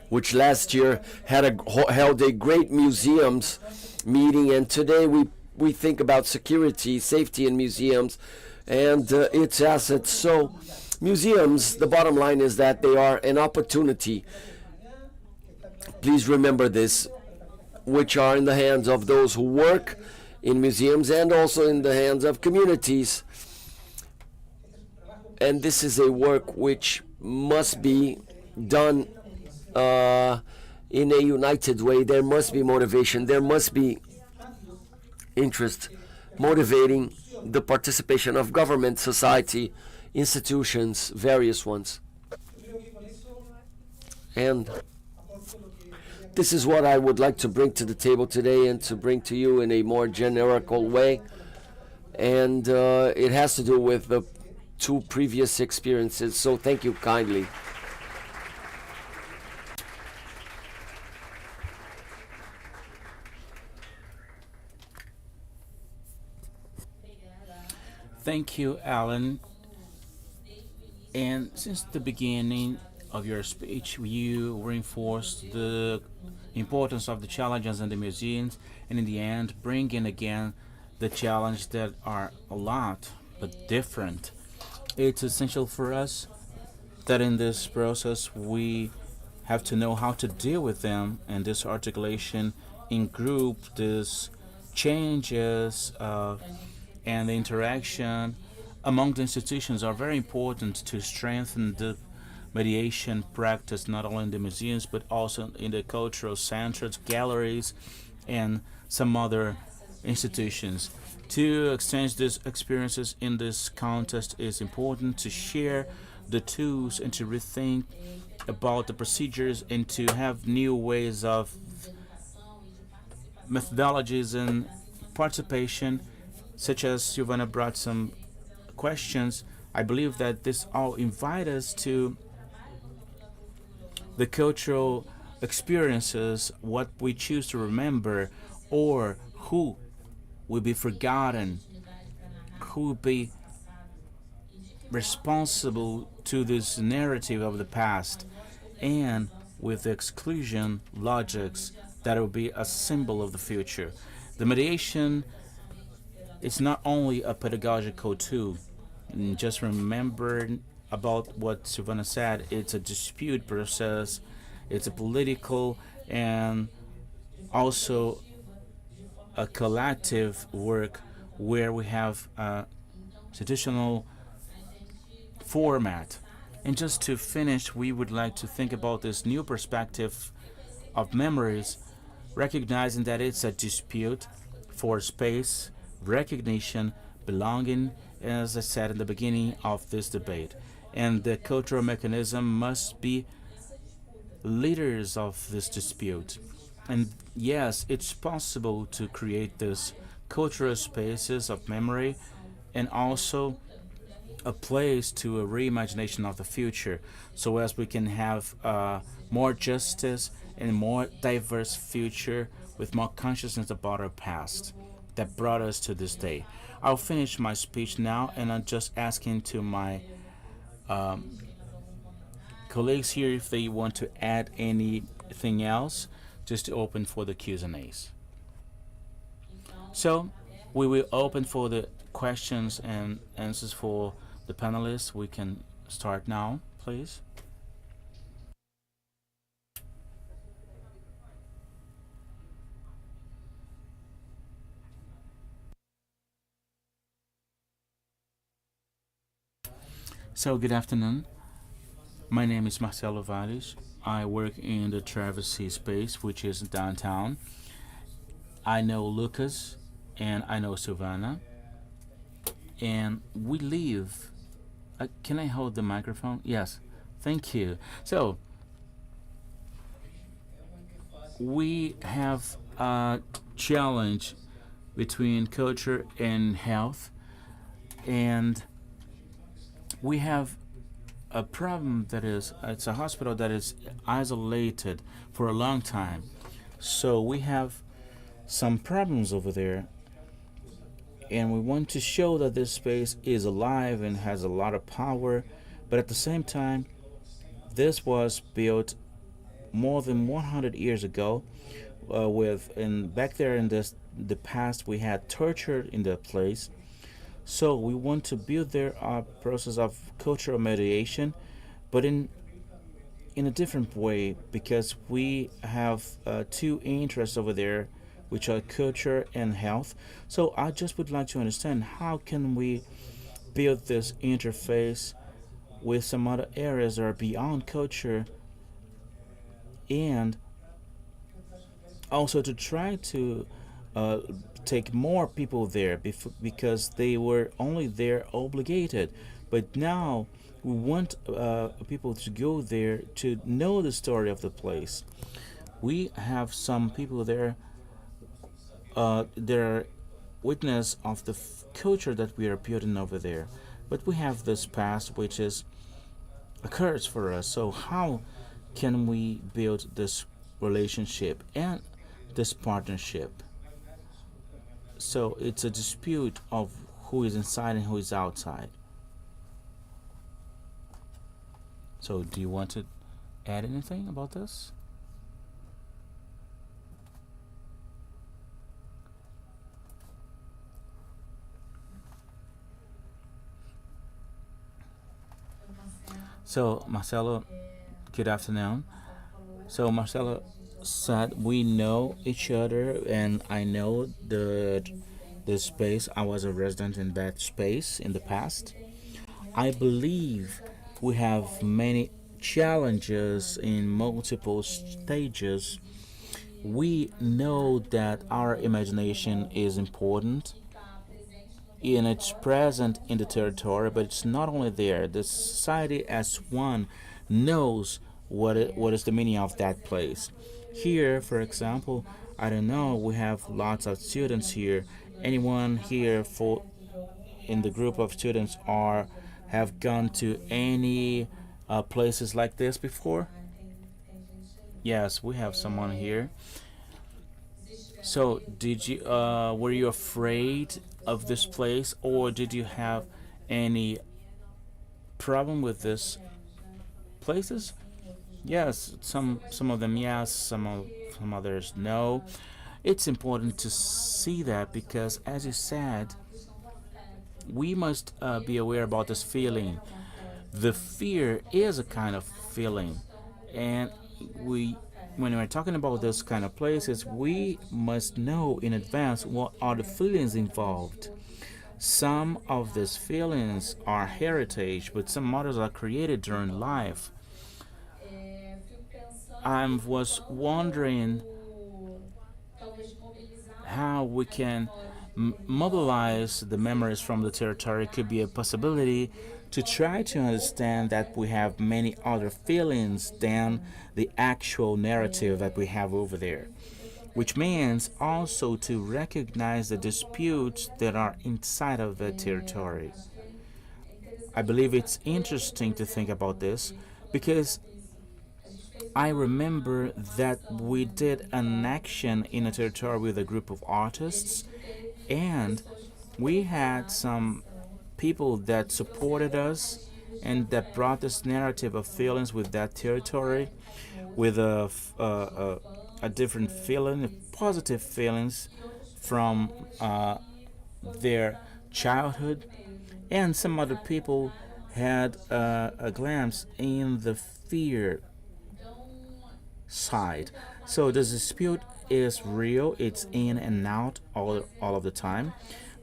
which last year held a great museums meeting, and today we think about security, safety in museums, and its assets. So museums, the bottom line is that they are an opportunity. Please remember this, which are in the hands of those who work in museums and also in the hands of communities. And this is a work which must be done in a united way. There must be motivation. There must be interest, motivating the participation of government, society, institutions, various ones. And this is what I would like to bring to the table today and to bring to you in a more generical way. And it has to do with the two previous experiences. So thank you kindly. Thank you, Alan. And since the beginning of your speech, you reinforced the importance of the challenges in the museums, and in the end, bring in again the challenges that are a lot, but different. It's essential for us that in this process we have to know how to deal with them, and this articulation in group, this changes and the interaction among the institutions are very important to strengthen the mediation practice, not only in the museums but also in the cultural centers, galleries, and some other institutions. To exchange these experiences in this contest is important, to share the tools and to rethink about the procedures and to have new ways of methodologies and participation, such as Silvana brought some questions, I believe that this all invite us to the cultural experiences, what we choose to remember, or who will be forgotten, who will be responsible to this narrative of the past, and with the exclusion logics that will be a symbol of the future. The mediation is not only a pedagogical tool. And just remember about what Silvana said, it's a dispute process, it's a political and also a collective work where we have a traditional format. And just to finish, we would like to think about this new perspective of memories, recognizing that it's a dispute for space, recognition, belonging, as I said in the beginning of this debate. And the cultural mechanism must be leaders of this dispute. And yes, it's possible to create these cultural spaces of memory and also a place to a reimagination of the future, so as we can have more justice and more diverse future with more consciousness about our past that brought us to this day. I'll finish my speech now, and I'm just asking to my colleagues here if they want to add anything else, just to open for the Q's and A's. So we will open for the questions and answers for the panelists. We can start now, please. So good afternoon. My name is Marcelo Valles. I work in the Travesty space, which is downtown. I know Lucas and I know Silvana. And we live. Can I hold the microphone? Yes. Thank you. So, we have a challenge between culture and health, and we have a problem that is, it's a hospital that is isolated for a long time. So we have some problems over there, and we want to show that this space is alive and has a lot of power, but at the same time, this was built more than 100 years ago. Back there in the past, we had torture in the place. So we want to build there a process of cultural mediation, but in a different way, because we have two interests over there, which are culture and health. So I just would like to understand, how can we build this interface with some other areas that are beyond culture, and also to try to take more people there, because they were only there obligated, but now we want people to go there to know the story of the place. We have some people there, they're witness of the culture that we are building over there, but we have this past which is a curse for us. So how can we build this relationship and this partnership? So it's a dispute of who is inside and who is outside. So do you want to add anything about this? So Marcelo, good afternoon. So Marcelo said we know each other, and I know the space. I was a resident in that space in the past. I believe we have many challenges in multiple stages. We know that our imagination is important, and it's present in the territory, but it's not only there. The society as one knows what is the meaning of that place. Here, for example, I don't know, we have lots of students here. Anyone here in the group of students have gone to any places like this before? Yes, we have someone here. So, were you afraid of this place, or did you have any problem with this places? Yes, some of them yes, some others no. It's important to see that because, as you said, we must be aware about this feeling. The fear is a kind of feeling, and when we're talking about this kind of places, we must know in advance what are the feelings involved. Some of these feelings are heritage, but some others are created during life. I was wondering how we can mobilize the memories from the territory. Could be a possibility to try to understand that we have many other feelings than the actual narrative that we have over there, which means also to recognize the disputes that are inside of the territory. I believe it's interesting to think about this because I remember that we did an action in a territory with a group of artists, and we had some people that supported us and that brought this narrative of feelings with that territory, with a different feeling, positive feelings from their childhood, and some other people had a glance in the fear side. So the dispute is real, it's in and out all of the time,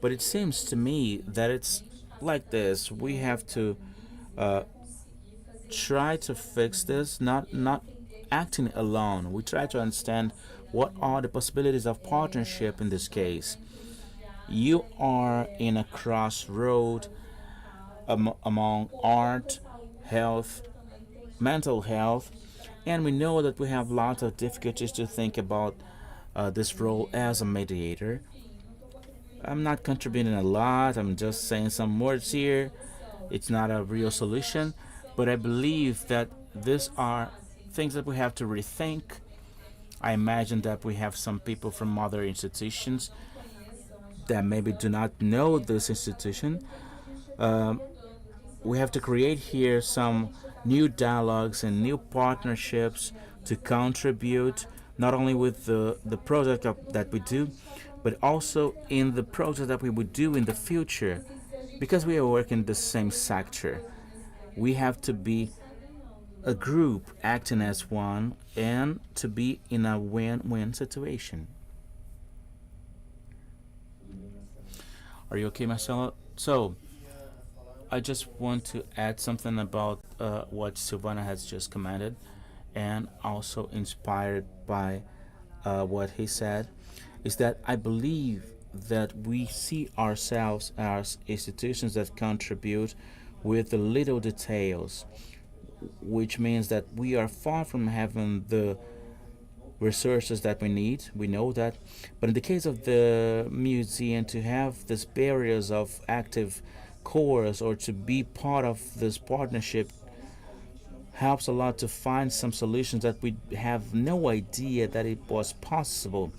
but it seems to me that it's like this. We have to try to fix this, not acting alone. We try to understand what are the possibilities of partnership in this case. You are in a crossroad among art, health, mental health, and we know that we have lots of difficulties to think about this role as a mediator. I'm not contributing a lot, I'm just saying some words here. It's not a real solution, but I believe that these are things that we have to rethink. I imagine that we have some people from other institutions that maybe do not know this institution. We have to create here some new dialogues and new partnerships to contribute not only with the project that we do, but also in the project that we would do in the future. Because we are working the same sector, we have to be a group acting as one and to be in a win-win situation. Are you okay, Marcelo? So, I just want to add something about what Silvana has just commented, and also inspired by what he said, is that I believe that we see ourselves as institutions that contribute with the little details, which means that we are far from having the resources that we need. We know that. But in the case of the museum, to have these barriers of active cores or to be part of this partnership helps a lot to find some solutions that we have no idea that it was possible.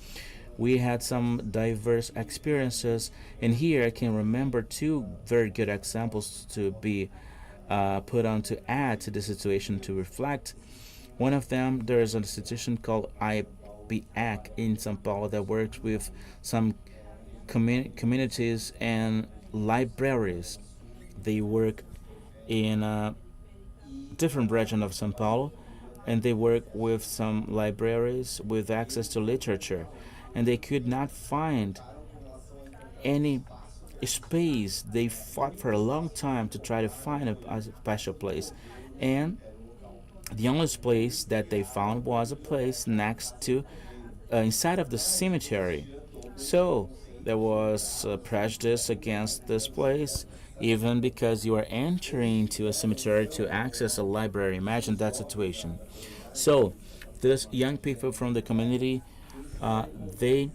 We had some diverse experiences, and here I can remember two very good examples to be put on to add to the situation to reflect. One of them, there is an institution called IBAC in São Paulo that works with some communities and libraries. They work in a different region of São Paulo, and they work with some libraries with access to literature, and they could not find any space. They fought for a long time to try to find a special place, and the only place that they found was a place next to inside of the cemetery. So there was prejudice against this place, even because you are entering to a cemetery to access a library. Imagine that situation. So these young people from the community, they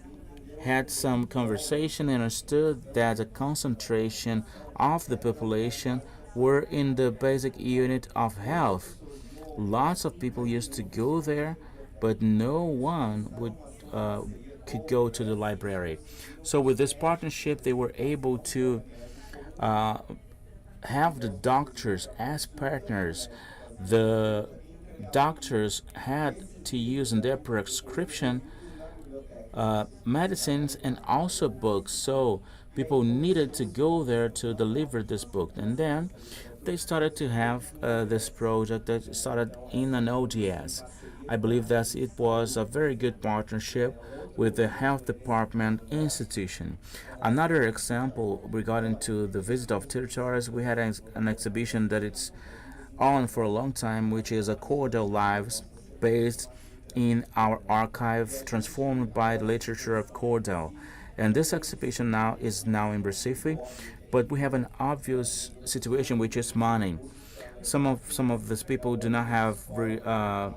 had some conversation and understood that the concentration of the population were in the basic unit of health. Lots of people used to go there, but no one would could go to the library. So with this partnership, they were able to uh, have the doctors as partners. The doctors had to use in their prescription medicines and also books. So people needed to go there to deliver this book. And then they started to have this project that started in an ODS. I believe that it was a very good partnership with the health department institution. Another example regarding to the visit of territories, we had an exhibition that it's on for a long time, which is a Cordell Lives based in our archive, transformed by the literature of Cordell. And this exhibition now is now in Recife, but we have an obvious situation, which is money. Some of these people do not have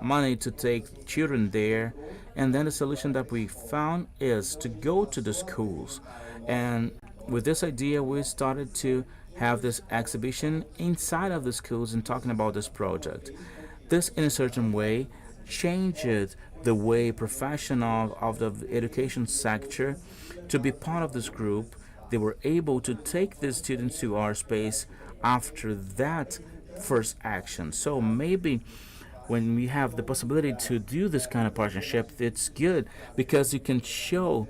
money to take children there, and then the solution that we found is to go to the schools. And with this idea, we started to have this exhibition inside of the schools and talking about this project. This, in a certain way, changed the way professionals of the education sector to be part of this group. They were able to take the students to our space after that first action. So maybe when we have the possibility to do this kind of partnership, it's good because you can show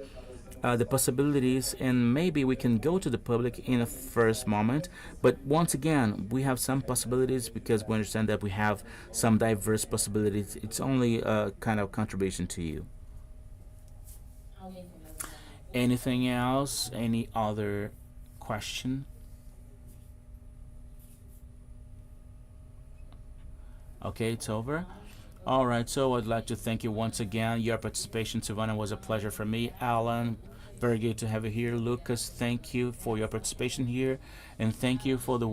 the possibilities, and maybe we can go to the public in a first moment. But once again, we have some possibilities because we understand that we have some diverse possibilities. It's only a kind of contribution to you. Anything else? Any other question? Okay, it's over. All right, so I'd like to thank you once again. Your participation, Silvana, was a pleasure for me. Alan, very good to have you here. Lucas, thank you for your participation here. And thank you for the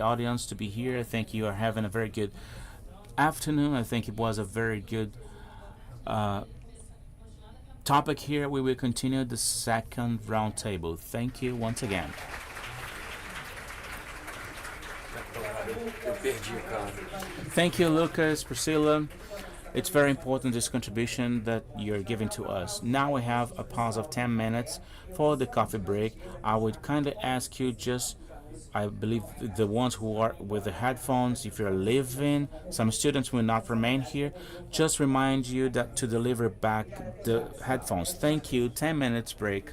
audience to be here. I think you are having a very good afternoon. I think it was a very good topic here. We will continue the second roundtable. Thank you once again. Thank you, Lucas, Priscilla. It's very important, this contribution that you're giving to us. Now we have a pause of 10 minutes for the coffee break. I would kindly ask you just, I believe the ones who are with the headphones, if you're leaving, some students will not remain here. Just remind you that to deliver back the headphones. Thank you. 10 minutes break.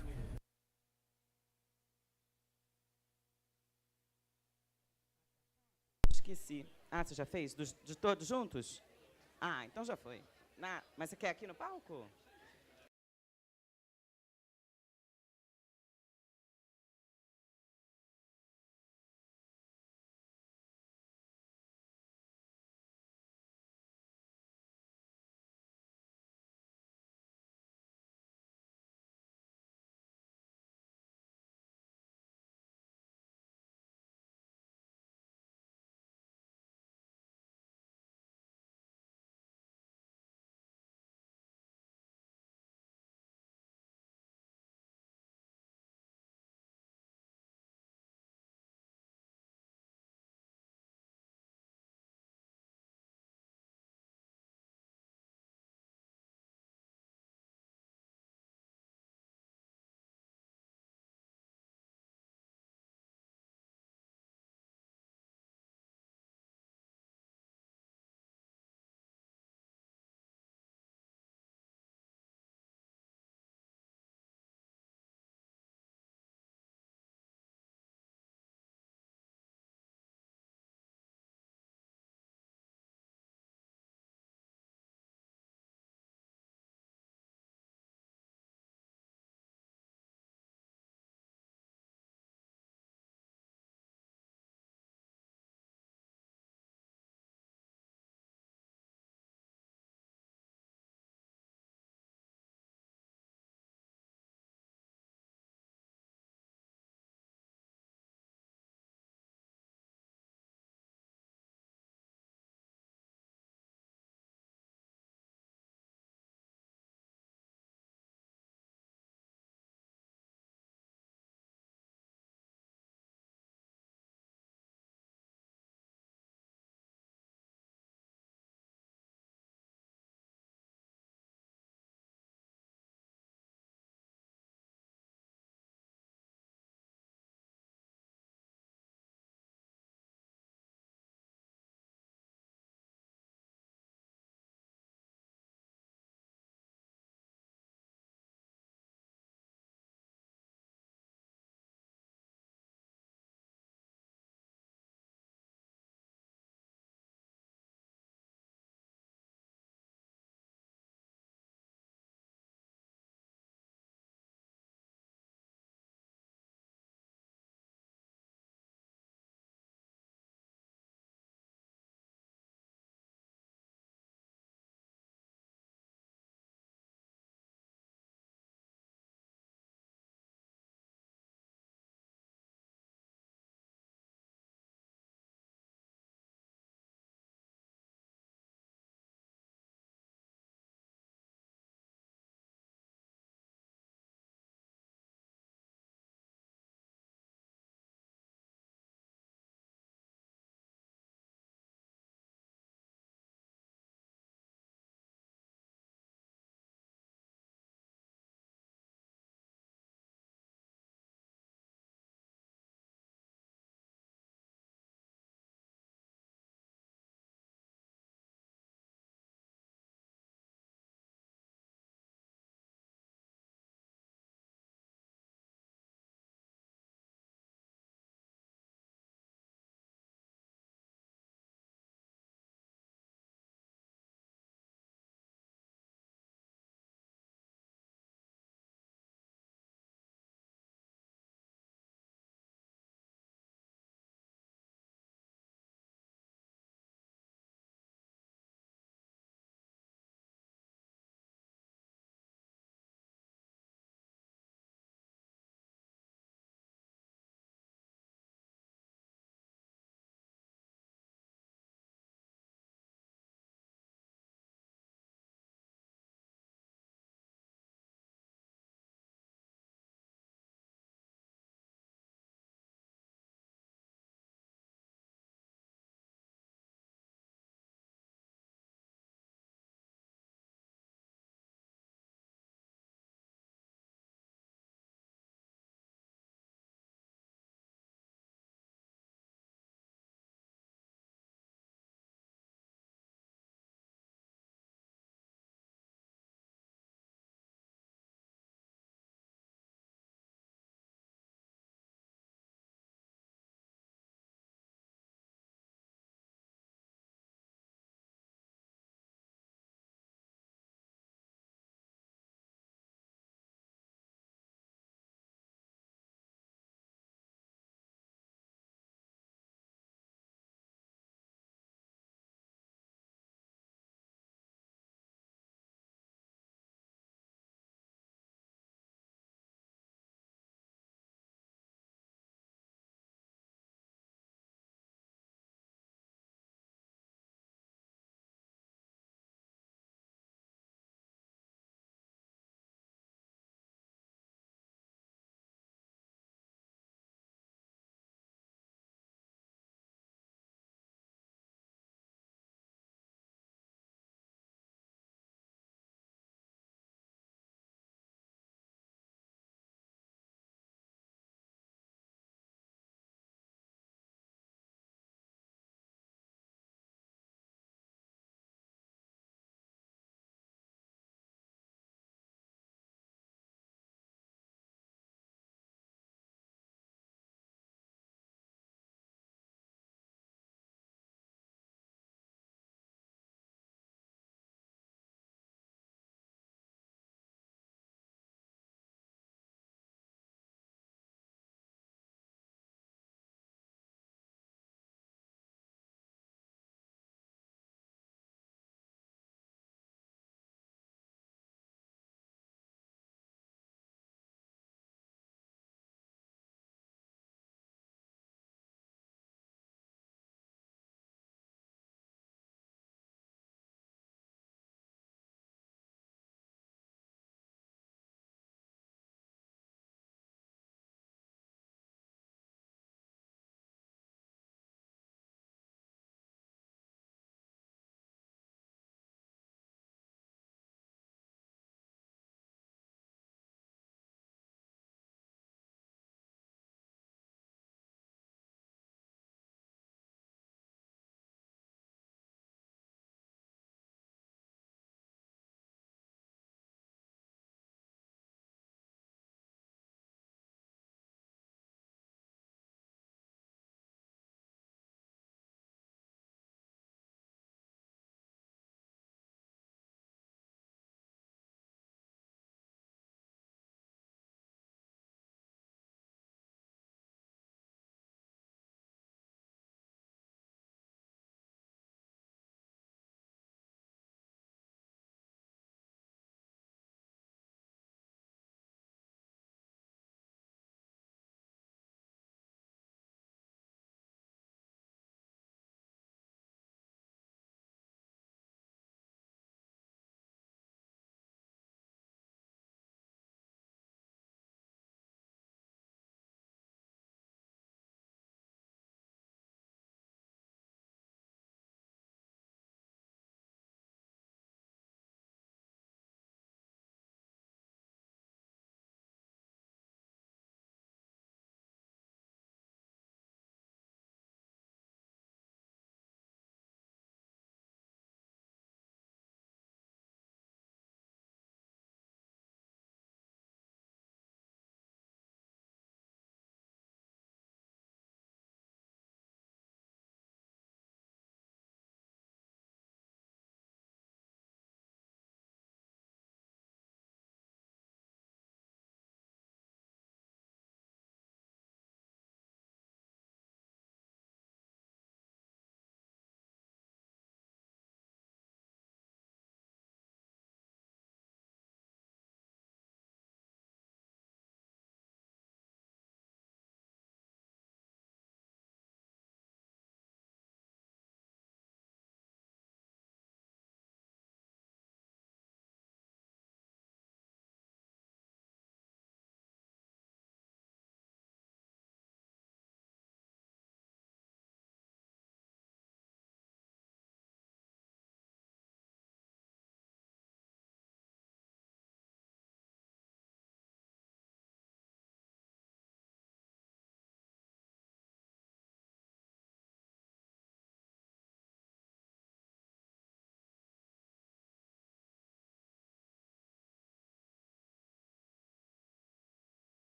Esqueci. Ah, você já fez? De todos juntos? Ah, então já foi. Mas você quer aqui no palco?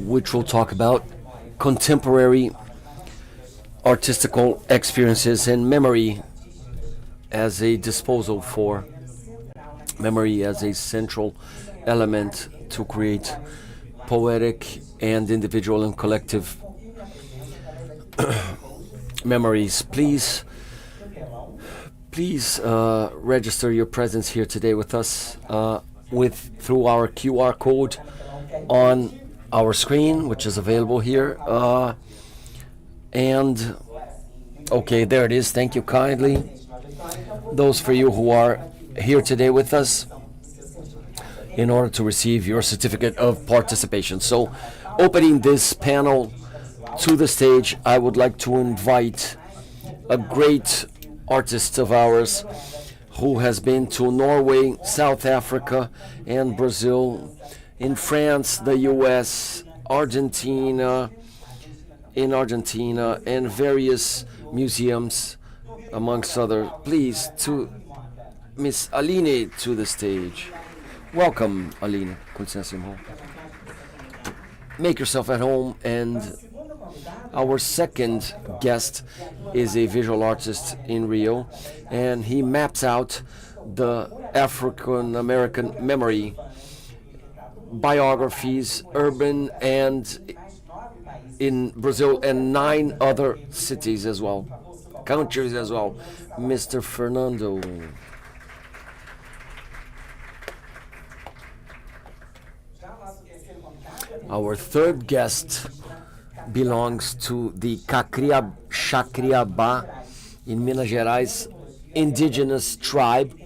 which will talk about contemporary artistical experiences and memory as a disposal for memory as a central element to create poetic and individual and collective memories. Please register your presence here today with us through our QR code on our screen, which is available here. And okay, there it is. Thank you kindly. Those for you who are here today with us in order to receive your certificate of participation. So, opening this panel to the stage, I would like to invite a great artist of ours who has been to Norway, South Africa, and Brazil, in France, the US, Argentina, and various museums, amongst other. Please, to Miss Aline to the stage. Welcome, Aline. Make yourself at home. And our second guest is a visual artist in Rio, and he maps out the African American memory, biographies, urban and in Brazil, and 9 other cities as well, countries as well. Mr. Fernando. Our third guest belongs to the Cacriabá in Minas Gerais indigenous tribe.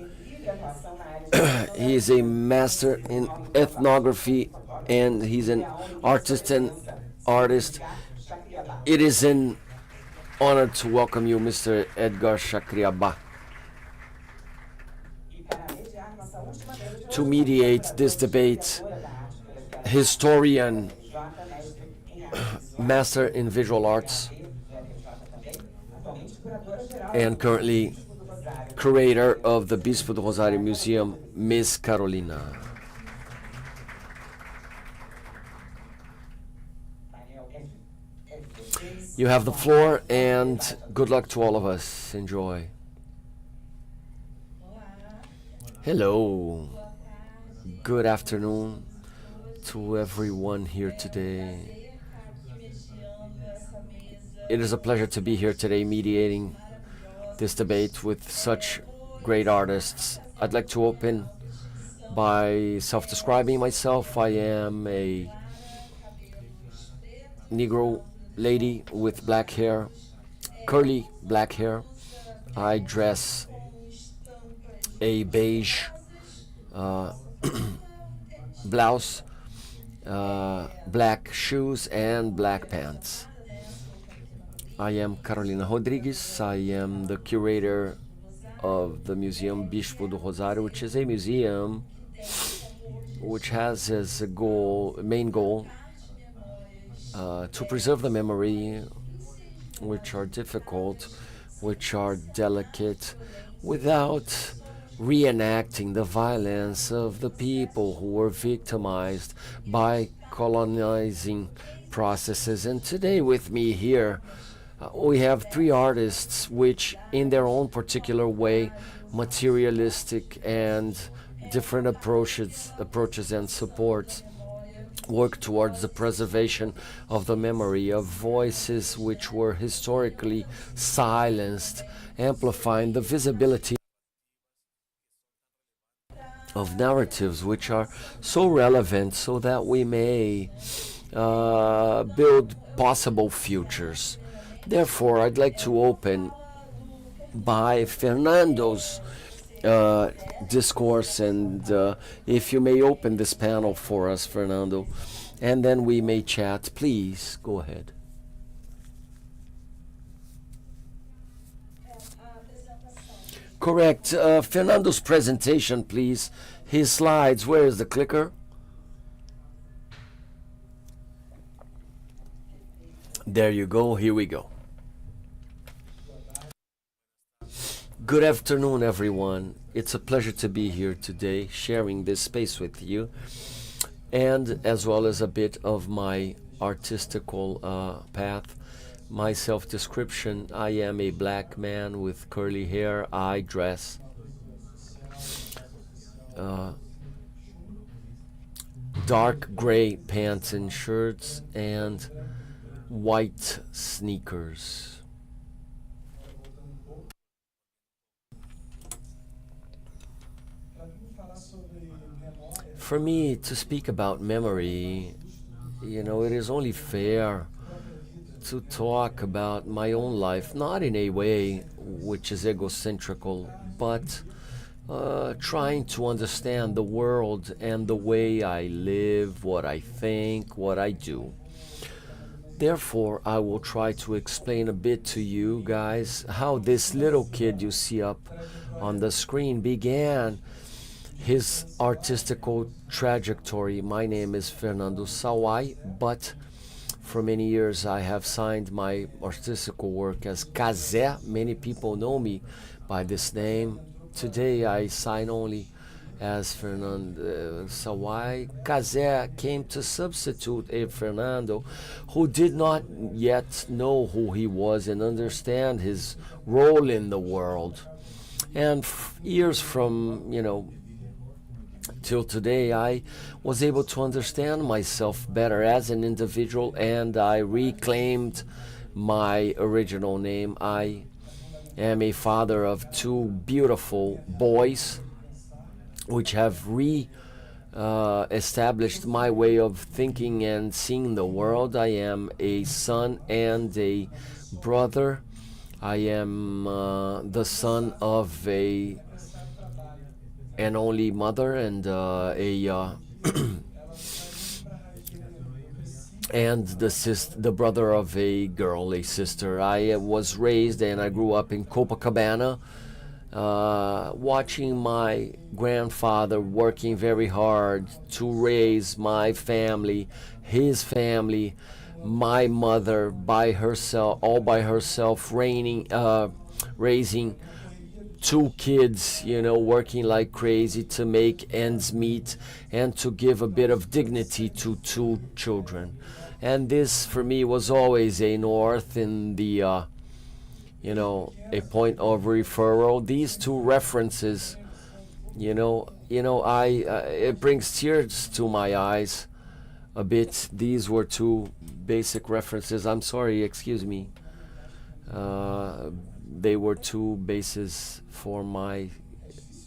He is a master in ethnography, and he's an artist. It is an honor to welcome you, Mr. Edgar Cacriabá, to mediate this debate. Historian, master in visual arts, and currently curator of the Bispo do Rosário Museum, Miss Carolina. You have the floor, and good luck to all of us. Enjoy. Hello. Good afternoon to everyone here today. It is a pleasure to be here today mediating this debate with such great artists. I'd like to open by self-describing myself. I am a Negro lady with black hair, curly black hair. I dress a beige blouse, black shoes, and black pants. I am Carolina Rodrigues. I am the curator of the Museum Bispo do Rosário, which is a museum which has as a main goal to preserve the memory, which are difficult, which are delicate, without reenacting the violence of the people who were victimized by colonizing processes. And today with me here, we have 3 artists which, in their own particular way, materialistic and different approaches and supports, work towards the preservation of the memory of voices which were historically silenced, amplifying the visibility of narratives which are so relevant so that we may build possible futures. Therefore, I'd like to open by Fernando's discourse, and if you may open this panel for us, Fernando, and then we may chat. Please, go ahead. Correct. Fernando's presentation, please. His slides. Where is the clicker? There you go. Here we go. Good afternoon, everyone. It's a pleasure to be here today, sharing this space with you, and as well as a bit of my artistical path. My self-description: I am a black man with curly hair. I dress dark gray pants and shirts and white sneakers. For me to speak about memory, it is only fair to talk about my own life, not in a way which is egocentrical, but trying to understand the world and the way I live, what I think, what I do. Therefore, I will try to explain a bit to you guys how this little kid you see up on the screen began his artistical trajectory. My name is Fernando Sawai, but for many years I have signed my artistical work as Kazé. Many people know me by this name. Today I sign only as Fernando Sawai. Kazé came to substitute a Fernando who did not yet know who he was and understand his role in the world. And years from, till today, I was able to understand myself better as an individual, and I reclaimed my original name. I am a father of two beautiful boys, which have established my way of thinking and seeing the world. I am a son and a brother. I am the son of an only mother and and the brother of a girl, a sister. I was raised and I grew up in Copacabana, watching my grandfather working very hard to raise my family, his family, my mother all by herself, raising two kids, working like crazy to make ends meet and to give a bit of dignity to two children. And this for me was always a north in the a point of referral. These two references, it brings tears to my eyes a bit. These were two basic references. I'm sorry, excuse me. They were two bases for my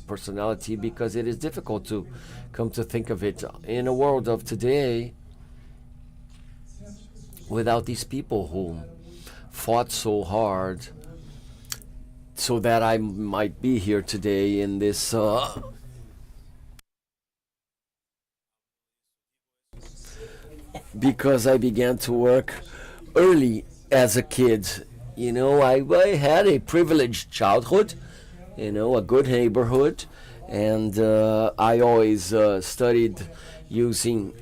personality, because it is difficult to come to think of it in a world of today without these people who fought so hard so that I might be here today in this because I began to work early as a kid. I had a privileged childhood, a good neighborhood, and I always studied using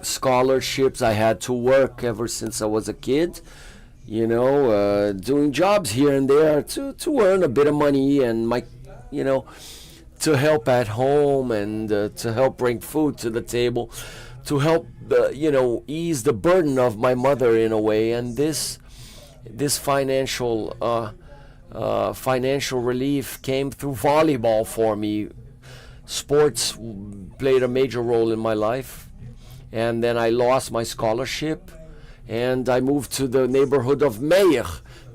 scholarships. I had to work ever since I was a kid, doing jobs here and there to earn a bit of money and to help at home and to help bring food to the table, to help ease the burden of my mother in a way. And this financial relief came through volleyball for me. Sports played a major role in my life, and then I lost my scholarship, and I moved to the neighborhood of Meyer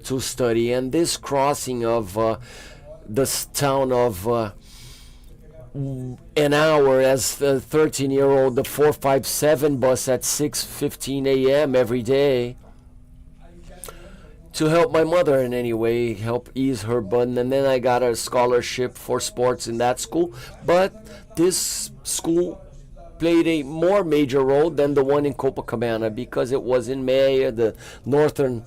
to study. And this crossing of this town of an hour as a 13-year-old, the 457 bus at 6:15 a.m. every day, to help my mother in any way, help ease her burden. And then I got a scholarship for sports in that school. But this school played a more major role than the one in Copacabana, because it was in Meia, the northern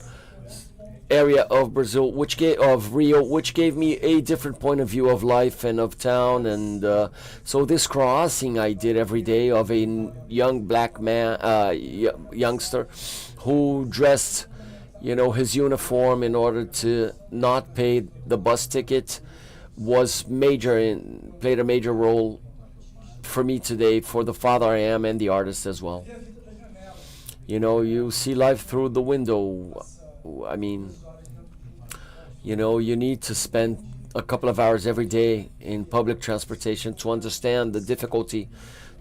area of Brazil, of Rio, which gave me a different point of view of life and of town. And so this crossing I did every day of a young black man, youngster, who dressed his uniform in order to not pay the bus ticket, was major and played a major role for me today, for the father I am and the artist as well. You know, you see life through the window. I mean, you know, you need to spend a couple of hours every day in public transportation to understand the difficulty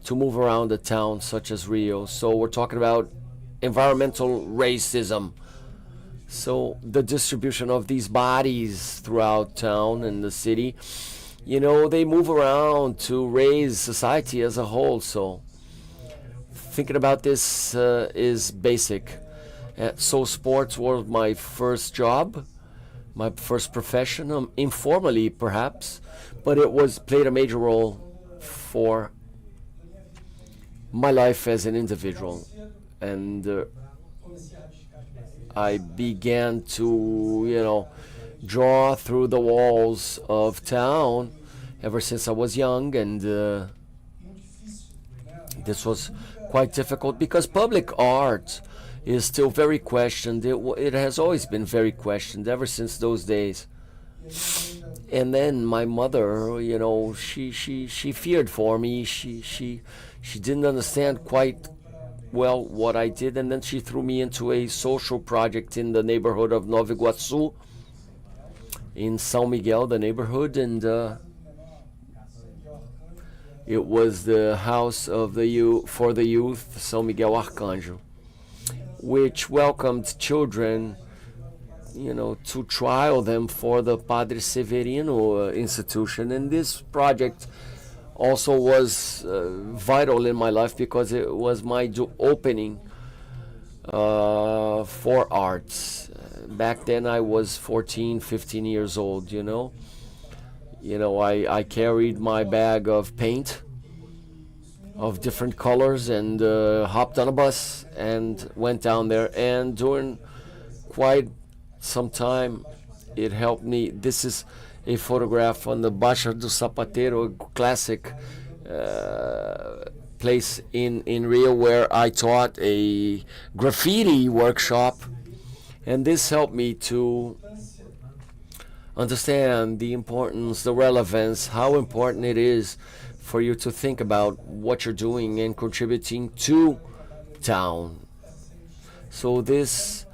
to move around a town such as Rio. So we're talking about environmental racism. So the distribution of these bodies throughout town and the city, you know, they move around to raise society as a whole. So thinking about this is basic. So sports was my first job, my first profession, informally perhaps, but it was played a major role for my life as an individual. And I began to, you know, draw through the walls of town ever since I was young, and this was quite difficult because public art is still very questioned. It has always been very questioned ever since those days. And then my mother, you know, she feared for me. She didn't understand quite well what I did, and then she threw me into a social project in the neighborhood of Nova Iguaçu, in São Miguel, the neighborhood, and it was the house of the youth for the youth, São Miguel Arcanjo, which welcomed children, you know, to trial them for the Padre Severino institution. And this project also was vital in my life because it was my opening for arts. Back then I was 14, 15 years old, you know. I carried my bag of paint of different colors and hopped on a bus and went down there. And during quite some time, it helped me. This is a photograph on the Baixa do Sapateiro, a classic place in Rio where I taught a graffiti workshop. And this helped me to understand the importance, the relevance, how important it is for you to think about what you're doing and contributing to town. So this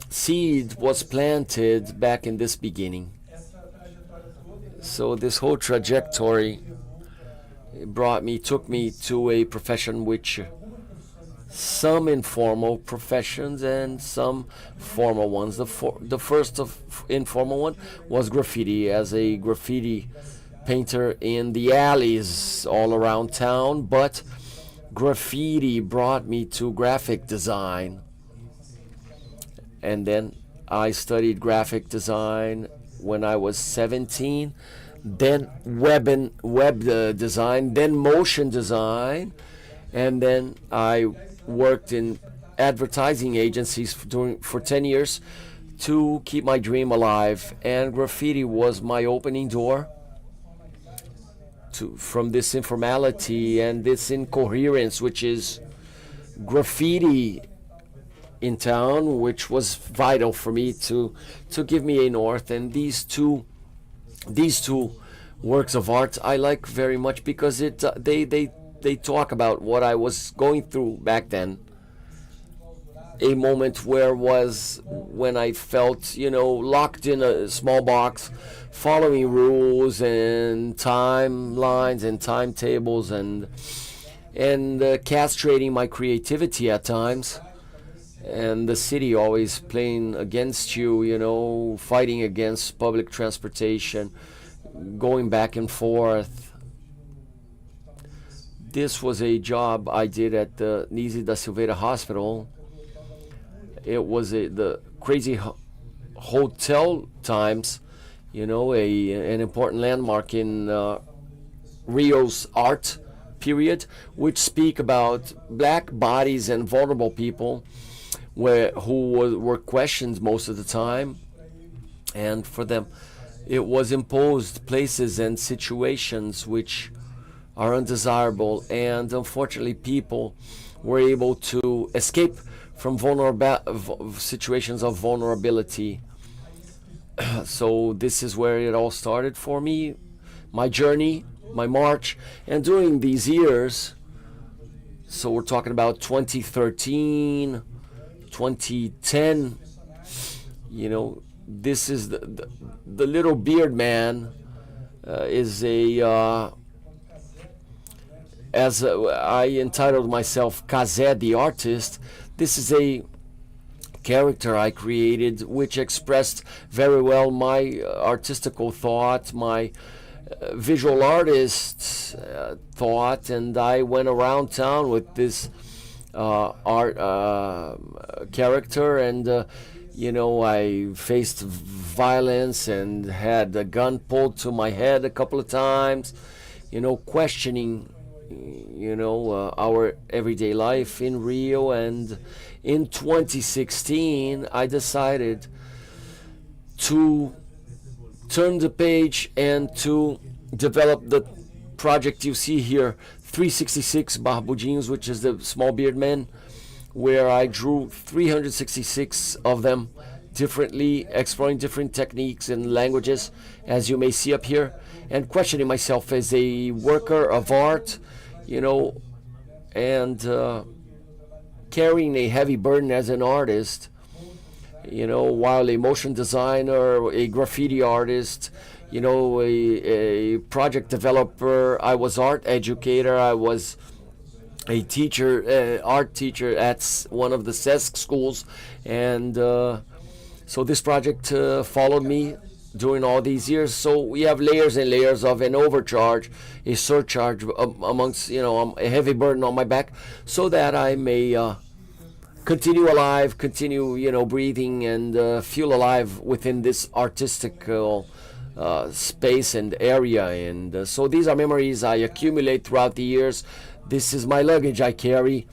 seed was planted back in this beginning. So this whole trajectory took me to a profession which some informal professions and some formal ones. The first informal one was graffiti, as a graffiti painter in the alleys all around town, but graffiti brought me to graphic design. And then I studied graphic design when I was 17, then web design, then motion design, and then I worked in advertising agencies for 10 years to keep my dream alive. And graffiti was my opening door from this informality and this incoherence, which is graffiti in town, which was vital for me to give me a north. And these two works of art I like very much because they talk about what I was going through back then. A moment when I felt, locked in a small box, following rules and timelines and timetables and castrating my creativity at times. And the city always playing against you, fighting against public transportation, going back and forth. This was a job I did at the Nise da Silveira Hospital. It was the crazy hotel times, an important landmark in Rio's art period, which speak about black bodies and vulnerable people who were questioned most of the time. And for them, it was imposed places and situations which are undesirable, and unfortunately people were able to escape from situations of vulnerability. So this is where it all started for me, my journey, my march. And during these years, So we're talking about 2013, 2010. You know, this is the little beard man is a I entitled myself Kazé the artist. This is a character I created which expressed very well my artistical thought, my visual artist thought, and I went around town with this art character, and you know, I faced violence and had a gun pulled to my head a couple of times, you know, questioning, you know, our everyday life in Rio. And in 2016, I decided to turn the page and to develop the project you see here, 366 Barbudinhos, which is the small beard men, where I drew 366 of them differently, exploring different techniques and languages, as you may see up here, and questioning myself as a worker of art, you know, and carrying a heavy burden as an artist, you know, while a motion designer, a graffiti artist, you know, a project developer, I was art educator, I was a teacher, art teacher at one of the Sesc schools, and so this project followed me during all these years. So we have layers and layers of an overcharge, a surcharge amongst, you know, a heavy burden on my back, so that I may continue alive, continue, you know, breathing and feel alive within this artistic space and area. And so these are memories I accumulate throughout the years. This is my luggage I carry,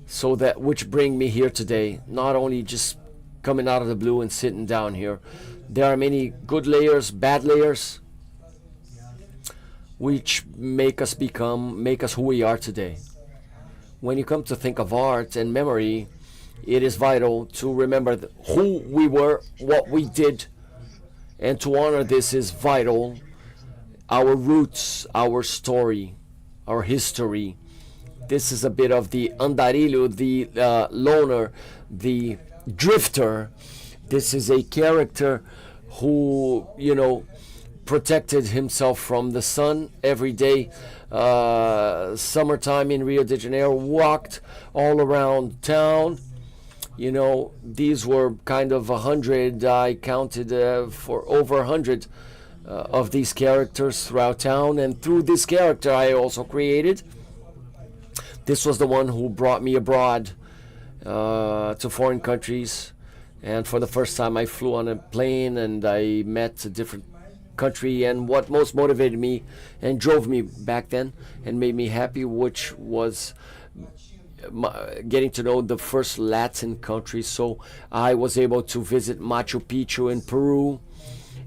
so that which bring me here today, not only just coming out of the blue and sitting down here. There are many good layers, bad layers, which make us who we are today. When you come to think of art and memory, it is vital to remember who we were, what we did, and to honor this is vital. Our roots, our story, our history. This is a bit of the andarilho, the loner, the drifter. This is a character who, you know, protected himself from the sun every day. Summertime in Rio de Janeiro, walked all around town. You know, these were kind of 100, I counted for over 100 of these characters throughout town. And through this character I also created. This was the one who brought me abroad to foreign countries. And for the first time I flew on a plane and I met a different country. And what most motivated me and drove me back then and made me happy, which was getting to know the first Latin countries. So I was able to visit Machu Picchu in Peru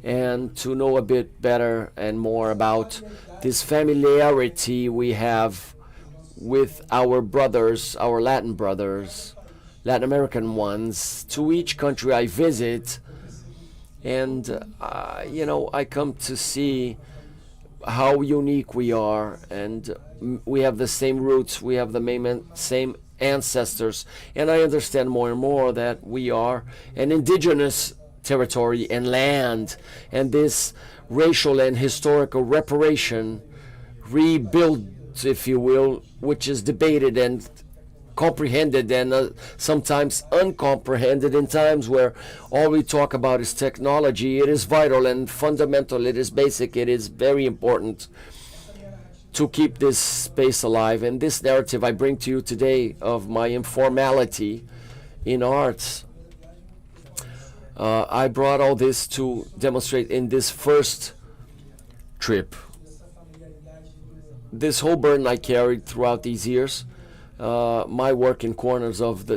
and to know a bit better and more about this familiarity we have with our brothers, our Latin brothers, Latin American ones, to each country I visit. And you know, I come to see how unique we are, and we have the same roots, we have the same ancestors, and I understand more and more that we are an indigenous territory and land, and this racial and historical reparation, rebuild, if you will, which is debated and comprehended and sometimes uncomprehended in times where all we talk about is technology. It is vital and fundamental, it is basic, it is very important to keep this space alive. And this narrative I bring to you today of my informality in arts, I brought all this to demonstrate in this first trip. This whole burden I carried throughout these years, my work in corners of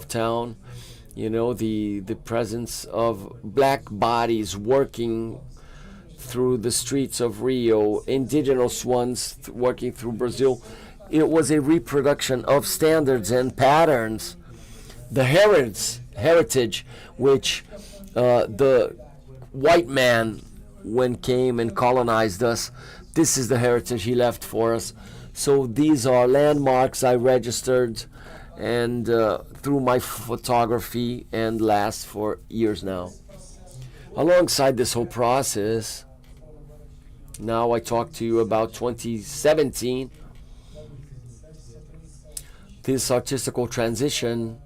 town, you know, the presence of black bodies working through the streets of Rio, indigenous ones working through Brazil. It was a reproduction of standards and patterns, the heritage which the white man, when came and colonized us, this is the heritage he left for us. So these are landmarks I registered and through my photography and last for years now. Alongside this whole process, now I talk to you about 2017, this artistical transition,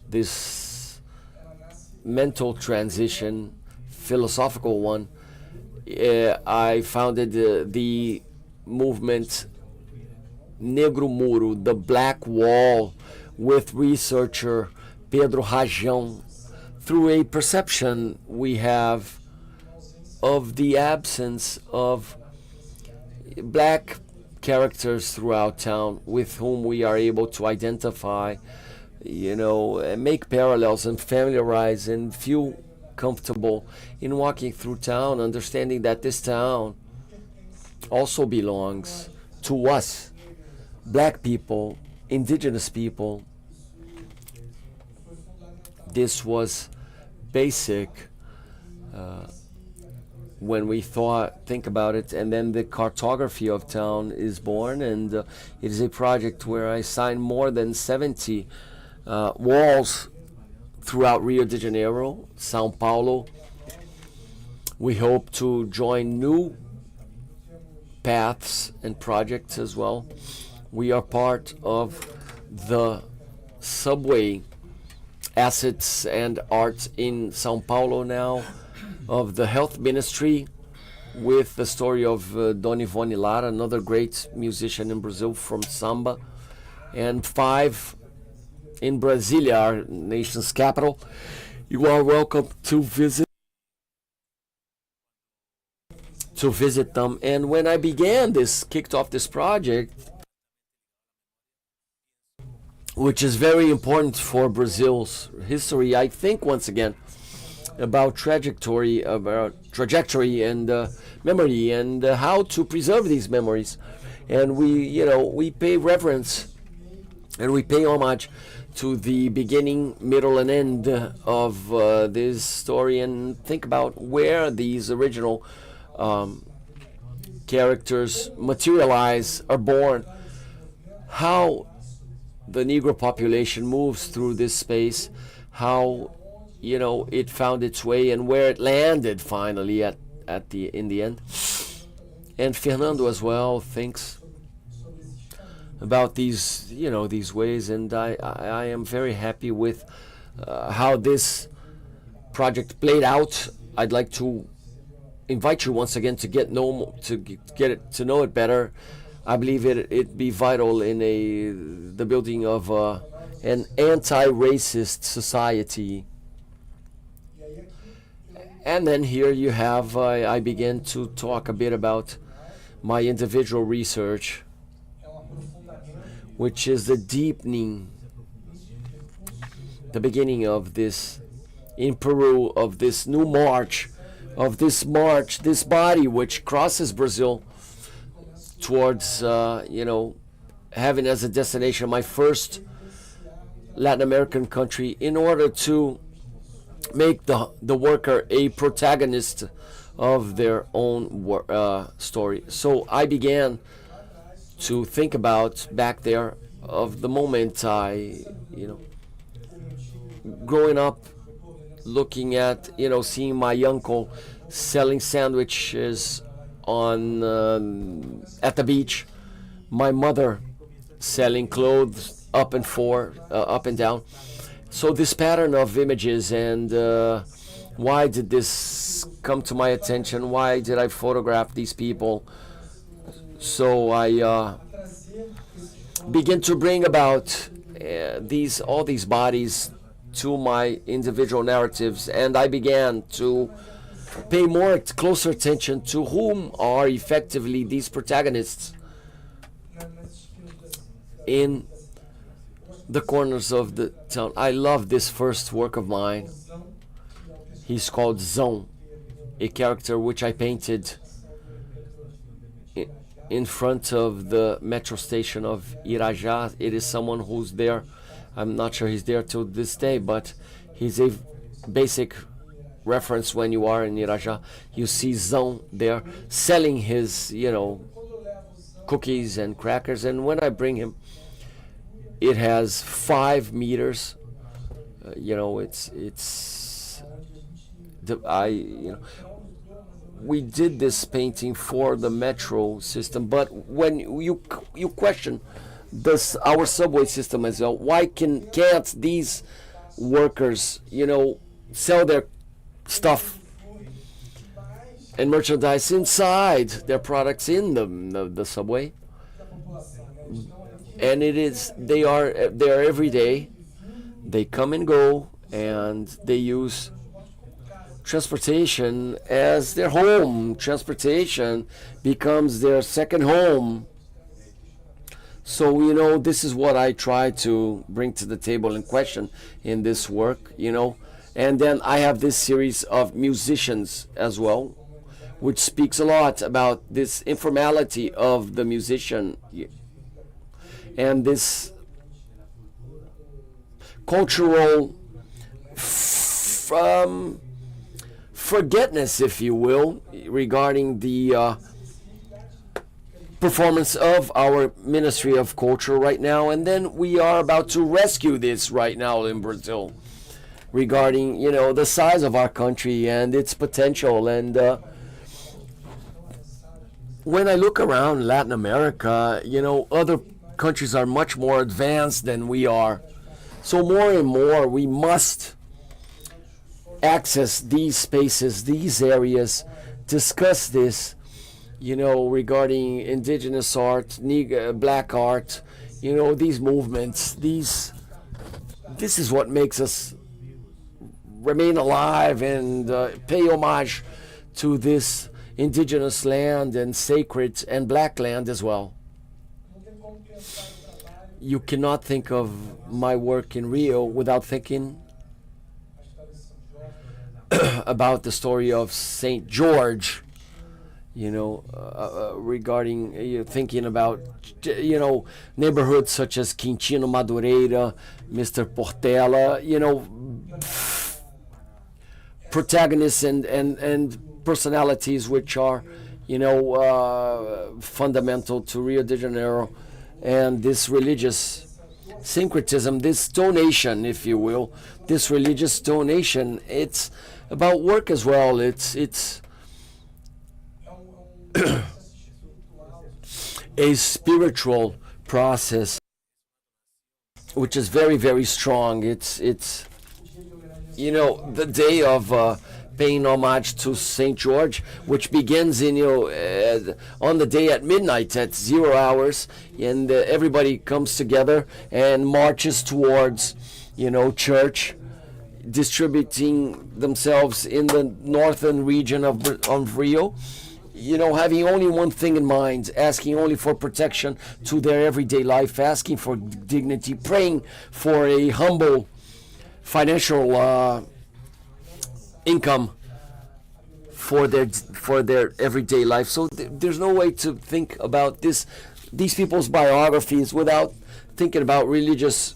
this mental transition, philosophical one. I founded the movement Negro Muro, the Black Wall, with researcher Pedro Rajão, through a perception we have of the absence of black characters throughout town with whom we are able to identify, and make parallels and familiarize and feel comfortable in walking through town, understanding that this town also belongs to us, black people, indigenous people. This was basic when we think about it, and then the cartography of town is born, and it is a project where I signed more than 70 walls throughout Rio de Janeiro, Sao Paulo. We hope to join new paths and projects as well. We are part of the subway assets and arts in Sao Paulo now, of the health ministry, with the story of Dona Ivone Lara, another great musician in Brazil from samba, and 5 in Brasilia, our nation's capital. You are welcome to visit them. And when I kicked off this project, which is very important for Brazil's history, I think once again about trajectory and memory, and how to preserve these memories. And we pay reverence and we pay homage to the beginning, middle, and end of this story, and think about where these original characters materialize, are born, how the Negro population moves through this space, how it found its way, and where it landed finally in the end. And Fernando as well thinks about these ways, and I am very happy with how this project played out. I'd like to invite you once again to get to know it better. I believe it'd be vital in the building of an anti-racist society. And then here you have, I began to talk a bit about my individual research, which is the deepening, the beginning of this, in Peru, of this new march, this body which crosses Brazil towards, having as a destination my first Latin American country, in order to make the worker a protagonist of their own story. So I began to think about back there of the moment I, growing up, looking at, seeing my uncle selling sandwiches at the beach, my mother selling clothes up and down. So this pattern of images, and why did this come to my attention? Why did I photograph these people? So I begin to bring about all these bodies to my individual narratives, and I began to pay closer attention to whom are effectively these protagonists in the corners of the town. I love this first work of mine. He's called Zão, a character which I painted in front of the metro station of Irajá. It is someone who's there. I'm not sure he's there till this day, but he's a basic reference when you are in Irajá. You see Zão there selling his, cookies and crackers, and when I bring him, it has 5 meters. We did this painting for the metro system, but when you question our subway system as well, why can't these workers, sell their stuff and merchandise inside their products in the subway? And they are there every day. They come and go, and they use transportation as their home. Transportation becomes their second home. So, this is what I try to bring to the table and question in this work, And then I have this series of musicians as well, which speaks a lot about this informality of the musician and this cultural forgetness, if you will, regarding the performance of our Ministry of Culture right now. And then we are about to rescue this right now in Brazil, regarding, the size of our country and its potential. And when I look around Latin America, other countries are much more advanced than we are. So more and more we must access these spaces, these areas, discuss this, regarding indigenous art, black art, these movements, this is what makes us remain alive and pay homage to this indigenous land and sacred and black land as well. You cannot think of my work in Rio without thinking about the story of St. George, regarding thinking about, neighborhoods such as Quintino Madureira, Mr. Portela, protagonists and personalities which are, fundamental to Rio de Janeiro, and this religious syncretism, this donation, if you will, this religious donation. It's about work as well. It's a spiritual process which is very, very strong. It's the day of paying homage to St. George, which begins on the day at midnight at 0 hours, and everybody comes together and marches towards church, distributing themselves in the northern region of Rio, having only one thing in mind, asking only for protection to their everyday life, asking for dignity, praying for a humble financial income for their everyday life. So there's no way to think about these people's biographies without thinking about religious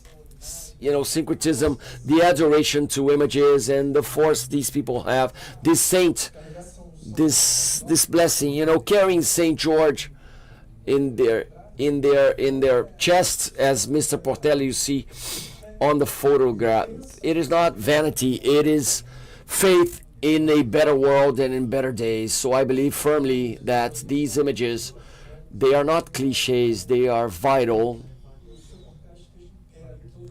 syncretism, the adoration to images, and the force these people have. This saint, this blessing, carrying Saint George in their chest, as Mr. Portela you see on the photograph. It is not vanity, it is faith in a better world and in better days. So I believe firmly that these images, they are not cliches, they are vital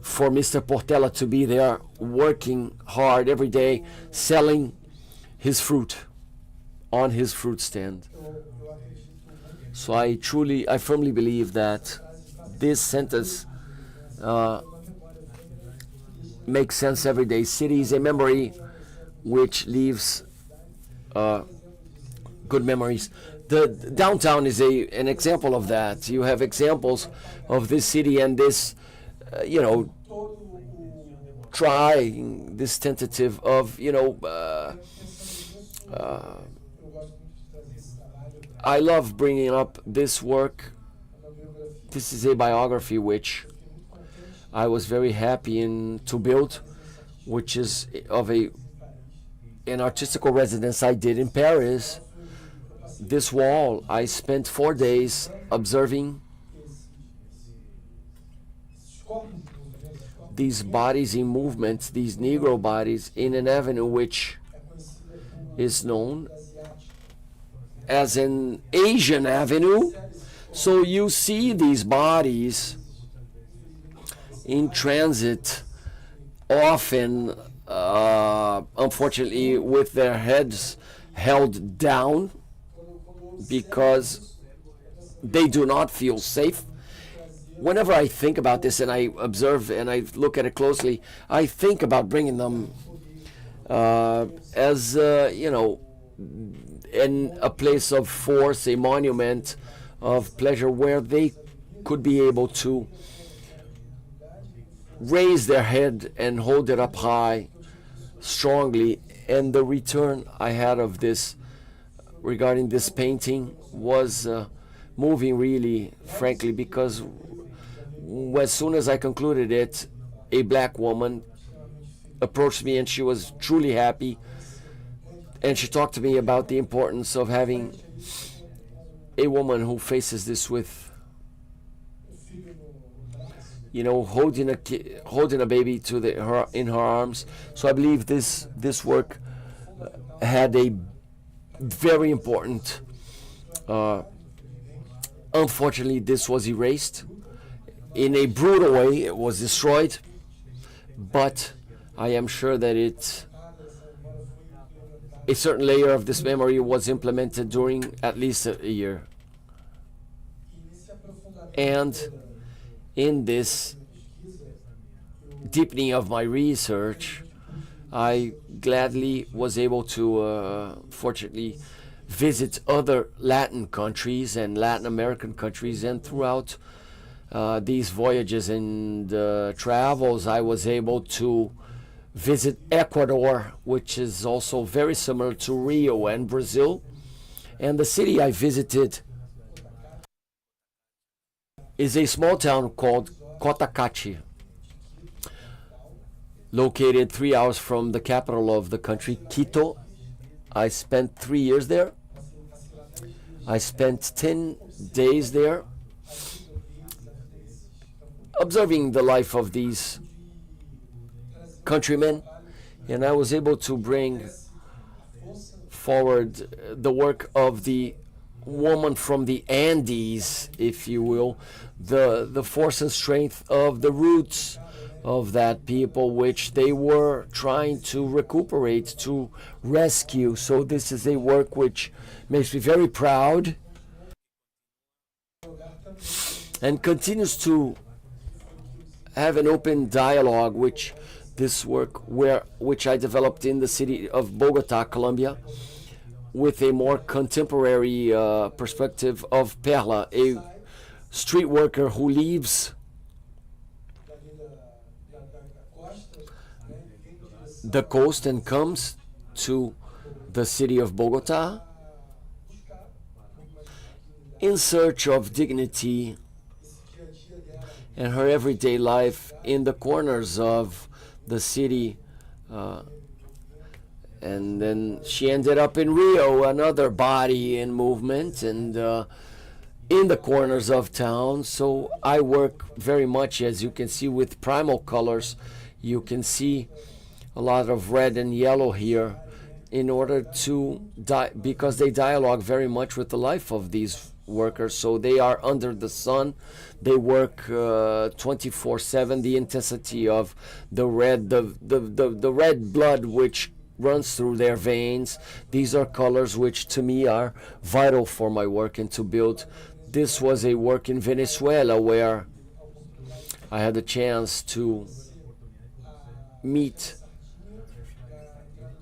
for Mr. Portela to be there working hard every day, selling his fruit on his fruit stand. So I firmly believe that this sentence makes sense every day. City is a memory which leaves good memories. The downtown is an example of that. You have examples of this city and this, trying, this tentative of, I love bringing up this work. This is a biography which I was very happy to build, which is of an artistical residence I did in Paris, this wall, I spent 4 days observing these bodies in movement, these Negro bodies, in an avenue which is known as an Asian avenue. So you see these bodies in transit, often, unfortunately, with their heads held down because they do not feel safe. Whenever I think about this and I observe and I look at it closely, I think about bringing them as, in a place of force, a monument of pleasure where they could be able to raise their head and hold it up high strongly. And the return I had of this regarding this painting was moving, really, frankly, because as soon as I concluded it, a black woman approached me and she was truly happy, and she talked to me about the importance of having a woman who faces this with, holding a baby in her arms. So I believe this work had a very important. Unfortunately, this was erased in a brutal way. It was destroyed, but I am sure that a certain layer of this memory was implemented during at least a year. And in this deepening of my research, I gladly was able to, fortunately, visit other Latin countries and Latin American countries, and throughout these voyages and travels, I was able to visit Ecuador, which is also very similar to Rio and Brazil. And the city I visited is a small town called Cotacachi, located 3 hours from the capital of the country, Quito. I spent 3 years there. I spent 10 days there observing the life of these countrymen, and I was able to bring forward the work of the woman from the Andes, if you will, the force and strength of the roots of that people, which they were trying to recuperate, to rescue. So this is a work which makes me very proud and continues to have an open dialogue, which this work which I developed in the city of Bogota, Colombia, with a more contemporary perspective of Perla, a street worker who leaves the coast and comes to the city of Bogota in search of dignity and her everyday life in the corners of the city. And then she ended up in Rio, another body in movement, and in the corners of town. So I work very much, as you can see, with primal colors. You can see a lot of red and yellow here in order to, because they dialogue very much with the life of these workers. So they are under the sun. They work 24/7. The intensity of the red, the red blood which runs through their veins. These are colors which to me are vital for my work and to build. This was a work in Venezuela where I had the chance to meet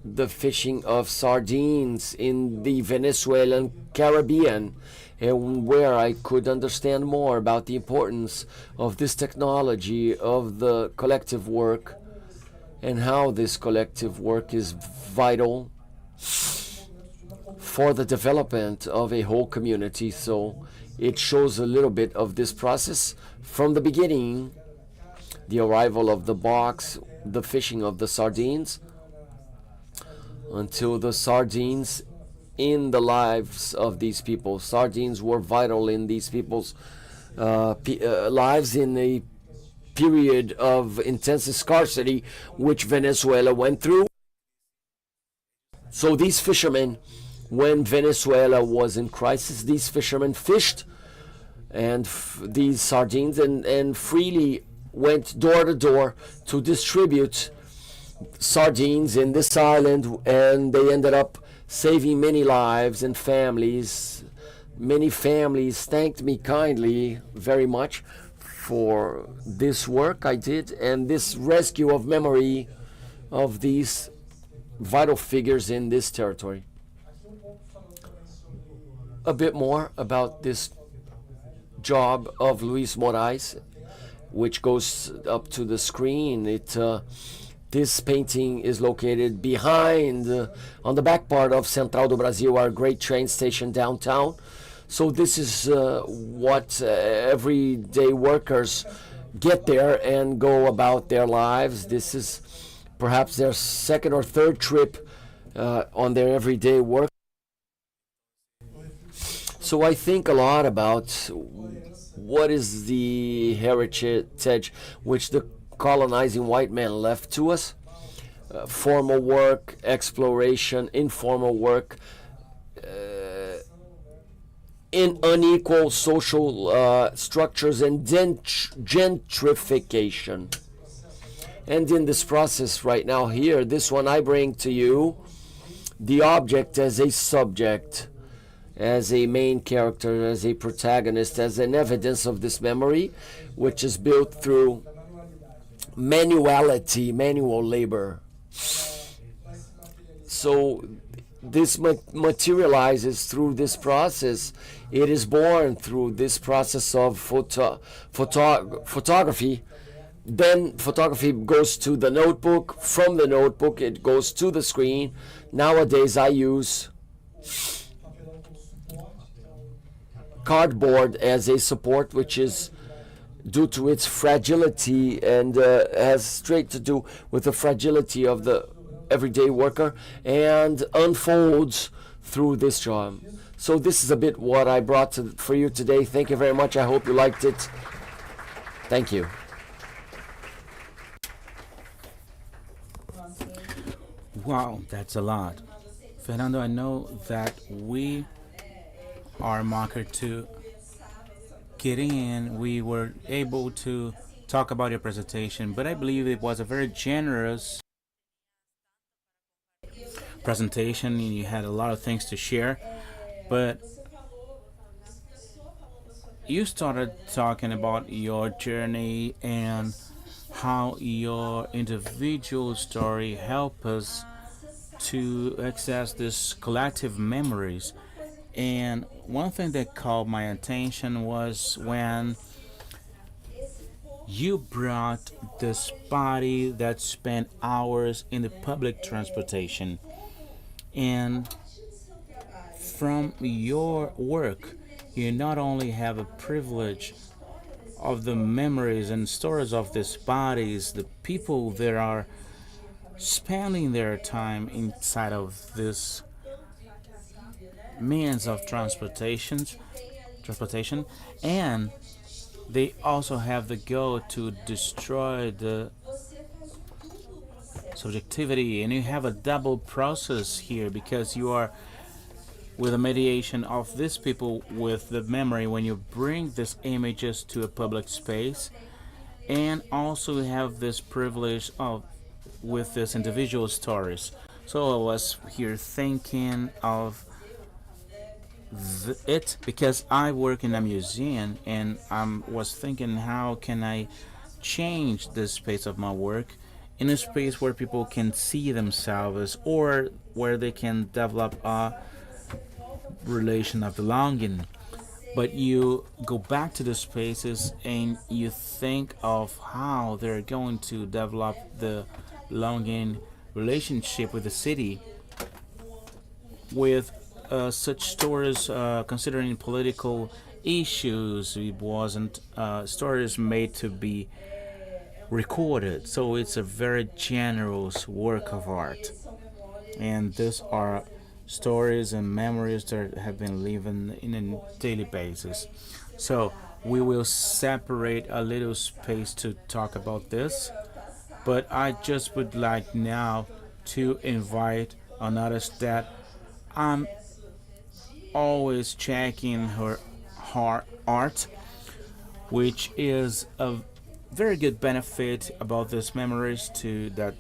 the fishing of sardines in the Venezuelan Caribbean, and where I could understand more about the importance of this technology, of the collective work, and how this collective work is vital for the development of a whole community. So it shows a little bit of this process from the beginning, the arrival of the box, the fishing of the sardines, until the sardines in the lives of these people. Sardines were vital in these people's lives in a period of intense scarcity which Venezuela went through. So these fishermen, when Venezuela was in crisis, these fishermen fished and these sardines and freely went door to door to distribute sardines in this island, and they ended up saving many lives and families. Many families thanked me kindly very much for this work I did and this rescue of memory of these vital figures in this territory. A bit more about this job of Luis Moraes, which goes up to the screen. This painting is located behind, on the back part of Central do Brasil, our great train station downtown. So this is what everyday workers get there and go about their lives. This is perhaps their second or third trip on their everyday work. So I think a lot about what is the heritage which the colonizing white man left to us. Formal work, exploration, informal work, in unequal social structures, and gentrification. And in this process right now here, this one I bring to you the object as a subject, as a main character, as a protagonist, as an evidence of this memory, which is built through manual labor. So this materializes through this process. It is born through this process of photography. Then photography goes to the notebook. From the notebook, it goes to the screen. Nowadays, I use cardboard as a support, which is due to its fragility and has straight to do with the fragility of the everyday worker, and unfolds through this job. So this is a bit what I brought for you today. Thank you very much. I hope you liked it. Thank you. Wow, that's a lot. Fernando, I know that we are marker to getting in. We were able to talk about your presentation, but I believe it was a very generous presentation and you had a lot of things to share. But you started talking about your journey and how your individual story helped us to access this collective memories. And one thing that caught my attention was when you brought this body that spent hours in the public transportation. And from your work, you not only have a privilege of the memories and stories of these bodies, the people that are spending their time inside of this means of transportation, and they also have the goal to destroy the subjectivity. And you have a double process here, because you are with the mediation of these people with the memory when you bring these images to a public space, and also have this privilege of with these individual stories. So I was here thinking of it because I work in a museum, and I was thinking, how can I change the space of my work in a space where people can see themselves, or where they can develop a relation of belonging. But you go back to the spaces and you think of how they're going to develop the belonging relationship with the city, with such stories considering political issues. It wasn't stories made to be recorded, so it's a very generous work of art. And these are stories and memories that have been living in a daily basis. So we will separate a little space to talk about this, but I just would like now to invite another that I'm always checking her art, which is a very good benefit about these memories to that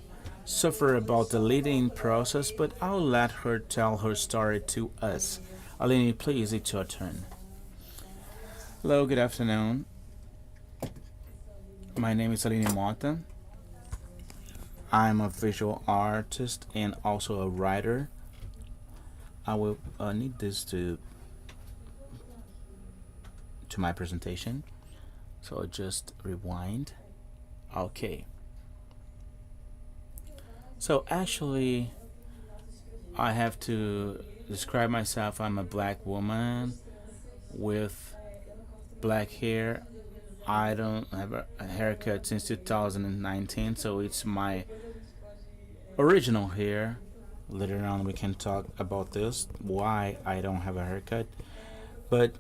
suffer about the leading process, but I'll let her tell her story to us. Aline, please, it's your turn. Hello, good afternoon. My name is Aline Mota. I'm a visual artist and also a writer. I will need this to my presentation, so I'll just rewind. Okay. So actually, I have to describe myself. I'm a black woman with black hair. I don't have a haircut since 2019, so it's my original hair. Later on we can talk about this, why I don't have a haircut. But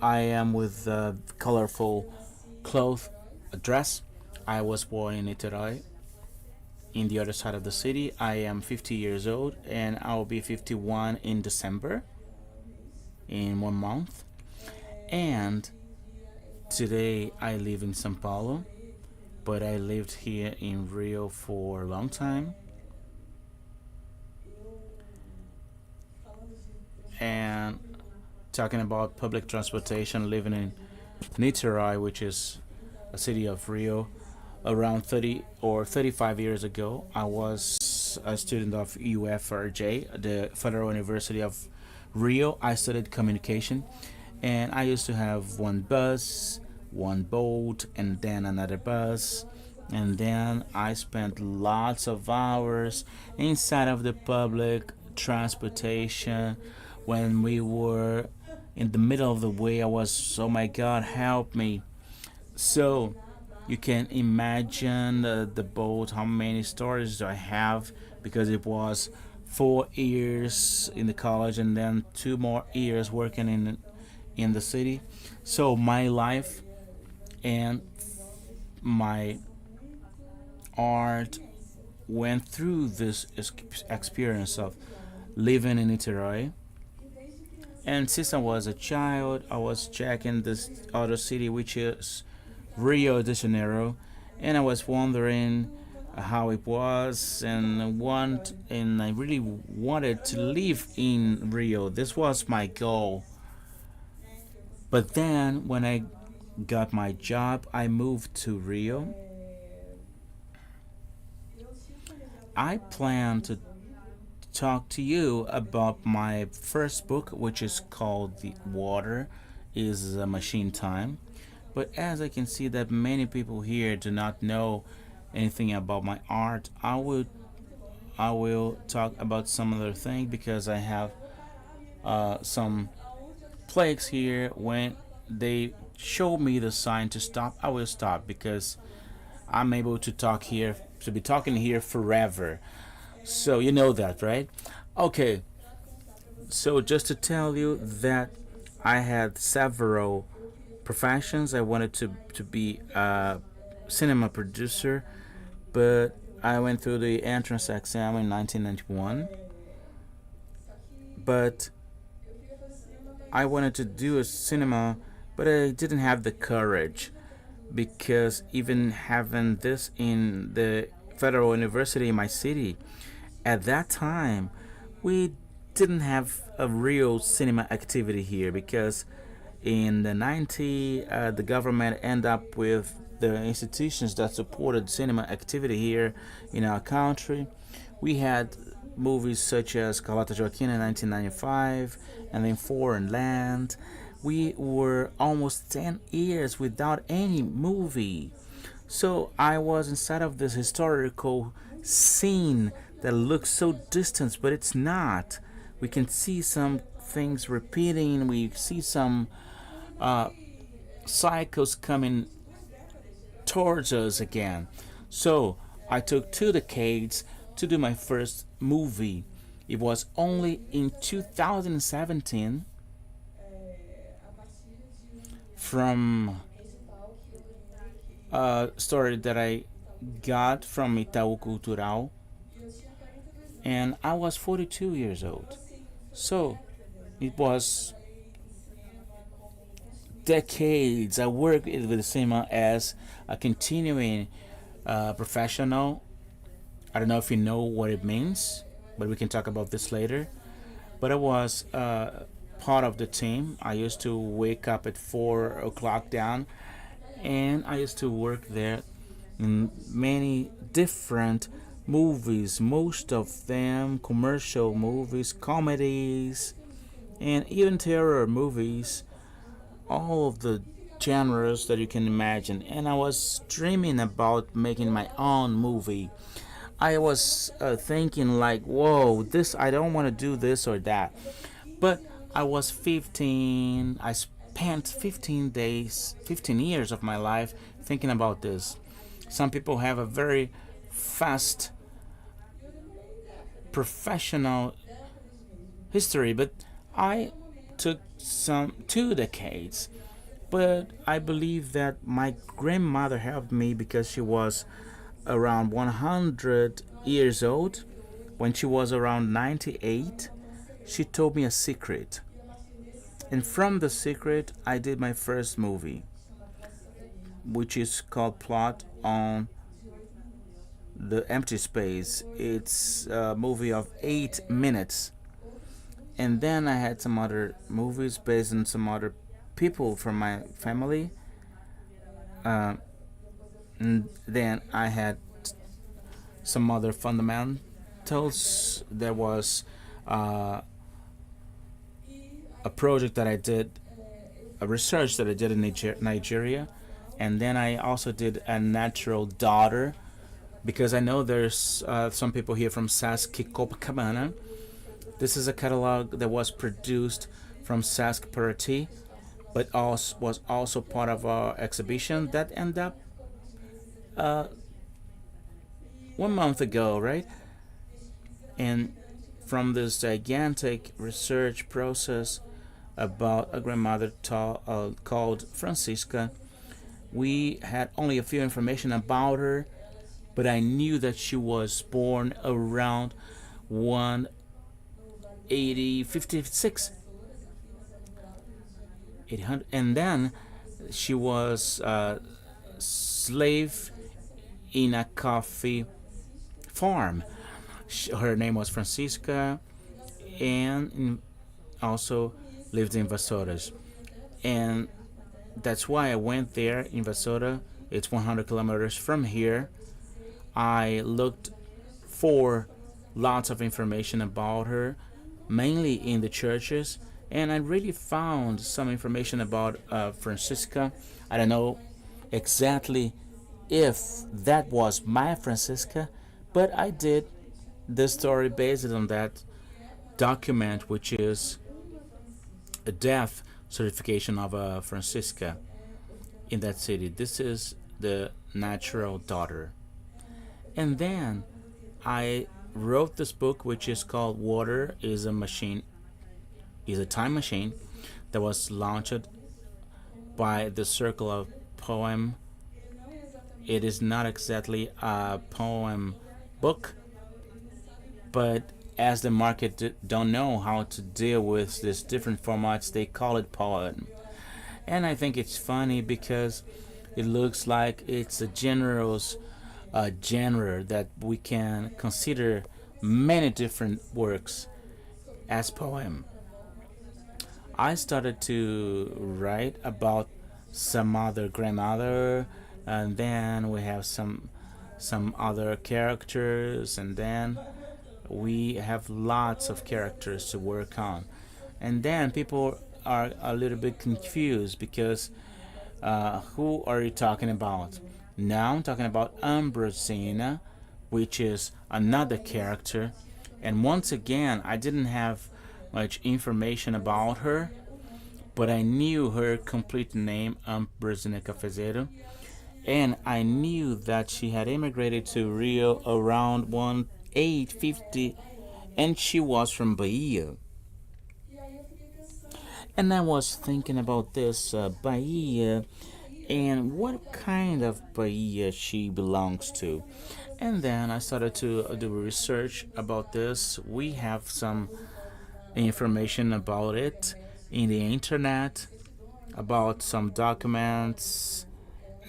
I am with a colorful cloth dress. I was born in Niterói, in the other side of the city. I am 50 years old and I'll be 51 in December, in 1 month. And today I live in São Paulo, but I lived here in Rio for a long time. And talking about public transportation, living in Niterói, which is a city of Rio, around 30 or 35 years ago, I was a student of UFRJ, the Federal University of Rio. I studied communication, and I used to have one bus, one boat, and then another bus. And then I spent lots of hours inside of the public transportation. When we were in the middle of the way, I was, oh my God, help me. So you can imagine the boat, how many stories I have, because it was 4 years in the college and then 2 more years working in the city. So my life and my art went through this experience of living in Niterói. And since I was a child, I was checking this other city, which is Rio de Janeiro, and I was wondering how it was, and I really wanted to live in Rio. This was my goal. But then when I got my job, I moved to Rio. I plan to talk to you about my first book, which is called The Water is a Machine Time. But as I can see that many people here do not know anything about my art, I will talk about some other thing, because I have some plaques here. When they show me the sign to stop, I will stop, because I'm able to be talking here forever. So you know that, right? Okay. So just to tell you that I had several professions. I wanted to be a cinema producer, but I went through the entrance exam in 1991. But I wanted to do a cinema, but I didn't have the courage, because even having this in the Federal University in my city, at that time, we didn't have a real cinema activity here, because in the 90s, the government ended up with the institutions that supported cinema activity here in our country. We had movies such as Carlota Joaquim in 1995, and then Foreign Land. We were almost 10 years without any movie. So I was inside of this historical scene that looks so distant, but it's not. We can see some things repeating. We see some cycles coming towards us again. So I took 2 decades to do my first movie, It was only in 2017 from a story that I got from Itaú Cultural, and I was 42 years old. So it was decades. I worked with cinema as a continuing professional. I don't know if you know what it means, but we can talk about this later. But I was part of the team. I used to wake up at 4 o'clock down, and I used to work there in many different movies, most of them commercial movies, comedies, and even terror movies, all of the genres that you can imagine. And I was dreaming about making my own movie. I was thinking like, whoa, this, I don't want to do this or that. But I was 15. I spent 15 years of my life thinking about this. Some people have a very fast professional history, but I took 2 decades. But I believe that my grandmother helped me because she was around 100 years old. When she was around 98, she told me a secret. And from the secret, I did my first movie, which is called Plot on the Empty Space. It's a movie of 8 minutes. And then I had some other movies based on some other people from my family. And then I had some other fundamentals. There was a project that I did, a research that I did in Nigeria. And then I also did a natural daughter, because I know there's some people here from Sesc Copacabana. This is a catalog that was produced from Sesc RJ, but was also part of our exhibition that ended up 1 month ago, right? And from this gigantic research process about a grandmother called Francisca, we had only a few information about her, but I knew that she was born around 56, 800, and then she was a slave in a coffee farm. Her name was Francisca, and also lived in Vassouras. And that's why I went there in Vassoura. It's 100 kilometers from here. I looked for lots of information about her, mainly in the churches, and I really found some information about Francisca. I don't know exactly if that was my Francisca, but I did the story based on that document, which is a death certification of a Francisca in that city. This is the natural daughter. And then I wrote this book, which is called Water is a Machine, is a Time Machine, that was launched by the Circle of Poem. It is not exactly a poem book, but as the market don't know how to deal with these different formats, they call it poem. And I think it's funny because it looks like it's a generous genre that we can consider many different works as poem. I started to write about some other grandmother, and then we have some other characters, and then we have lots of characters to work on. And then people are a little bit confused because who are you talking about? Now I'm talking about Ambrosina, which is another character. And once again, I didn't have much information about her, but I knew her complete name, Ambrosina Cafezeiro, and I knew that she had immigrated to Rio around 1850 and she was from Bahia. And I was thinking about this Bahia and what kind of Bahia she belongs to. And then I started to do research about this. We have some information about it in the internet, about some documents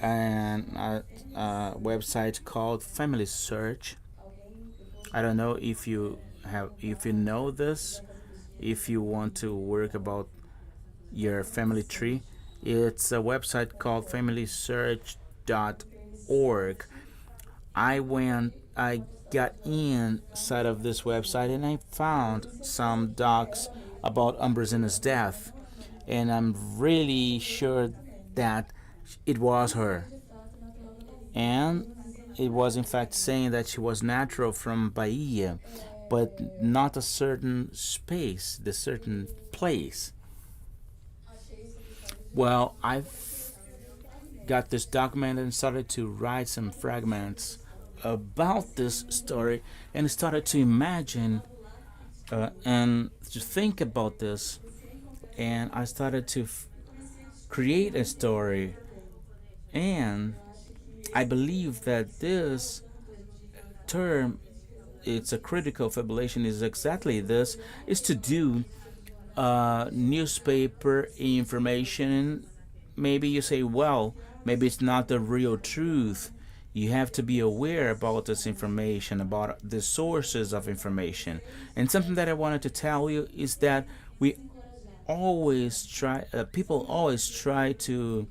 and a website called Family Search. I don't know if you know this, if you want to work about your family tree. It's a website called familysearch.org. I got inside of this website and I found some docs about Umbrizina's death, and I'm really sure that it was her. And it was in fact saying that she was natural from Bahia, but not a certain space, the certain place. Well, I've got this document and started to write some fragments about this story and started to imagine and to think about this, and I started to create a story. And I believe that this term, it's a critical fibrillation, is exactly this, is to do newspaper information. Maybe you say, well, maybe it's not the real truth. You have to be aware about this information, about the sources of information. And something that I wanted to tell you is that we always try, people always try to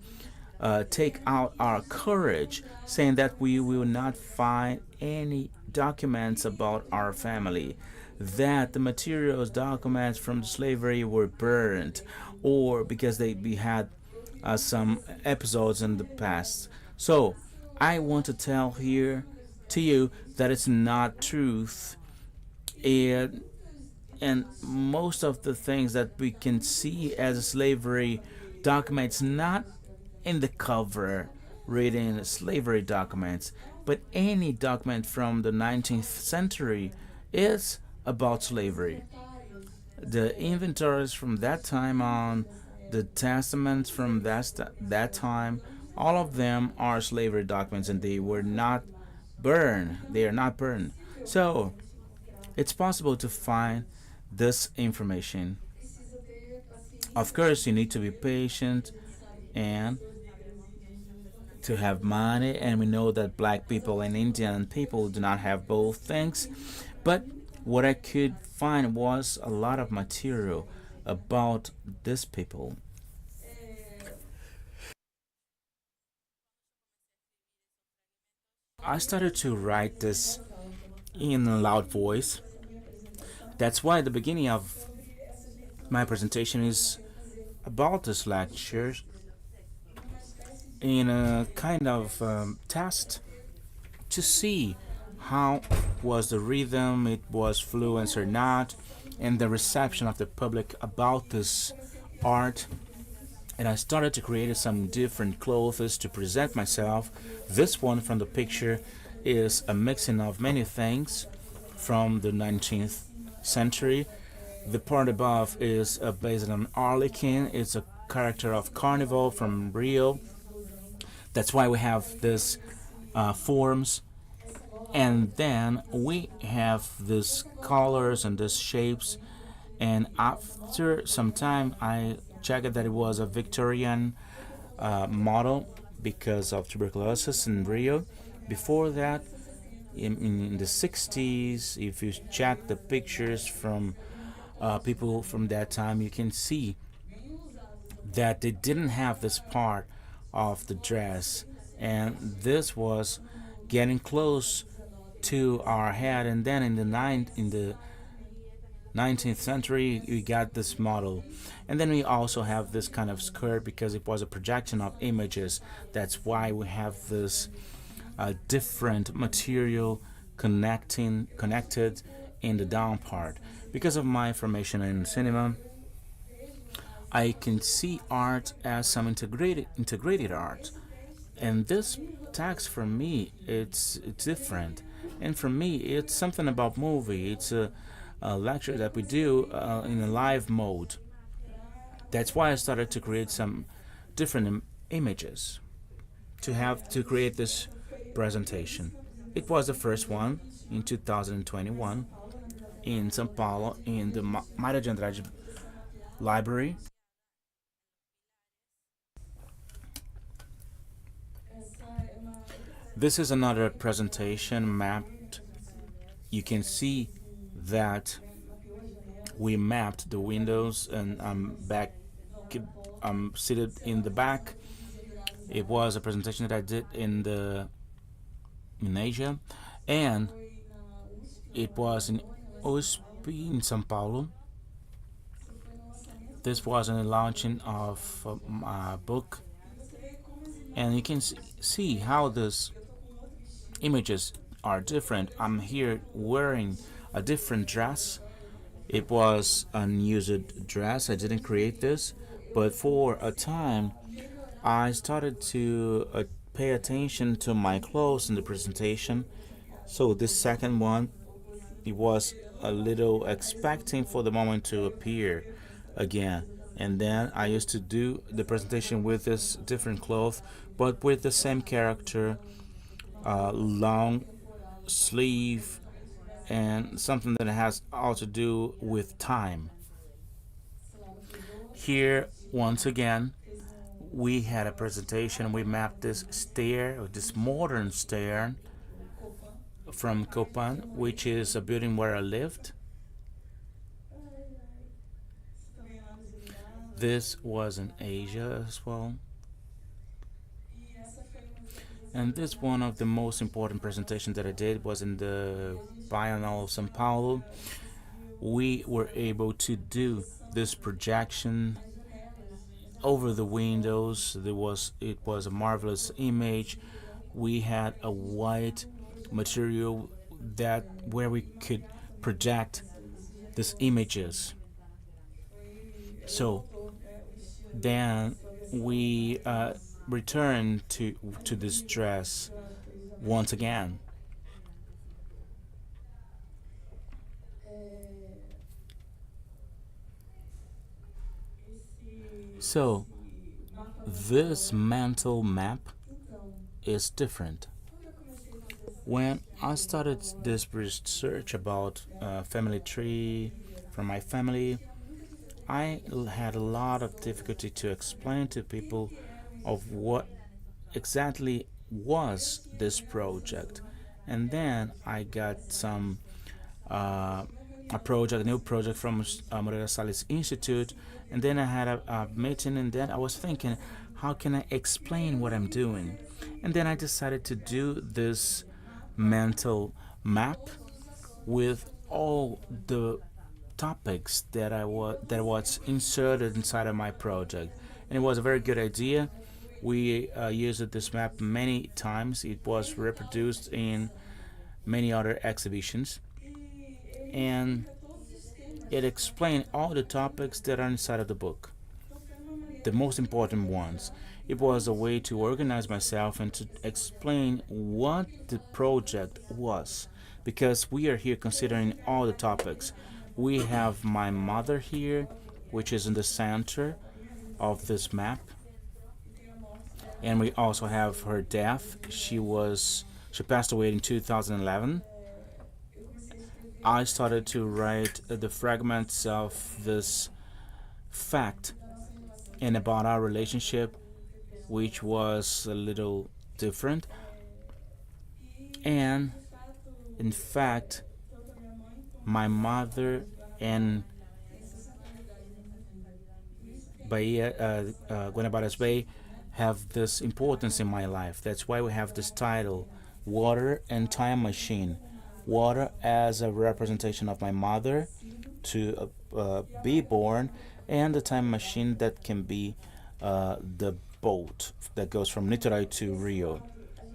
take out our courage, saying that we will not find any documents about our family, that the materials, documents from slavery were burned, or because we had some episodes in the past. So I want to tell here to you that it's not truth. And most of the things that we can see as slavery documents, not in the cover reading slavery documents, but any document from the 19th century is about slavery. The inventories from that time on, the testaments from that time, all of them are slavery documents, and they were not burned. They are not burned. So it's possible to find this information. Of course, you need to be patient and to have money, and we know that black people and Indian people do not have both things. But what I could find was a lot of material about these people. I started to write this in a loud voice. That's why the beginning of my presentation is about this lecture in a kind of test to see how was the rhythm, it was fluent or not, and the reception of the public about this art. And I started to create some different clothes to present myself. This one from the picture is a mixing of many things from the 19th century. The part above is based on Arlequin. It's a character of Carnival from Rio. That's why we have this forms. And then we have these colors and these shapes. And after some time, I checked that it was a Victorian model because of tuberculosis in Rio. Before that, in the 60s, if you check the pictures from people from that time, you can see that they didn't have this part of the dress, and this was getting close to our head. And then in the 19th century, we got this model. And then we also have this kind of skirt because it was a projection of images. That's why we have this different material connected in the down part. Because of my formation in cinema, I can see art as some integrated art. And this text for me, it's different. And for me, it's something about movie. It's lecture that we do in a live mode. That's why I started to create some different images to create this presentation. It was the first one in 2021 in São Paulo in the Mário de Andrade Library. This is another presentation mapped. You can see that we mapped the windows, and I'm seated in the back. It was a presentation that I did in Asia, and it was in USP in São Paulo. This was a launching of my book, and you can see how these images are different. I'm here wearing a different dress. It was an unused dress. I didn't create this, but for a time I started to pay attention to my clothes in the presentation. So this second one, it was a little expecting for the moment to appear again. And then I used to do the presentation with this different cloth, but with the same character, long sleeve, and something that has all to do with time. Here, once again, we had a presentation. We mapped this stair, or this modern stair, from Copan, which is a building where I lived. This was in Asia as well. And this one of the most important presentations that I did was in the Bienal of São Paulo. We were able to do this projection over the windows. It was a marvelous image. We had a white material where we could project these images. So then we returned to this dress once again. So this mental map is different. When I started this research about family tree from my family, I had a lot of difficulty to explain to people of what exactly was this project. And then I got some a new project from Moreira Salles Institute, and then I had a meeting, and then I was thinking, how can I explain what I'm doing? And then I decided to do this mental map with all the topics that was inserted inside of my project, and it was a very good idea. We used this map many times. It was reproduced in many other exhibitions, and it explained all the topics that are inside of the book, the most important ones. It was a way to organize myself and to explain what the project was, because we are here considering all the topics. We have my mother here, which is in the center of this map, and we also have her death. She passed away in 2011. I started to write the fragments of this fact and about our relationship, which was a little different. And in fact, my mother and Guanabara's Bay have this importance in my life. That's why we have this title, Water and Time Machine. Water as a representation of my mother to be born, and the time machine that can be the boat that goes from Niterói to Rio.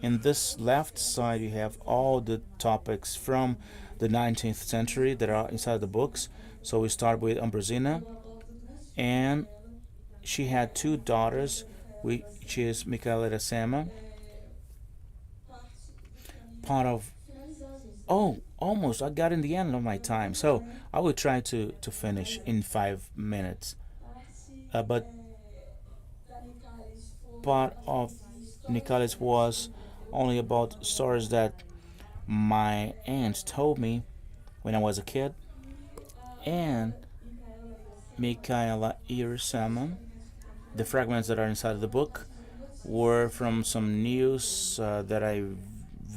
In this left side, you have all the topics from the 19th century that are inside the books. So we start with Ambrosina, and she had two daughters, which is Micaela Iracema. almost I got in the end of my time, so I will try to finish in 5 minutes. But part of Nicalis was only about stories that my aunt told me when I was a kid, and Michaela Irisama. The fragments that are inside of the book were from some news that I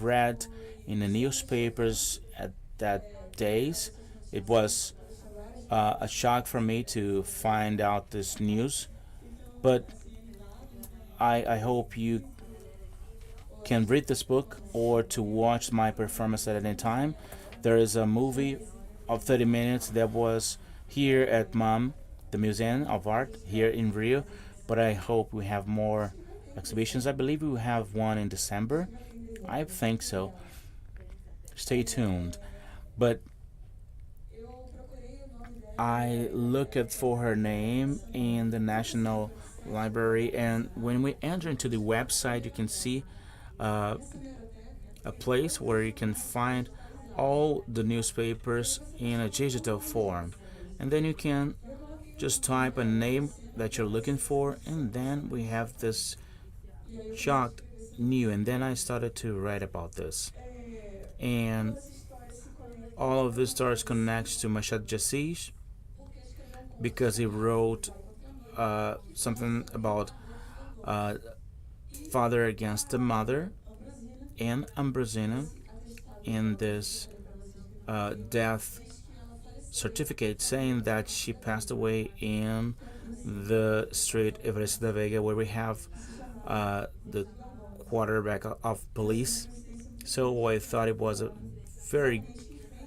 read in the newspapers at that days. It was a shock for me to find out this news, but I hope you can read this book or to watch my performance at any time. There is a movie of 30 minutes that was here at MAM, the Museum of Art here in Rio, but I hope we have more exhibitions. I believe we will have one in December. I think so. Stay tuned. But I looked for her name in the National Library, and when we enter into the website, you can see a place where you can find all the newspapers in a digital form, and then you can just type a name that you're looking for, and then we have this shocked new. And then I started to write about this, and all of this stories connects to Machado de Assis because he wrote something about father against the mother and Ambrosina in this death certificate saying that she passed away in the street Everest da Vega, where we have the quarterback of police. So I thought it was a very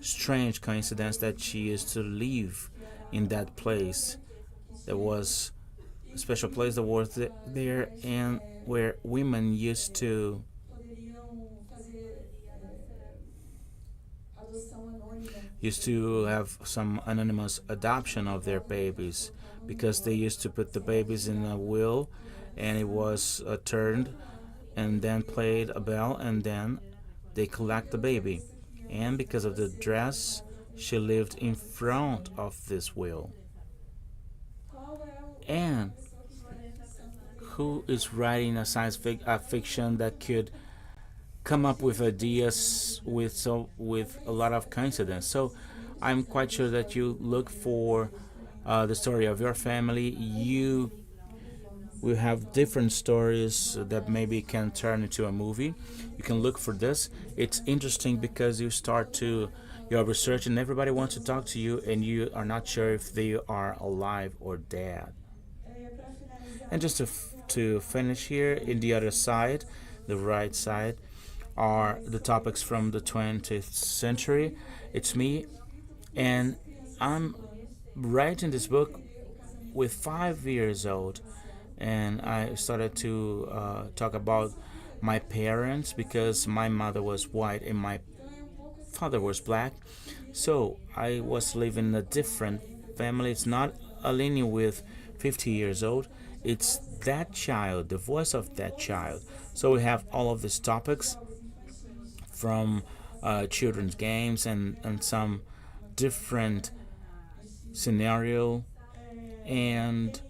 strange coincidence that she used to live in that place. There was a special place that was there, and where women used to have some anonymous adoption of their babies, because they used to put the babies in a wheel, and it was turned and then played a bell, and then they collect the baby. And because of the dress, she lived in front of this wheel. And who is writing a science fiction that could come up with ideas with a lot of coincidence? So I'm quite sure that you look for the story of your family. You will have different stories that maybe can turn into a movie. You can look for this. It's interesting because you start to your research, and everybody wants to talk to you, and you are not sure if they are alive or dead. And just to finish here, in the other side, the right side, are the topics from the 20th century. It's me, and I'm writing this book with 5 years old, and I started to talk about my parents, because my mother was white and my father was black. So I was living in a different family. It's not a lineage with 50 years old. It's that child, the voice of that child. So we have all of these topics from children's games and some different scenario. And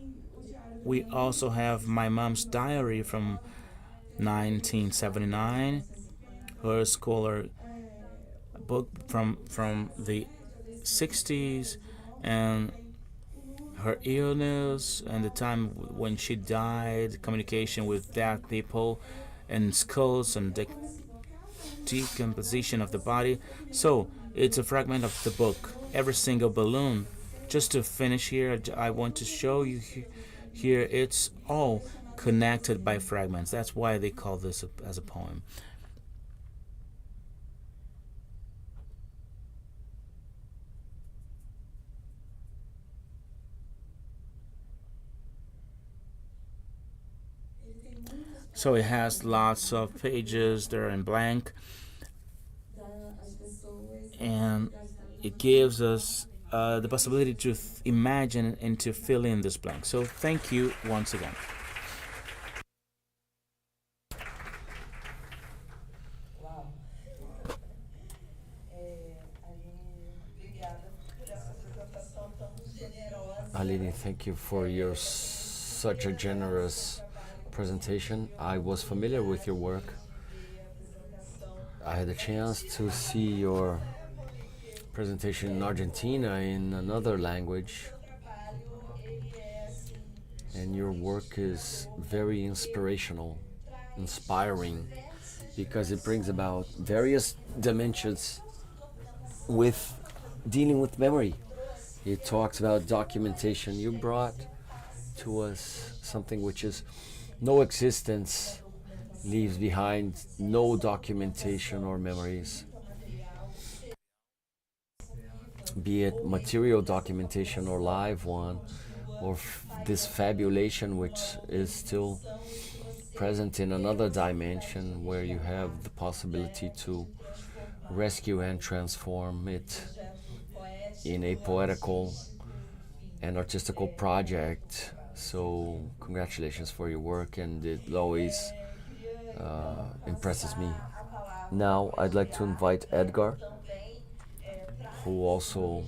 we also have my mom's diary from 1979, her scholar book from the 60s, and her illness and the time when she died, communication with dead people, and skulls and decomposition of the body. So it's a fragment of the book, every single balloon. Just to finish here, I want to show you here it's all connected by fragments. That's why they call this as a poem. So it has lots of pages, they're in blank, and it gives us the possibility to imagine and to fill in this blank. So thank you once again. Halini, thank you for your such a generous presentation. I was familiar with your work. I had a chance to see your presentation in Argentina in another language, and your work is very inspirational, inspiring, because it brings about various dimensions with dealing with memory. It talks about documentation. You brought to us something which is no existence leaves behind no documentation or memories, be it material documentation or live one, or this fabulation which is still present in another dimension where you have the possibility to rescue and transform it in a poetical and artistical project. So congratulations for your work, and it always impresses me. Now I'd like to invite Edgar, who also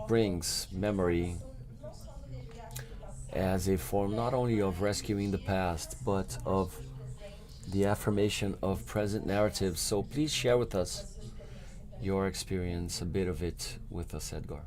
brings memory as a form not only of rescuing the past, but of the affirmation of present narratives. So please share with us your experience, a bit of it with us, Edgar.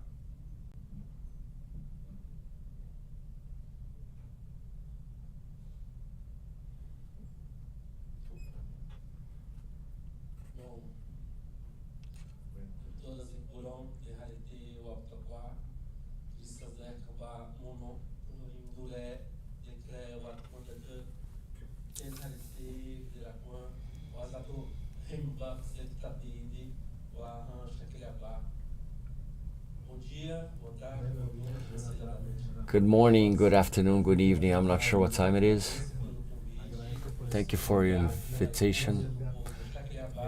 Good morning, good afternoon, good evening. I'm not sure what time it is. Thank you for your invitation.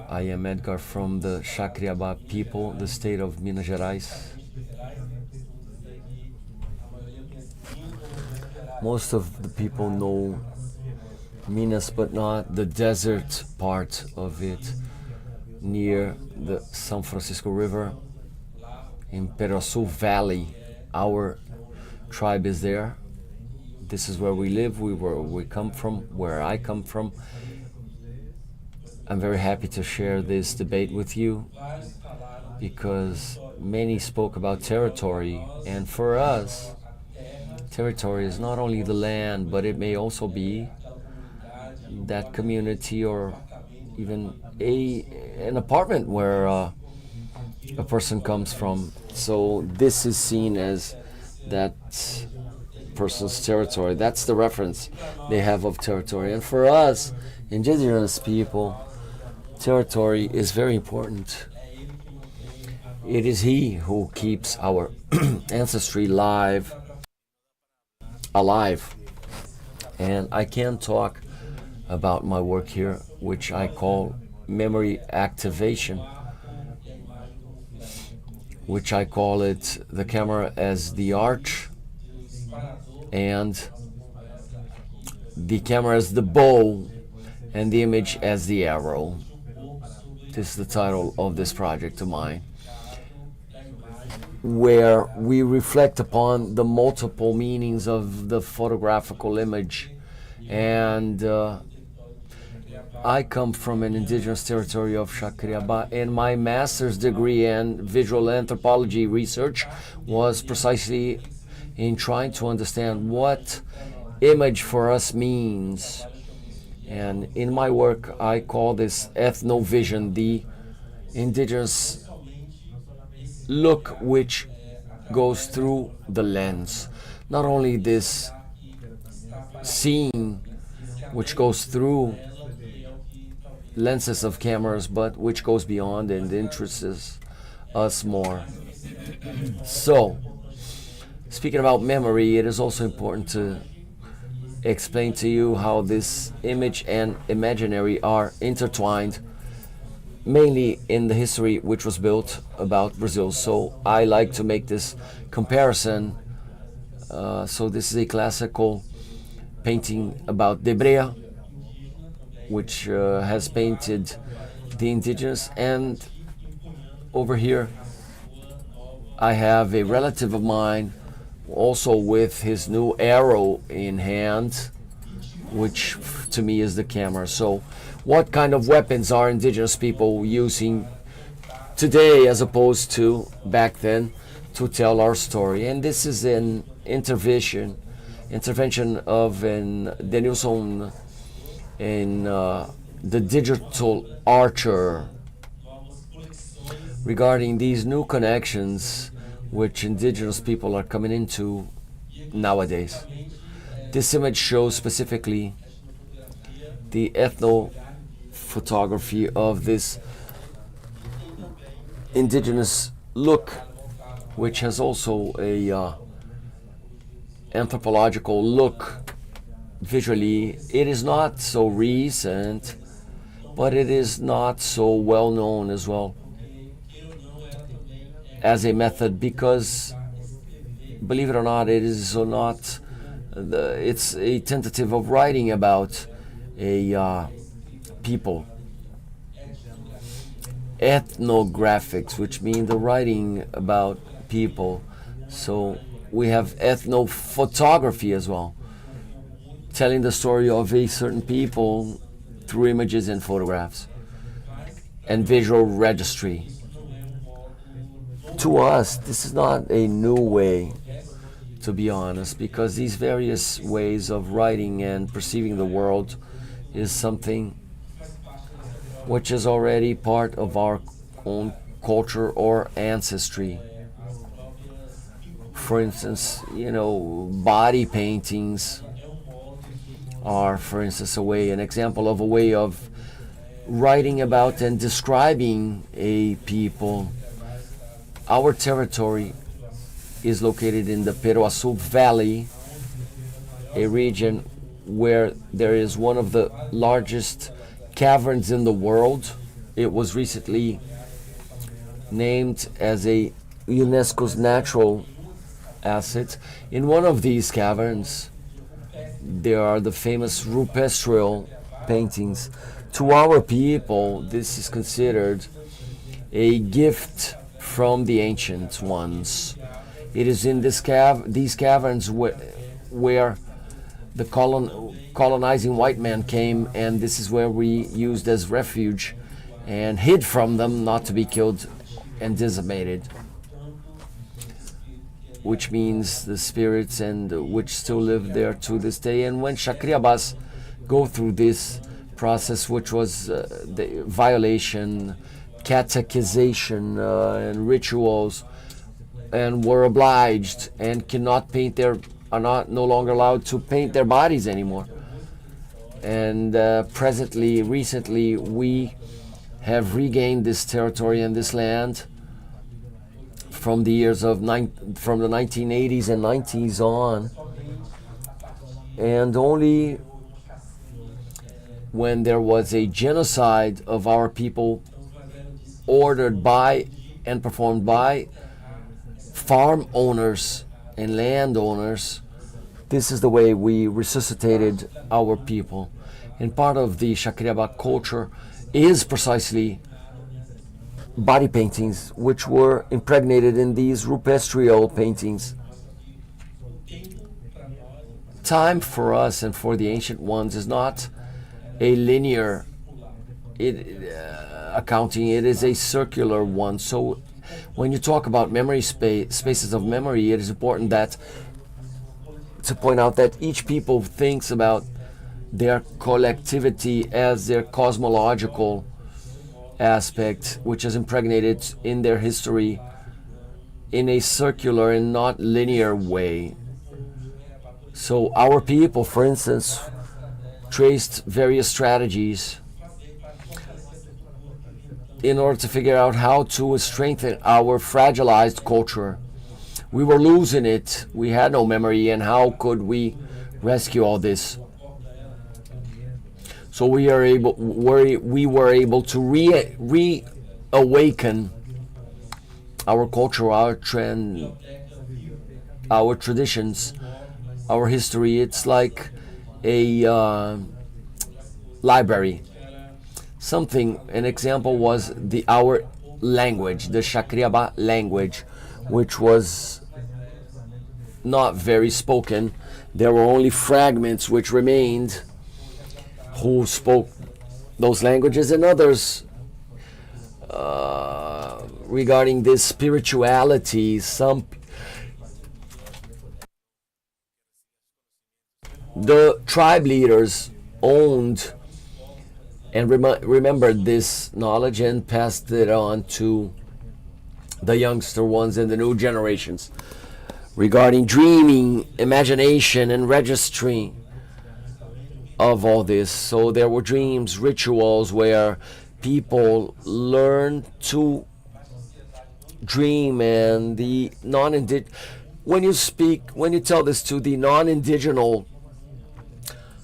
I am Edgar from the Chacriabá people, the state of Minas Gerais. Most of the people know Minas, but not the desert part of it, near the São Francisco River, in Peroçu Valley. Our tribe is there. This is where we live, we come from, where I come from. I'm very happy to share this debate with you because many spoke about territory, and for us, territory is not only the land, but it may also be that community or even an apartment where a person comes from. So this is seen as that person's territory. That's the reference they have of territory. And for us, indigenous people, territory is very important. It is he who keeps our ancestry alive. And I can talk about my work here, which I call memory activation, which I call it the camera as the arch and the camera as the bow and the image as the arrow. This is the title of this project of mine, where we reflect upon the multiple meanings of the photographical image. And I come from an indigenous territory of Chacriabá, and my master's degree in visual anthropology research was precisely in trying to understand what image for us means. And in my work, I call this ethnovision, the indigenous look which goes through the lens. Not only this seeing which goes through lenses of cameras, but which goes beyond and interests us more. So, speaking about memory, it is also important to explain to you how this image and imaginary are intertwined, mainly in the history which was built about Brazil. So I like to make this comparison. So this is a classical painting about Debrea, which has painted the indigenous, and over here I have a relative of mine also with his new arrow in hand, which to me is the camera. So what kind of weapons are indigenous people using today as opposed to back then to tell our story? And this is an intervention of Denilson in the Digital Archer regarding these new connections which indigenous people are coming into nowadays. This image shows specifically the ethnophotography of this indigenous look, which has also a anthropological look visually. It is not so recent, but it is not so well known as well as a method, because believe it or not, it is not it's a tentative of writing about a people. Ethnographics, which mean the writing about people. So we have ethnophotography as well, telling the story of a certain people through images and photographs and visual registry. To us, this is not a new way, to be honest, because these various ways of writing and perceiving the world is something which is already part of our own culture or ancestry. For instance, body paintings are, for instance, an example of a way of writing about and describing a people. Our territory is located in the Peruaçu Valley, a region where there is one of the largest caverns in the world. It was recently named as a UNESCO's natural asset. In one of these caverns, there are the famous rupestral paintings. To our people, this is considered a gift from the ancient ones. It is in these caverns where the colonizing white man came, and this is where we used as refuge and hid from them, not to be killed and decimated, which means the spirits and which still live there to this day. And when Chacriabas go through this process, which was the violation, catechization, and rituals, and were obliged and cannot paint no longer allowed to paint their bodies anymore. And recently, we have regained this territory and this land from the years of from the 1980s and 90s on, and only when there was a genocide of our people ordered by and performed by farm owners and landowners, this is the way we resuscitated our people. And part of the Chacriaba culture is precisely body paintings, which were impregnated in these rupestral paintings. Time for us and for the ancient ones is not a linear accounting, it is a circular one. So when you talk about memory spaces of memory, it is important to point out that each people thinks about their collectivity as their cosmological aspect, which is impregnated in their history in a circular and not linear way. So our people, for instance, traced various strategies in order to figure out how to strengthen our fragilized culture. We were losing it. We had no memory, and how could we rescue all this? So we were able to reawaken our culture, our traditions, our history. It's like a library. An example was our language, the Chacriaba language, which was not very spoken. There were only fragments which remained who spoke those languages, and others regarding this spirituality. The tribe leaders owned and remembered this knowledge and passed it on to the youngster ones and the new generations regarding dreaming, imagination, and registry of all this. So there were dreams, rituals where people learn to dream, and the when you tell this to the non-indigenous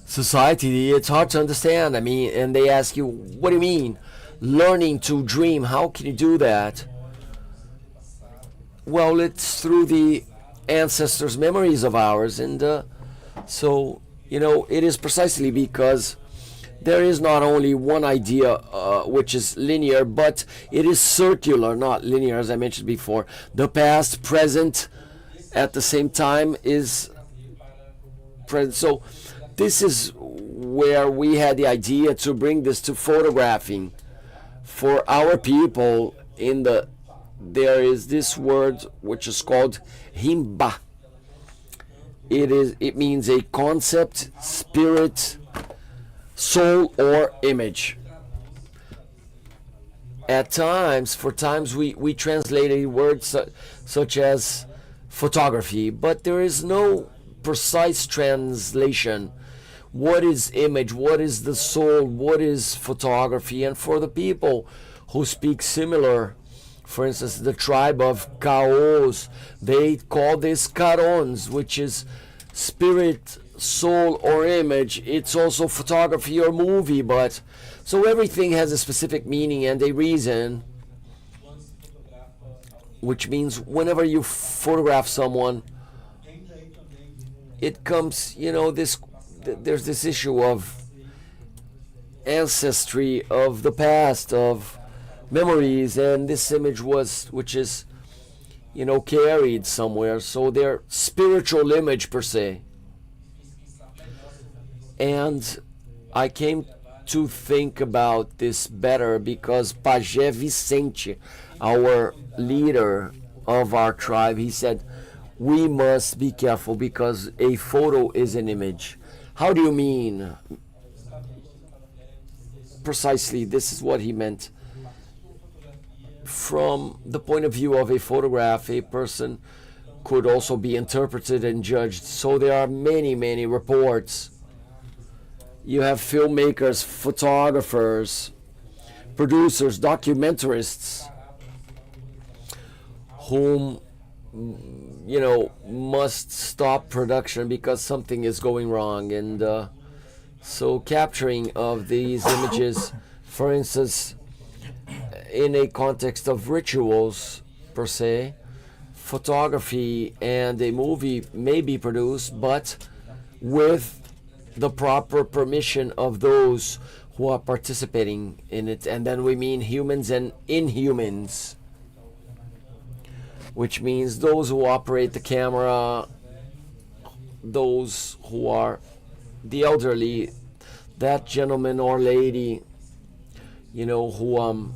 society, it's hard to understand. I mean, and they ask you, what do you mean learning to dream? How can you do that? Well, it's through the ancestors' memories of ours, and so it is precisely because there is not only one idea which is linear, but it is circular, not linear, as I mentioned before. The past, present, at the same time is present. So this is where we had the idea to bring this to photographing for our people. There is this word which is called himba. It means a concept, spirit, soul, or image. At times, we translate words such as photography, but there is no precise translation. What is image? What is the soul? What is photography? And for the people who speak similar, for instance, the tribe of Caos, they call this Carons, which is spirit, soul, or image. It's also photography or movie, but so everything has a specific meaning and a reason, which means whenever you photograph someone, it comes, there's this issue of ancestry, of the past, of memories, and this image which is carried somewhere, so they're spiritual image per se. And I came to think about this better because Pajé Vicente, our leader of our tribe, he said we must be careful because a photo is an image. How do you mean? Precisely, this is what he meant. From the point of view of a photograph, a person could also be interpreted and judged. So there are many, many reports. You have filmmakers, photographers, producers, documentarists, whom must stop production because something is going wrong. And so capturing of these images, for instance, in a context of rituals per se, photography and a movie may be produced, but with the proper permission of those who are participating in it. And then we mean humans and inhumans, which means those who operate the camera, those who are the elderly, that gentleman or lady, who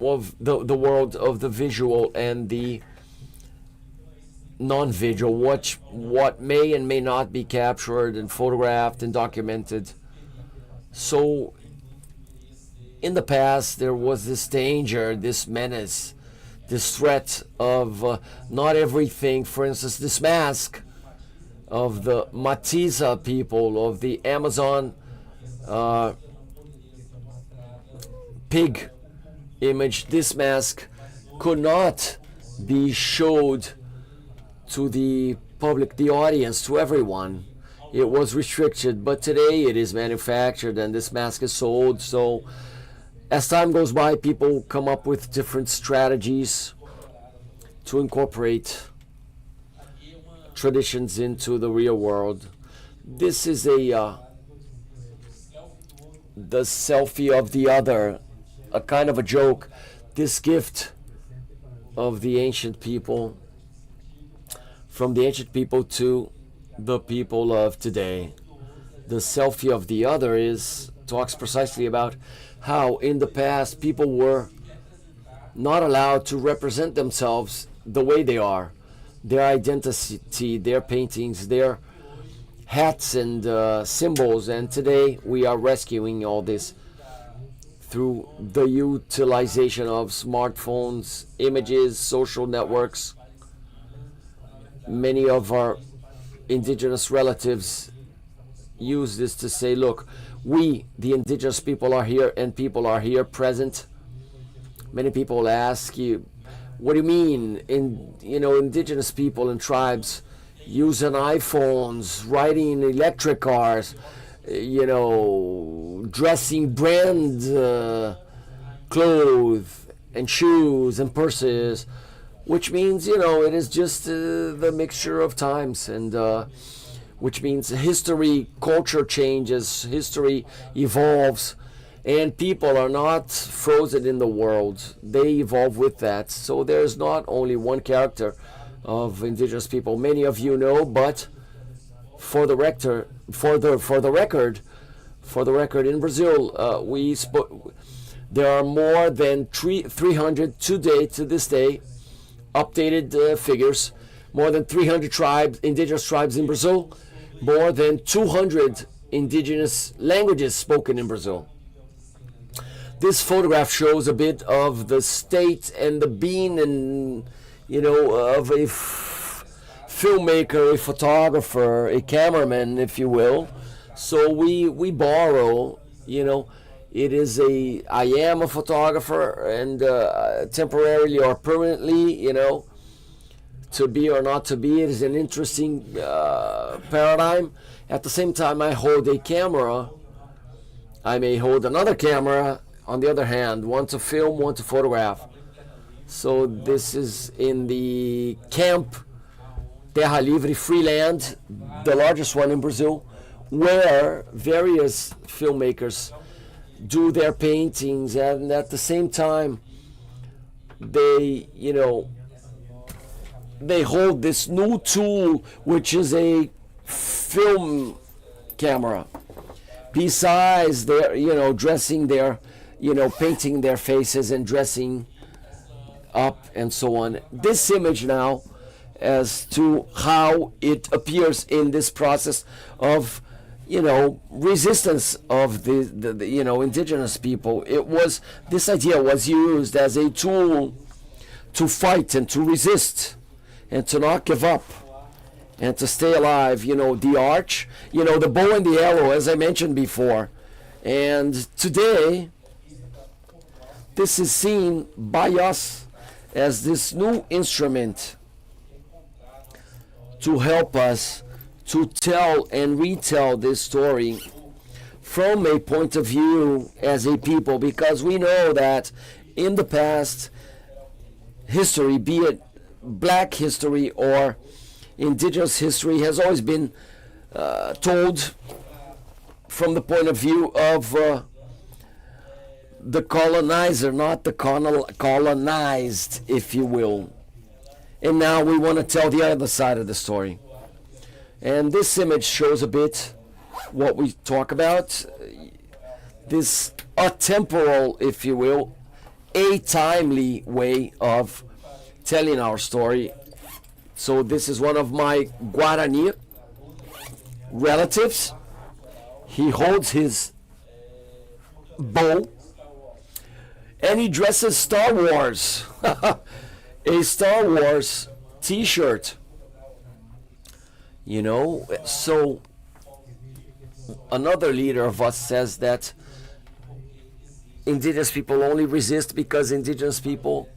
of the world of the visual and the non-visual, what may and may not be captured and photographed and documented. So in the past there was this danger, this menace, this threat of not everything. For instance, this mask of the Matiza people of the Amazon pig image, this mask could not be showed to the public, the audience, to everyone. It was restricted, but today it is manufactured and this mask is sold. So as time goes by, people come up with different strategies to incorporate traditions into the real world. This is the selfie of the other, a kind of a joke. This gift of the ancient people from the ancient people to the people of today. The selfie of the other talks precisely about how in the past people were not allowed to represent themselves the way they are, their identity, their paintings, their hats and symbols. And today we are rescuing all this through the utilization of smartphones, images, social networks. Many of our indigenous relatives use this to say, look, we, the indigenous people, are here, and people are here present. Many people ask you, what do you mean? Indigenous people and tribes using iPhones, riding electric cars, dressing brand clothes and shoes and purses, which means, it is just the mixture of times, and which means history, culture changes, history evolves, and people are not frozen in the world. They evolve with that. So there's not only one character of indigenous people. Many of you know, but for the record, in Brazil, there are more than 300 to this day, updated figures, more than 300 indigenous tribes in Brazil, more than 200 indigenous languages spoken in Brazil. This photograph shows a bit of the state and the being and, of a filmmaker, a photographer, a cameraman, if you will. So we borrow, it is I am a photographer, and temporarily or permanently, to be or not to be, it is an interesting paradigm. At the same time, I hold a camera. I may hold another camera, on the other hand, one to film, one to photograph. So this is in the camp Terra Livre Free Land, the largest one in Brazil, where various filmmakers do their paintings, and at the same time they hold this new tool, which is a film camera, besides their dressing their painting their faces and dressing up and so on. This image now, as to how it appears in this process of resistance of the indigenous people. This idea was used as a tool to fight and to resist and to not give up and to stay alive. The arch, the bow and the arrow, as I mentioned before. And today, this is seen by us as this new instrument to help us to tell and retell this story from a point of view as a people, because we know that in the past, history, be it black history or indigenous history, has always been told from the point of view of the colonizer, not the colonized, if you will. And now we want to tell the other side of the story. And this image shows a bit what we talk about. This atemporal, if you will, a-timely way of telling our story. So this is one of my Guarani relatives. He holds his bow and he dresses Star Wars. A Star Wars t-shirt. So another leader of us says that indigenous people only resist because indigenous people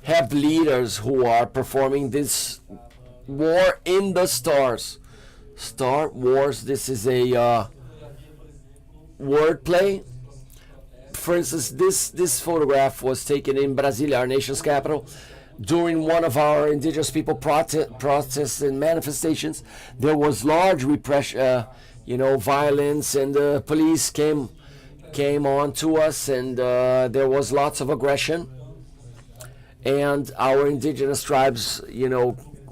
have leaders who are performing this war in the stars. Star Wars, this is a wordplay. For instance, this photograph was taken in Brasilia, our nation's capital, during one of our indigenous people protests and manifestations. There was large repression, violence, and the police came on to us, and there was lots of aggression. and our indigenous tribes,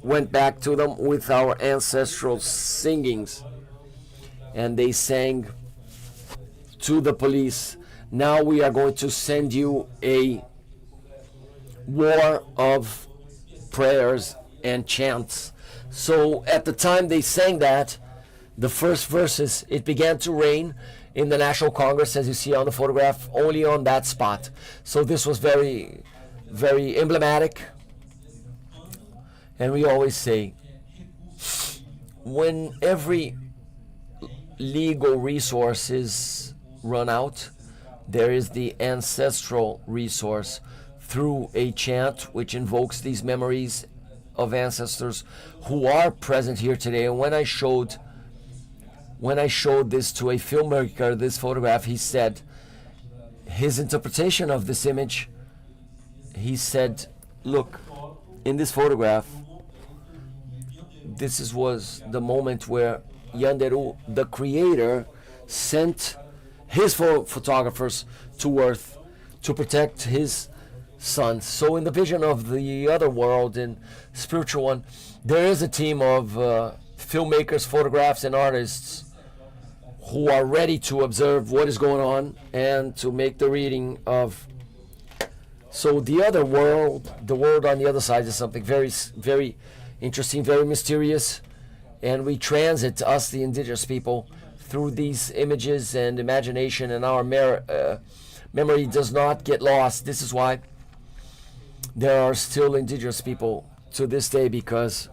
went back to them with our ancestral singings, and they sang to the police, now we are going to send you a war of prayers and chants. So at the time they sang that, the first verses, it began to rain in the National Congress, as you see on the photograph, only on that spot. So this was very, very emblematic. And we always say, when every legal resource is run out, there is the ancestral resource through a chant which invokes these memories of ancestors who are present here today. And when I showed this to a filmmaker, this photograph, he said his interpretation of this image, he said, look, in this photograph, this was the moment where Yanderu, the creator, sent his photographers to Earth to protect his sons. So in the vision of the other world, in spiritual one, there is a team of filmmakers, photographs, and artists who are ready to observe what is going on and to make the reading of. So the other world, the world on the other side, is something very, very interesting, very mysterious, and we transit, us the indigenous people, through these images and imagination, and our memory does not get lost. This is why there are still indigenous people to this day, because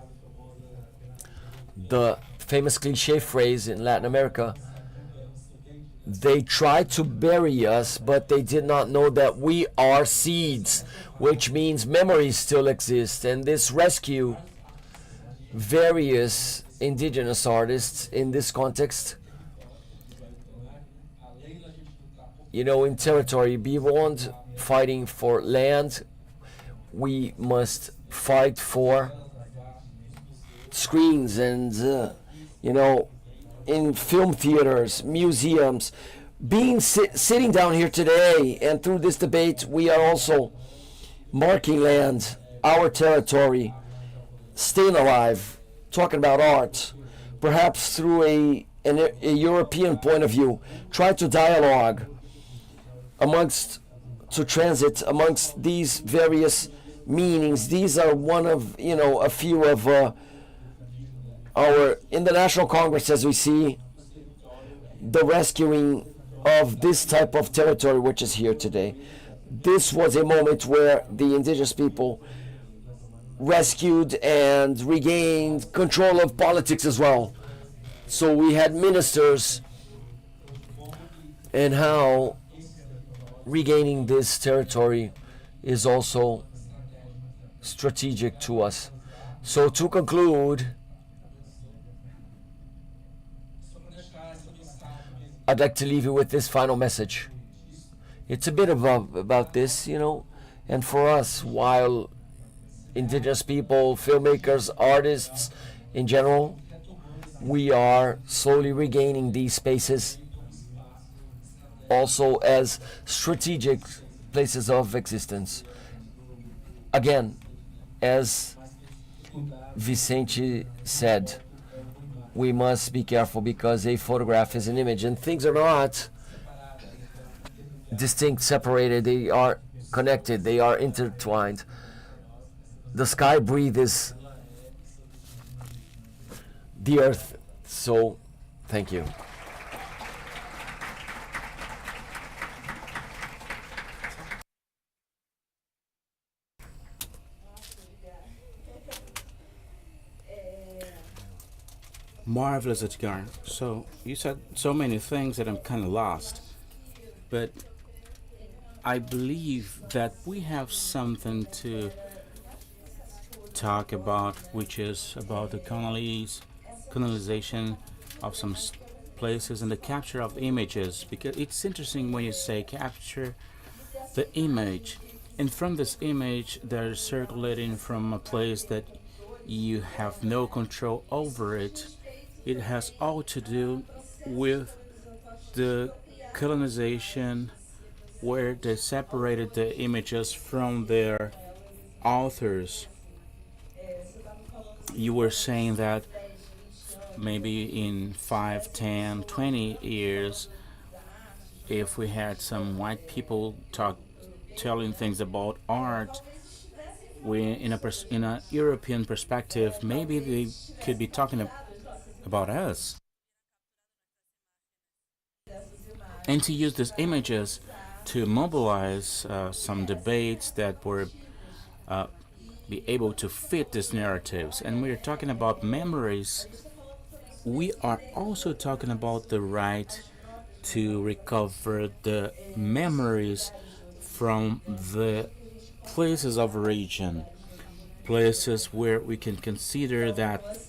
the famous cliche phrase in Latin America, they tried to bury us, but they did not know that we are seeds, which means memories still exist. And this rescue various indigenous artists in this context, in territory beyond fighting for land, we must fight for screens and, in film theaters, museums. Sitting down here today, and through this debate, we are also marking land, our territory, staying alive, talking about art, perhaps through a European point of view, try to dialogue to transit amongst these various meanings. These are one of, a few of in the National Congress, as we see, the rescuing of this type of territory which is here today. This was a moment where the indigenous people rescued and regained control of politics as well. So we had ministers, and how regaining this territory is also strategic to us. So to conclude, I'd like to leave you with this final message. It's a bit about this, and for us, while indigenous people, filmmakers, artists in general, we are slowly regaining these spaces also as strategic places of existence. Again, as Vicente said, we must be careful, because a photograph is an image, and things are not distinct, separated. They are connected, they are intertwined. The sky breathes the earth. So thank you. Marvelous, Edgar. So you said so many things that I'm kind of lost, but I believe that we have something to talk about, which is about the colonization of some places and the capture of images, because it's interesting when you say capture the image, and from this image they're circulating from a place that you have no control over it. It has all to do with the colonization, where they separated the images from their authors, you were saying that maybe in 5, 10, 20 years, if we had some white people telling things about art, in a European perspective, maybe they could be talking about us. And to use these images to mobilize some debates that were be able to fit these narratives. And we're talking about memories. We are also talking about the right to recover the memories from the places of origin, places where we can consider that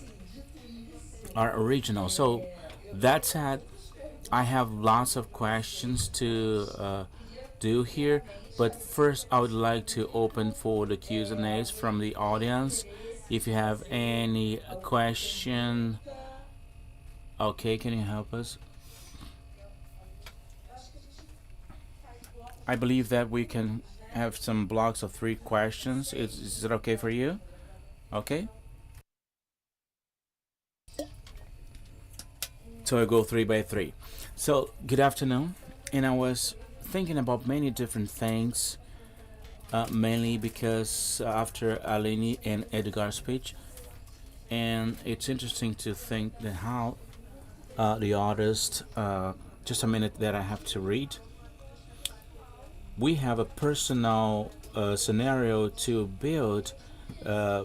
are original. So that said, I have lots of questions to do here, but first I would like to open for the Q&As from the audience. If you have any question, okay, can you help us? I believe that we can have some blocks of 3 questions. Is it okay for you? Okay. So I go 3 by 3. So good afternoon, and I was thinking about many different things, mainly because after Aline and Edgar's speech, and it's interesting to think that how the artist, just a minute that I have to read. We have a personal scenario to build a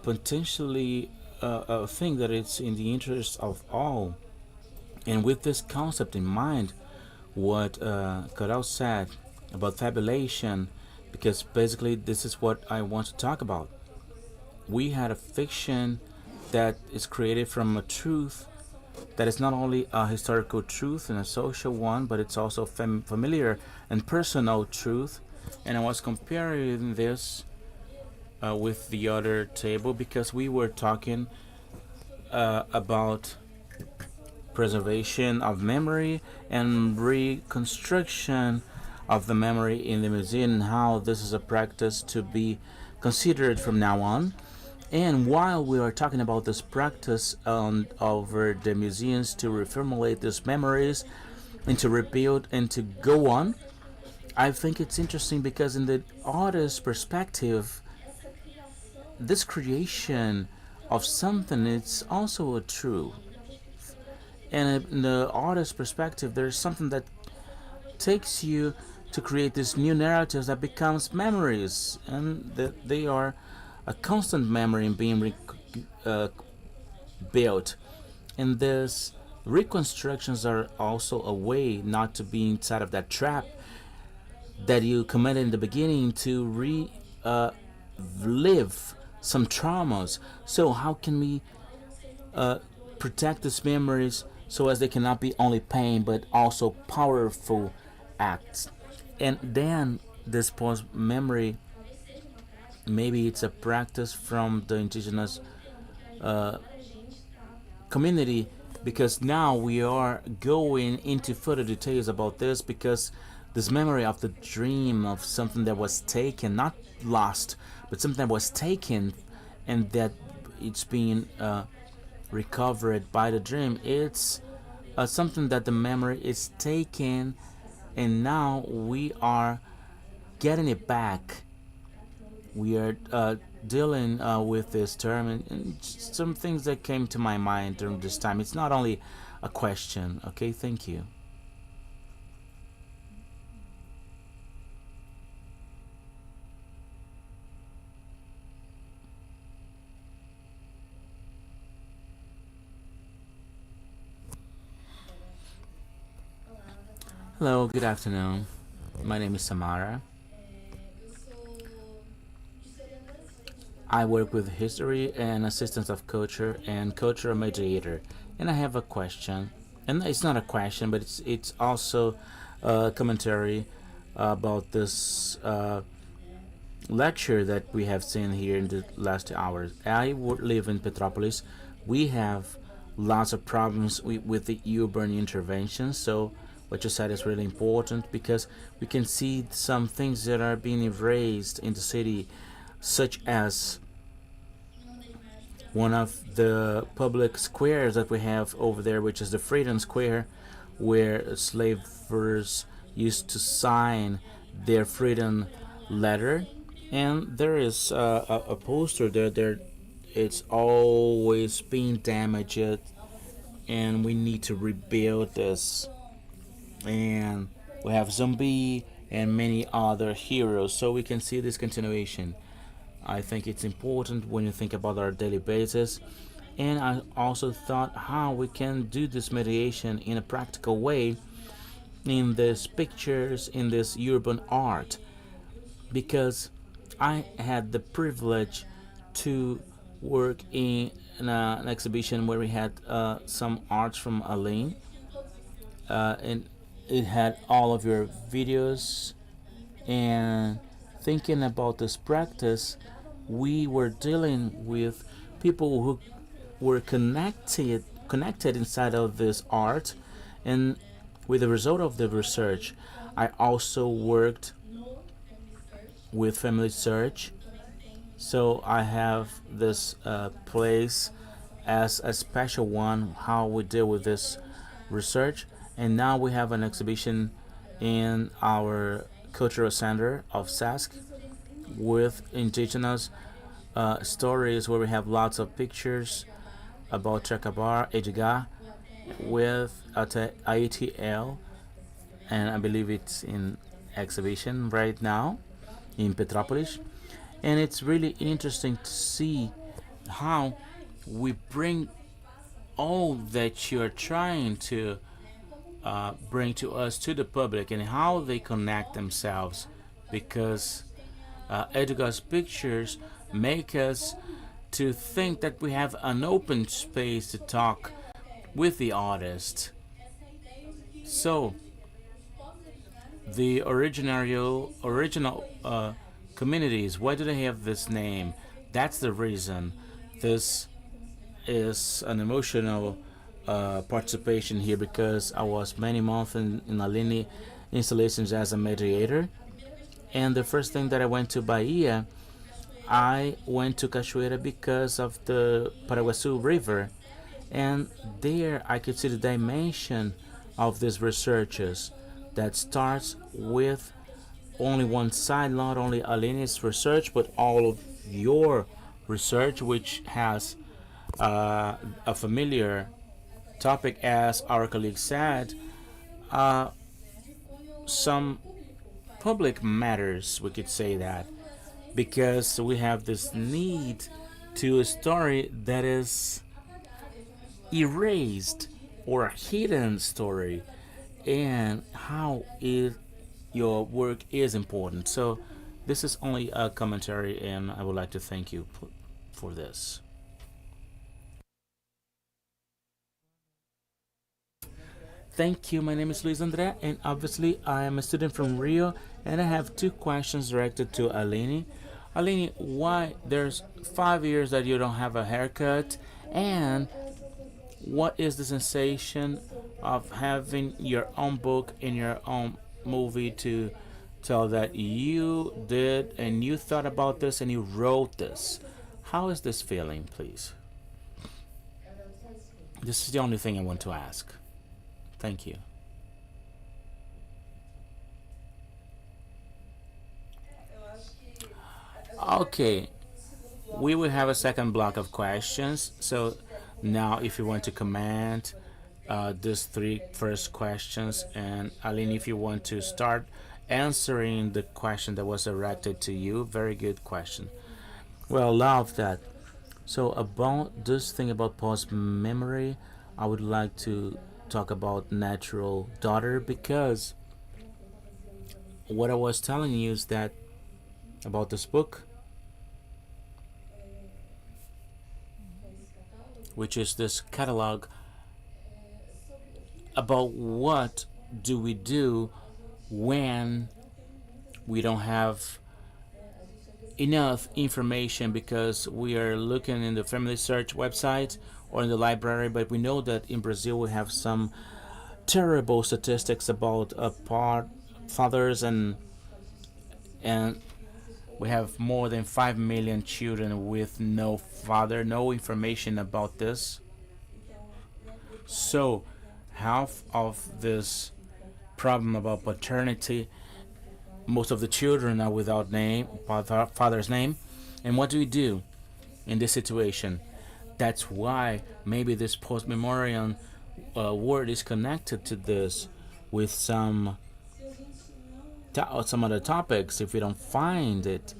potentially a thing that it's in the interest of all. And with this concept in mind, what Carol said about fabulation, because basically this is what I want to talk about. We had a fiction that is created from a truth that is not only a historical truth and a social one, but it's also familiar and personal truth. And I was comparing this with the other table because we were talking about preservation of memory and reconstruction of the memory in the museum, and how this is a practice to be considered from now on. And while we are talking about this practice over the museums to reformulate these memories and to rebuild and to go on, I think it's interesting because in the artist's perspective, this creation of something, it's also a truth. And in the artist's perspective, there's something that takes you to create these new narratives that becomes memories, and that they are a constant memory in being built. And these reconstructions are also a way not to be inside of that trap that you committed in the beginning to relive some traumas. So how can we protect these memories so as they cannot be only pain but also powerful acts? And then this post memory, maybe it's a practice from the indigenous community, because now we are going into further details about this, because this memory of the dream of something that was taken, not lost, but something that was taken and that it's being recovered by the dream, it's something that the memory is taken, and now we are getting it back. We are dealing with this term, and some things that came to my mind during this time. It's not only a question. Okay, thank you. Hello, good afternoon. My name is Samara. I work with history and assistance of culture and cultural mediator. And I have a question. And it's not a question, but it's also a commentary about this lecture that we have seen here in the last hours. I live in Petropolis. We have lots of problems with the urban intervention. So what you said is really important, because we can see some things that are being erased in the city. such as one of the public squares that we have over there, which is the Freedom Square, where slavers used to sign their freedom letter. And there is a poster there. It's always being damaged, and we need to rebuild this. And we have Zombie and many other heroes, so we can see this continuation. I think it's important when you think about our daily basis. And I also thought how we can do this mediation in a practical way in these pictures, in this urban art, because I had the privilege to work in an exhibition where we had some arts from Aline, and it had all of your videos. And thinking about this practice, we were dealing with people who were connected inside of this art. And with the result of the research, I also worked with Family Search. So I have this place as a special one, how we deal with this research. And now we have an exhibition in our Cultural Center of Sesc with indigenous stories, where we have lots of pictures about Chacabar, Edgar, with ITL, and I believe it's in exhibition right now in Petrópolis. And it's really interesting to see how we bring all that you're trying to bring to us, to the public, and how they connect themselves, because Edgar's pictures make us to think that we have an open space to talk with the artist. So the original communities, why do they have this name? That's the reason. This is an emotional participation here, because I was many months in Aline installations as a mediator. And the first thing that I went to Bahia, I went to Cachoeira because of the Paraguaçu River. And there I could see the dimension of these researchers that starts with only one side, not only Aline's research, but all of your research, which has a familiar topic, as our colleague said, some public matters, we could say that, because we have this need to a story that is erased or a hidden story, and how your work is important. So this is only a commentary, and I would like to thank you for this. Thank you. My name is Luis André, and obviously I am a student from Rio, and I have two questions directed to Aline. Aline, why there's 5 years that you don't have a haircut, and what is the sensation of having your own book and your own movie to tell that you did and you thought about this and you wrote this? How is this feeling, please? This is the only thing I want to ask. Thank you. Okay, we will have a second block of questions. So now if you want to comment these three first questions, and Aline, if you want to start answering the question that was directed to you. Very good question. Well, love that. So about this thing about post-memory, I would like to talk about natural daughter, because what I was telling you is that about this book, which is this catalog about what do we do when we don't have enough information, because we are looking in the Family Search website or in the library, but we know that in Brazil we have some terrible statistics about fathers and We have more than 5 million children with no father, no information about this. So half of this problem about paternity, most of the children are without name, father's name. And what do we do in this situation? That's why maybe this post-memoriam word is connected to this with some other topics. If we don't find it,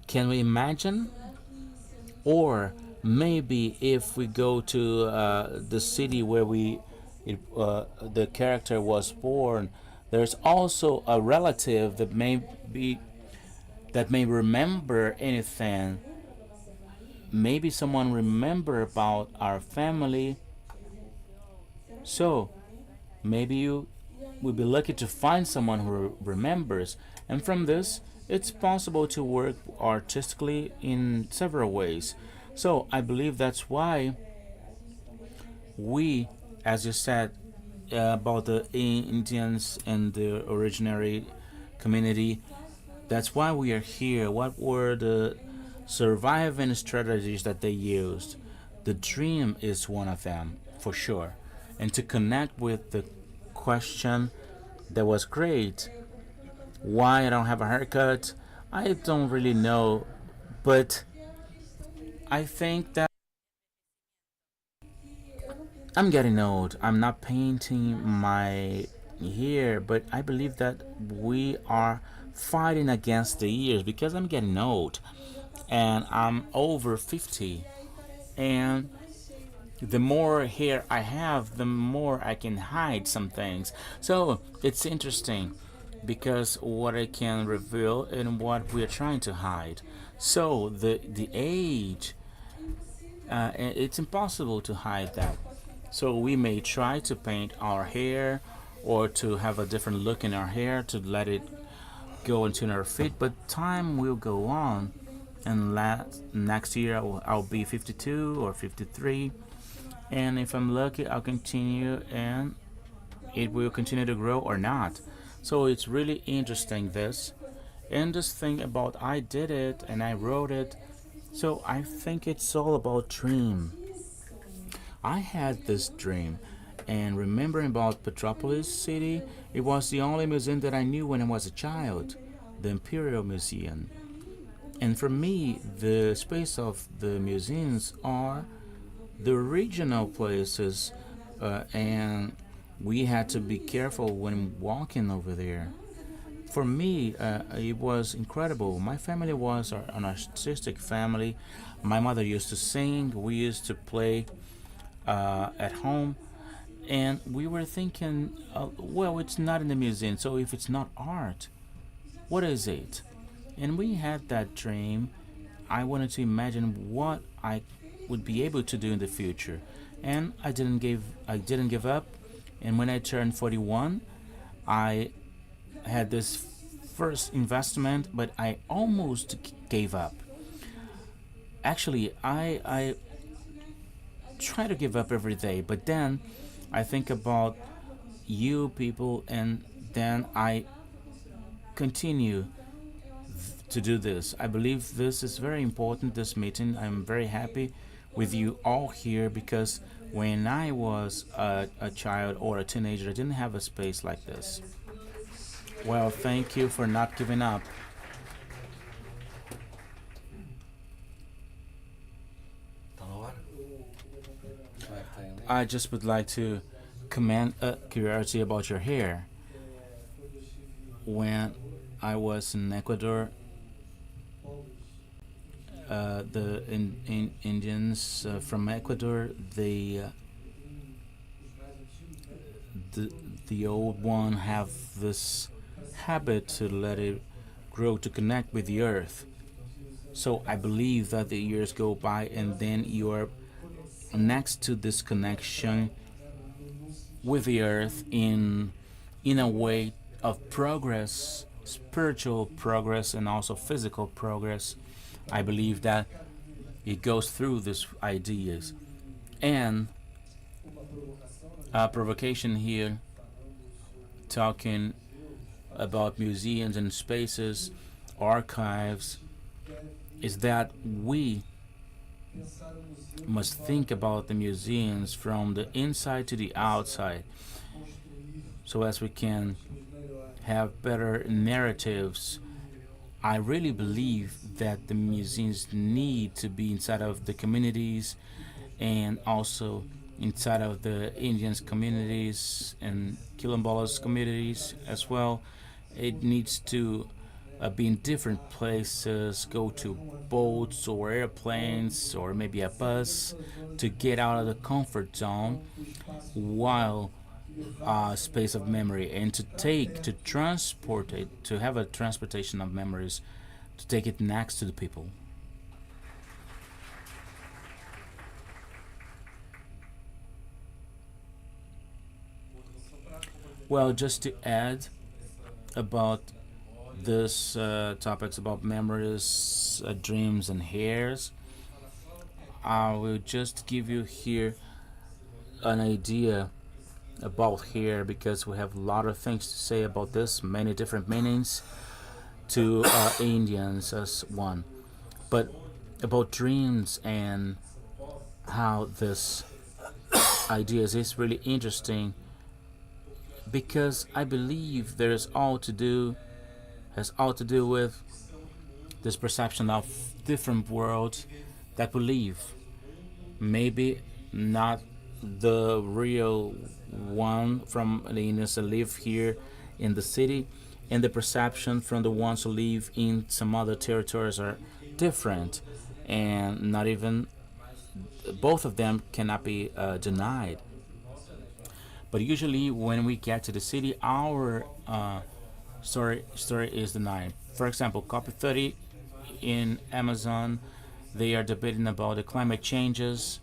can we imagine? Or maybe if we go to the city where the character was born, there's also a relative that may remember anything. Maybe someone remember about our family. So maybe you will be lucky to find someone who remembers. And from this, it's possible to work artistically in several ways. So I believe that's why we, as you said, about the Indians and the originary community, that's why we are here. What were the surviving strategies that they used? The dream is one of them, for sure. And to connect with the question that was great, why I don't have a haircut, I don't really know, but I think that I'm getting old. I'm not painting my hair, but I believe that we are fighting against the years because I'm getting old and I'm over 50, and the more hair I have, the more I can hide some things. So it's interesting because what I can reveal and what we're trying to hide. So the age, it's impossible to hide that. So we may try to paint our hair or to have a different look in our hair to let it go into our feet, but time will go on, and next year I'll be 52 or 53, and if I'm lucky I'll continue and it will continue to grow or not. So it's really interesting this, and this thing about I did it and I wrote it. So I think it's all about dream. I had this dream, and remembering about Petropolis City, it was the only museum that I knew when I was a child, the Imperial Museum. And for me, the space of the museums are the regional places, and we had to be careful when walking over there. For me, it was incredible. My family was an artistic family. My mother used to sing. We used to play at home, and we were thinking, well, it's not in the museum, so if it's not art, what is it? And we had that dream. I wanted to imagine what I would be able to do in the future, and I didn't give up. And when I turned 41, I had this first investment, but I almost gave up. Actually, I try to give up every day, but then I think about you people, and then I continue to do this. I believe this is very important, this meeting. I'm very happy with you all here because when I was a child or a teenager, I didn't have a space like this. Well, thank you for not giving up. I just would like to comment a curiosity about your hair. When I was in Ecuador, the Indians from Ecuador, the old one have this habit to let it grow to connect with the earth. So I believe that the years go by and then you are next to this connection with the earth in a way of progress, spiritual progress and also physical progress. I believe that it goes through these ideas. And a provocation here, talking about museums and spaces, archives, is that we must think about the museums from the inside to the outside, so as we can have better narratives. I really believe that the museums need to be inside of the communities and also inside of the Indians communities and Quilombolas communities as well. It needs to be in different places, go to boats or airplanes or maybe a bus to get out of the comfort zone while space of memory, and to transport it, to have a transportation of memories, to take it next to the people. Well, just to add about this topics about memories, dreams and hairs, I will just give you here an idea about hair, because we have a lot of things to say about this, many different meanings to Indians as one. But about dreams and how this ideas is really interesting, because I believe has all to do with this perception of different worlds that we live. Maybe not the real one from the Indians that live here in the city, and the perception from the ones who live in some other territories are different, and not even both of them cannot be denied. But usually when we get to the city, our story is denied. For example, Copy 30 in Amazon, they are debating about the climate changes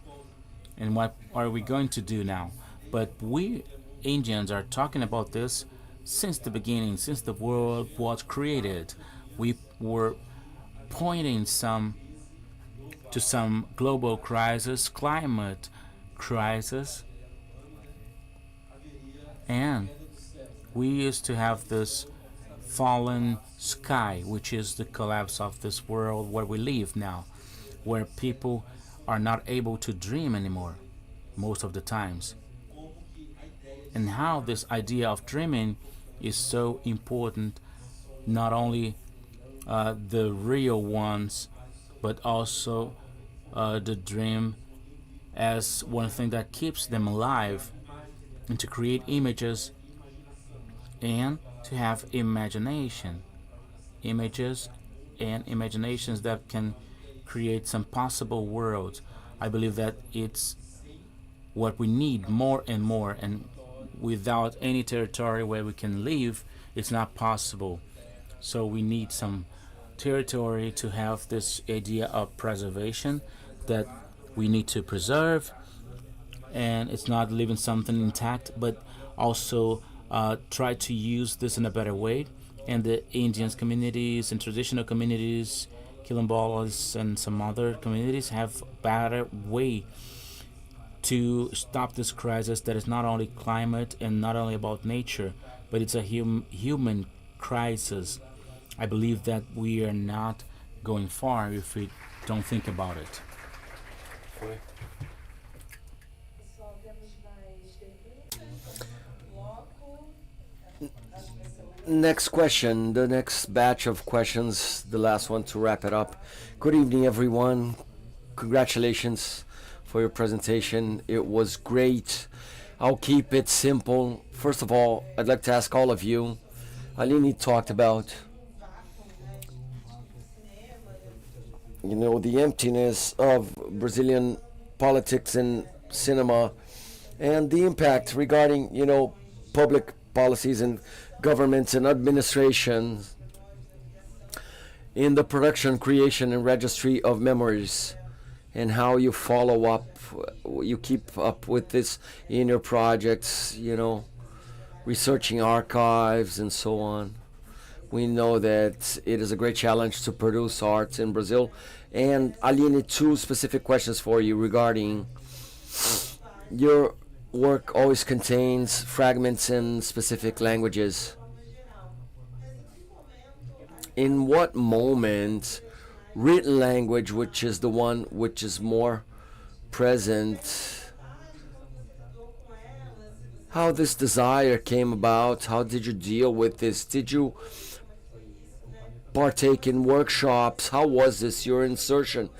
and what are we going to do now. But we Indians are talking about this since the beginning, since the world was created. We were pointing to some global crisis, climate crisis, and we used to have this fallen sky, which is the collapse of this world where we live now, where people are not able to dream anymore most of the times. And how this idea of dreaming is so important, not only the real ones, but also the dream as one thing that keeps them alive, and to create images and to have imagination, images and imaginations that can create some possible worlds. I believe that it's what we need more and more, and without any territory where we can live, it's not possible. So we need some territory to have this idea of preservation that we need to preserve, and it's not leaving something intact, but also try to use this in a better way. And the Indians communities and traditional communities, Quilombolas and some other communities have a better way to stop this crisis that is not only climate and not only about nature, but it's a human crisis. I believe that we are not going far if we don't think about it. Next question, the next batch of questions, the last one to wrap it up. Good evening, everyone. Congratulations for your presentation. It was great. I'll keep it simple. First of all, I'd like to ask all of you, Aline talked about, the emptiness of Brazilian politics and cinema, and the impact regarding, public policies and governments and administrations in the production, creation, and registry of memories, and how you follow up, you keep up with this in your projects, researching archives and so on. We know that it is a great challenge to produce art in Brazil. And Aline, 2 specific questions for you regarding your work always contains fragments in specific languages. In what moment written language, which is the one which is more present, how this desire came about, how did you deal with this? Did you partake in workshops? How was this? Your insertion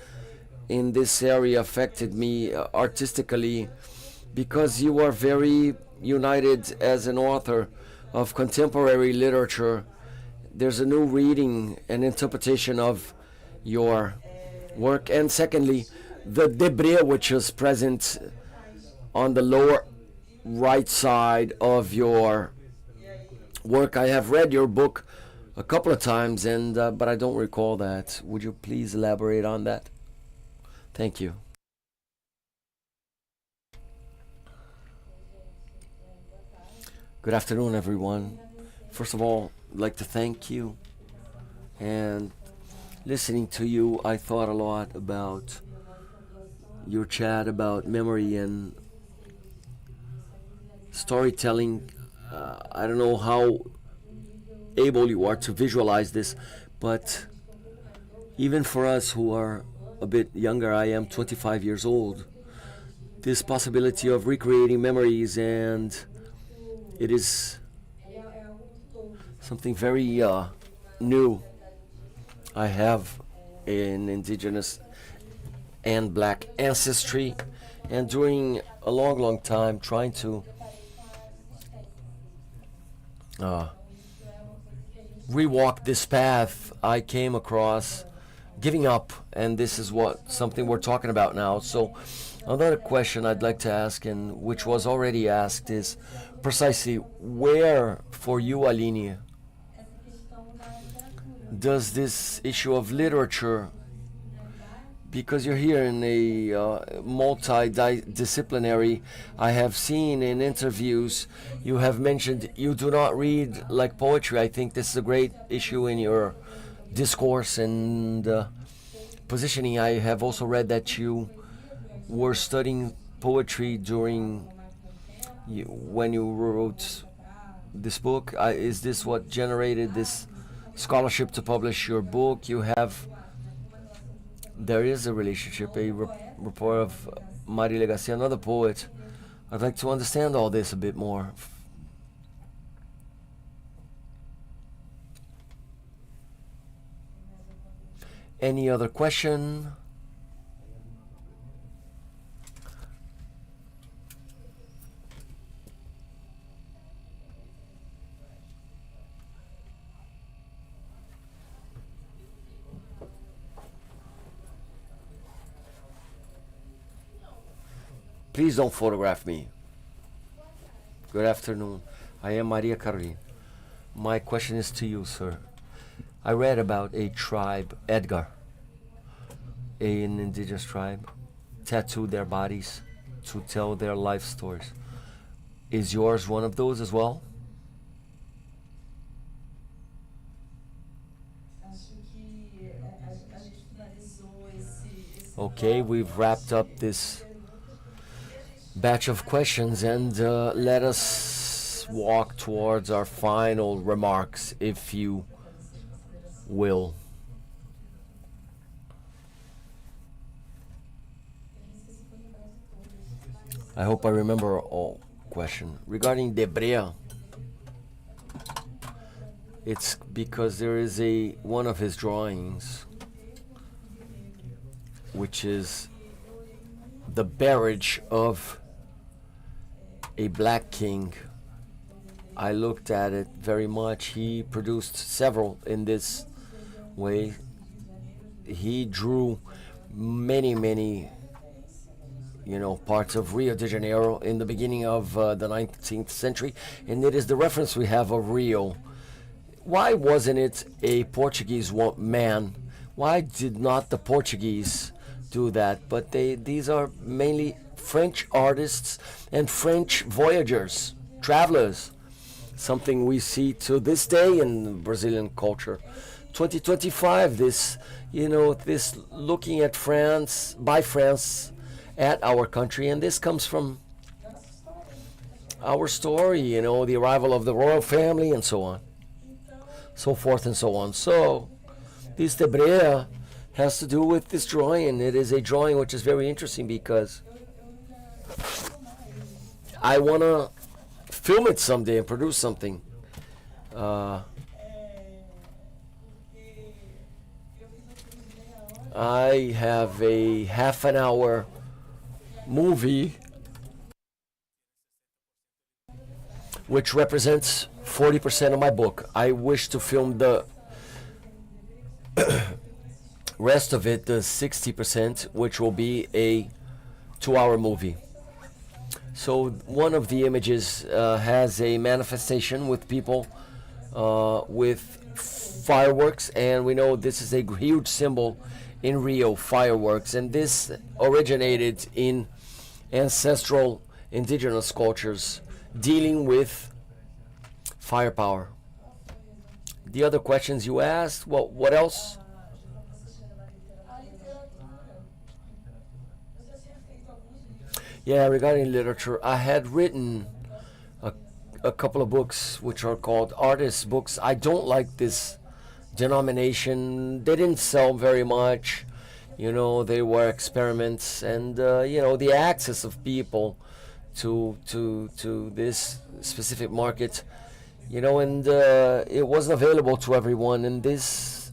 in this area affected me artistically, because you are very united as an author of contemporary literature. There's a new reading and interpretation of your work. And secondly, the debris which is present on the lower right side of your work. I have read your book a couple of times, and but I don't recall that. Would you please elaborate on that? Thank you. Good afternoon, everyone. First of all, I'd like to thank you. And listening to you, I thought a lot about your chat about memory and storytelling. I don't know how able you are to visualize this, but even for us who are a bit younger, I am 25 years old, this possibility of recreating memories, and it is something very new. I have an indigenous and black ancestry, and during a long time trying to rewalk this path, I came across giving up, and this is something we're talking about now. So another question I'd like to ask, and which was already asked, is precisely where for you, Aline, does this issue of literature, because you're here in a multidisciplinary, I have seen in interviews you have mentioned you do not read like poetry. I think this is a great issue in your discourse and positioning. I have also read that you were studying poetry when you wrote this book. Is this what generated this scholarship to publish your book? There is a relationship, a report of Maria Legacy, another poet. I'd like to understand all this a bit more. Any other question? Please don't photograph me. Good afternoon. I am Maria Carolina. My question is to you, sir. I read about a tribe, Edgar, an indigenous tribe, tattooed their bodies to tell their life stories. Is yours one of those as well? Okay, we've wrapped up this batch of questions, and let us walk towards our final remarks, if you will. I hope I remember all question. Regarding Debrea, it's because there is one of his drawings, which is the barrage of a black king. I looked at it very much. He produced several in this way. He drew many parts of Rio de Janeiro in the beginning of the 19th century, and it is the reference we have of Rio. Why wasn't it a Portuguese man? Why did not the Portuguese do that? But these are mainly French artists and French voyagers, travelers, something we see to this day in Brazilian culture. 2025, this looking at France, by France, at our country, and this comes from our story, the arrival of the royal family and so on, so forth and so on. So this Debrea has to do with this drawing, and it is a drawing which is very interesting because I want to film it someday and produce something. I have a half an hour movie which represents 40% of my book. I wish to film the rest of it, the 60%, which will be a 2-hour movie. So one of the images has a manifestation with people with fireworks, and we know this is a huge symbol in Rio, fireworks, and this originated in ancestral indigenous cultures dealing with firepower. The other questions you asked, well, what else? Yeah, regarding literature, I had written a couple of books which are called artist books. I don't like this denomination. They didn't sell very much. You know, they were experiments, and you know, the access of people to this specific market, you know, and it wasn't available to everyone, and this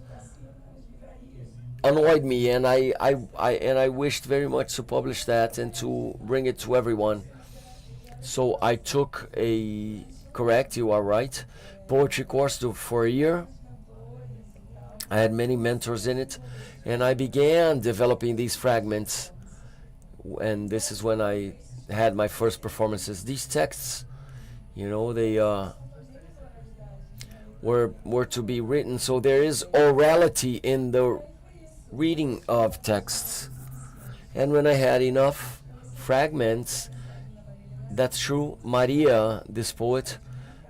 annoyed me, and I wished very much to publish that and to bring it to everyone. So I took a, correct, you are right, poetry course for a year. I had many mentors in it, and I began developing these fragments, and this is when I had my first performances. These texts, you know, they were to be written, so there is orality in the reading of texts. And when I had enough fragments, that's true, Maria, this poet,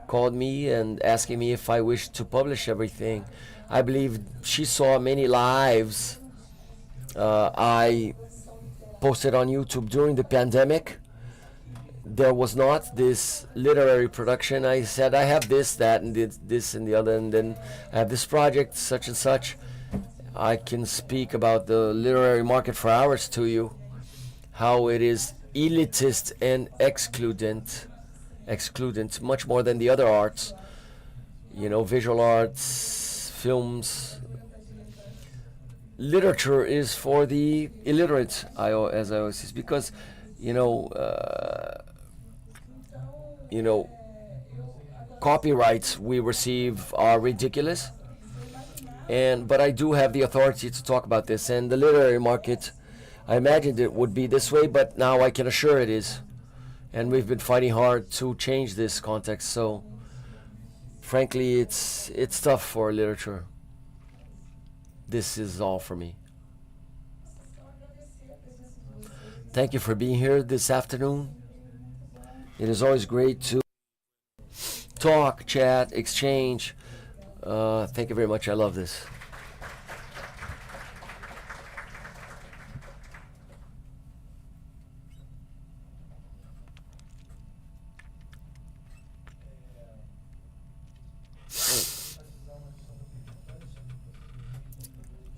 called me and asking me if I wished to publish everything. I believe she saw many lives I posted on YouTube during the pandemic. There was not this literary production. I said, I have this, that, and this and the other, and then I have this project, such and such. I can speak about the literary market for hours to you, how it is elitist and excludent, much more than the other arts, you know, visual arts, films. Literature is for the illiterate, as I always say, because, you know, copyrights we receive are ridiculous. But I do have the authority to talk about this, and the literary market, I imagined it would be this way, but now I can assure it is. And we've been fighting hard to change this context, so frankly, it's tough for literature. This is all for me. Thank you for being here this afternoon. It is always great to talk, chat, exchange. Thank you very much. I love this.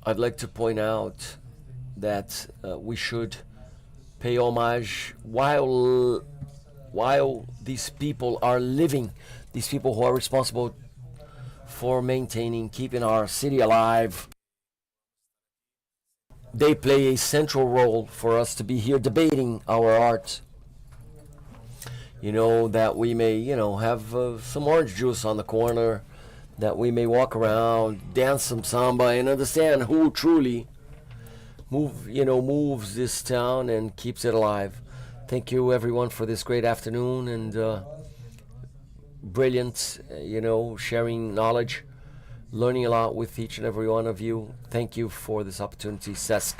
I'd like to point out that we should pay homage while these people are living, these people who are responsible for maintaining, keeping our city alive. They play a central role for us to be here debating our art. You know, that we may, you know, have some orange juice on the corner, that we may walk around, dance some samba, and understand who truly moves this town and keeps it alive. Thank you, everyone, for this great afternoon and brilliant, sharing knowledge, learning a lot with each and every one of you. Thank you for this opportunity, Sesc.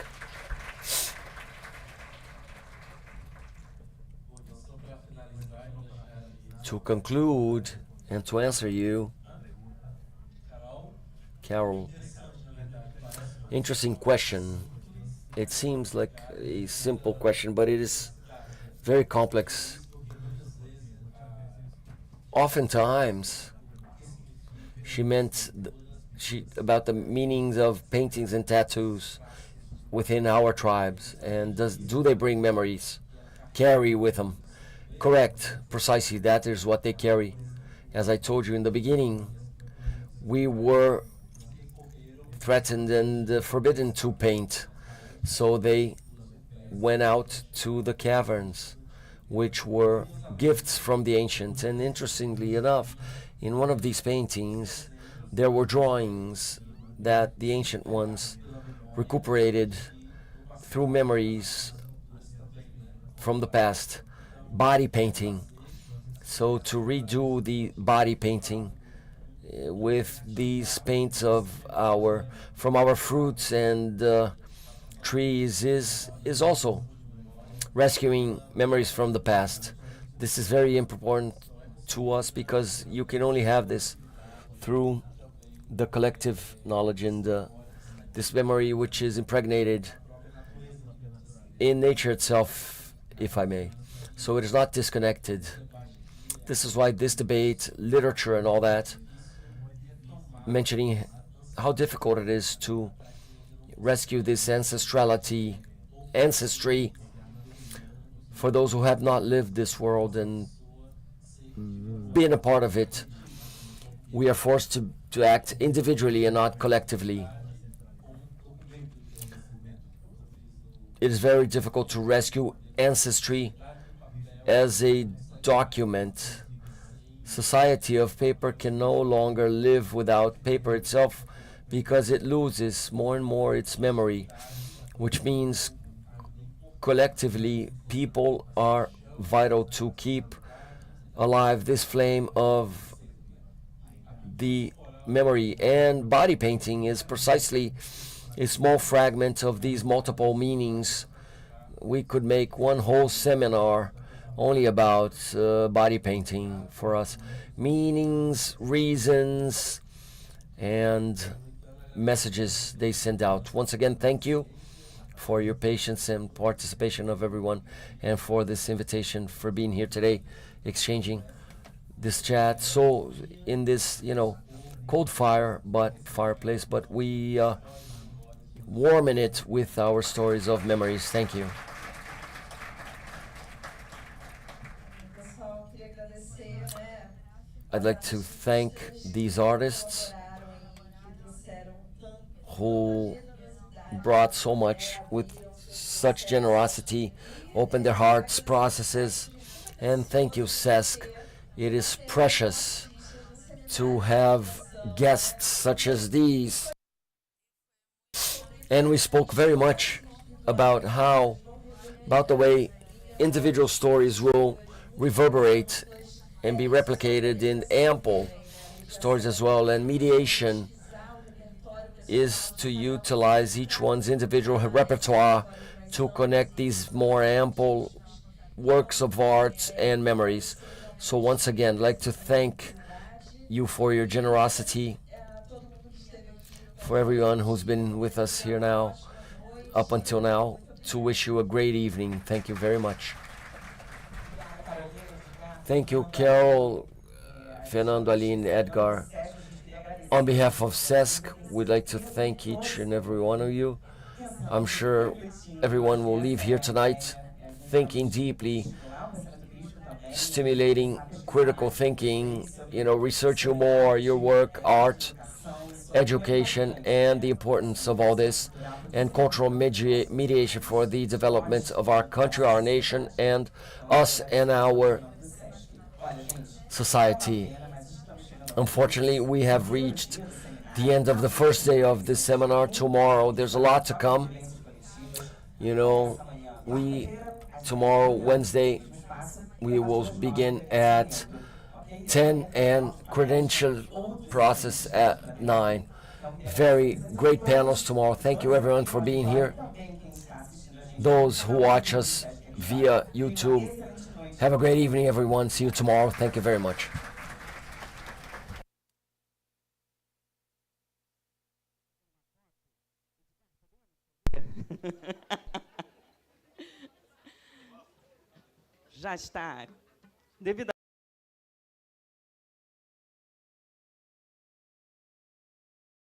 To conclude and to answer you, Carol, interesting question. It seems like a simple question, but it is very complex. Oftentimes, she meant about the meanings of paintings and tattoos. within our tribes, and do they bring memories, carry with them? Correct, precisely, that is what they carry. As I told you in the beginning, we were threatened and forbidden to paint, so they went out to the caverns, which were gifts from the ancients. And interestingly enough, in one of these paintings, there were drawings that the ancient ones recuperated through memories from the past, body painting. So to redo the body painting with these paints from our fruits and trees is also rescuing memories from the past. This is very important to us because you can only have this through the collective knowledge and this memory which is impregnated in nature itself, if I may. So it is not disconnected. This is why this debate, literature and all that, mentioning how difficult it is to rescue this ancestry for those who have not lived this world and been a part of it. We are forced to act individually and not collectively. It is very difficult to rescue ancestry as a document. Society of paper can no longer live without paper itself because it loses more and more its memory, which means collectively people are vital to keep alive this flame of the memory. And body painting is precisely a small fragment of these multiple meanings. We could make one whole seminar only about body painting for us. Meanings, reasons, and messages they send out. Once again, thank you for your patience and participation of everyone, and for this invitation, for being here today, exchanging this chat. So in this, cold fireplace, but we warm in it with our stories of memories. Thank you. I'd like to thank these artists who brought so much with such generosity, opened their hearts, processes, and thank you, Sesc. It is precious to have guests such as these. And we spoke very much about the way individual stories will reverberate and be replicated in ample stories as well. And mediation is to utilize each one's individual repertoire to connect these more ample works of art and memories. So once again, I'd like to thank you for your generosity, for everyone who's been with us here now, up until now, to wish you a great evening. Thank you very much. Thank you, Carol, Fernando, Aline, Edgar. On behalf of Sesc, we'd like to thank each and every one of you. I'm sure everyone will leave here tonight thinking deeply, stimulating critical thinking, researching more your work, art, education, and the importance of all this, and cultural mediation for the development of our country, our nation, and us and our society. Unfortunately, we have reached the end of the first day of this seminar. Tomorrow, there's a lot to come. Tomorrow, Wednesday, we will begin at 10 and credential process at 9. Very great panels tomorrow. Thank you everyone for being here. Those who watch us via YouTube, have a great evening everyone. See you tomorrow. Thank you very much. Já está. Devido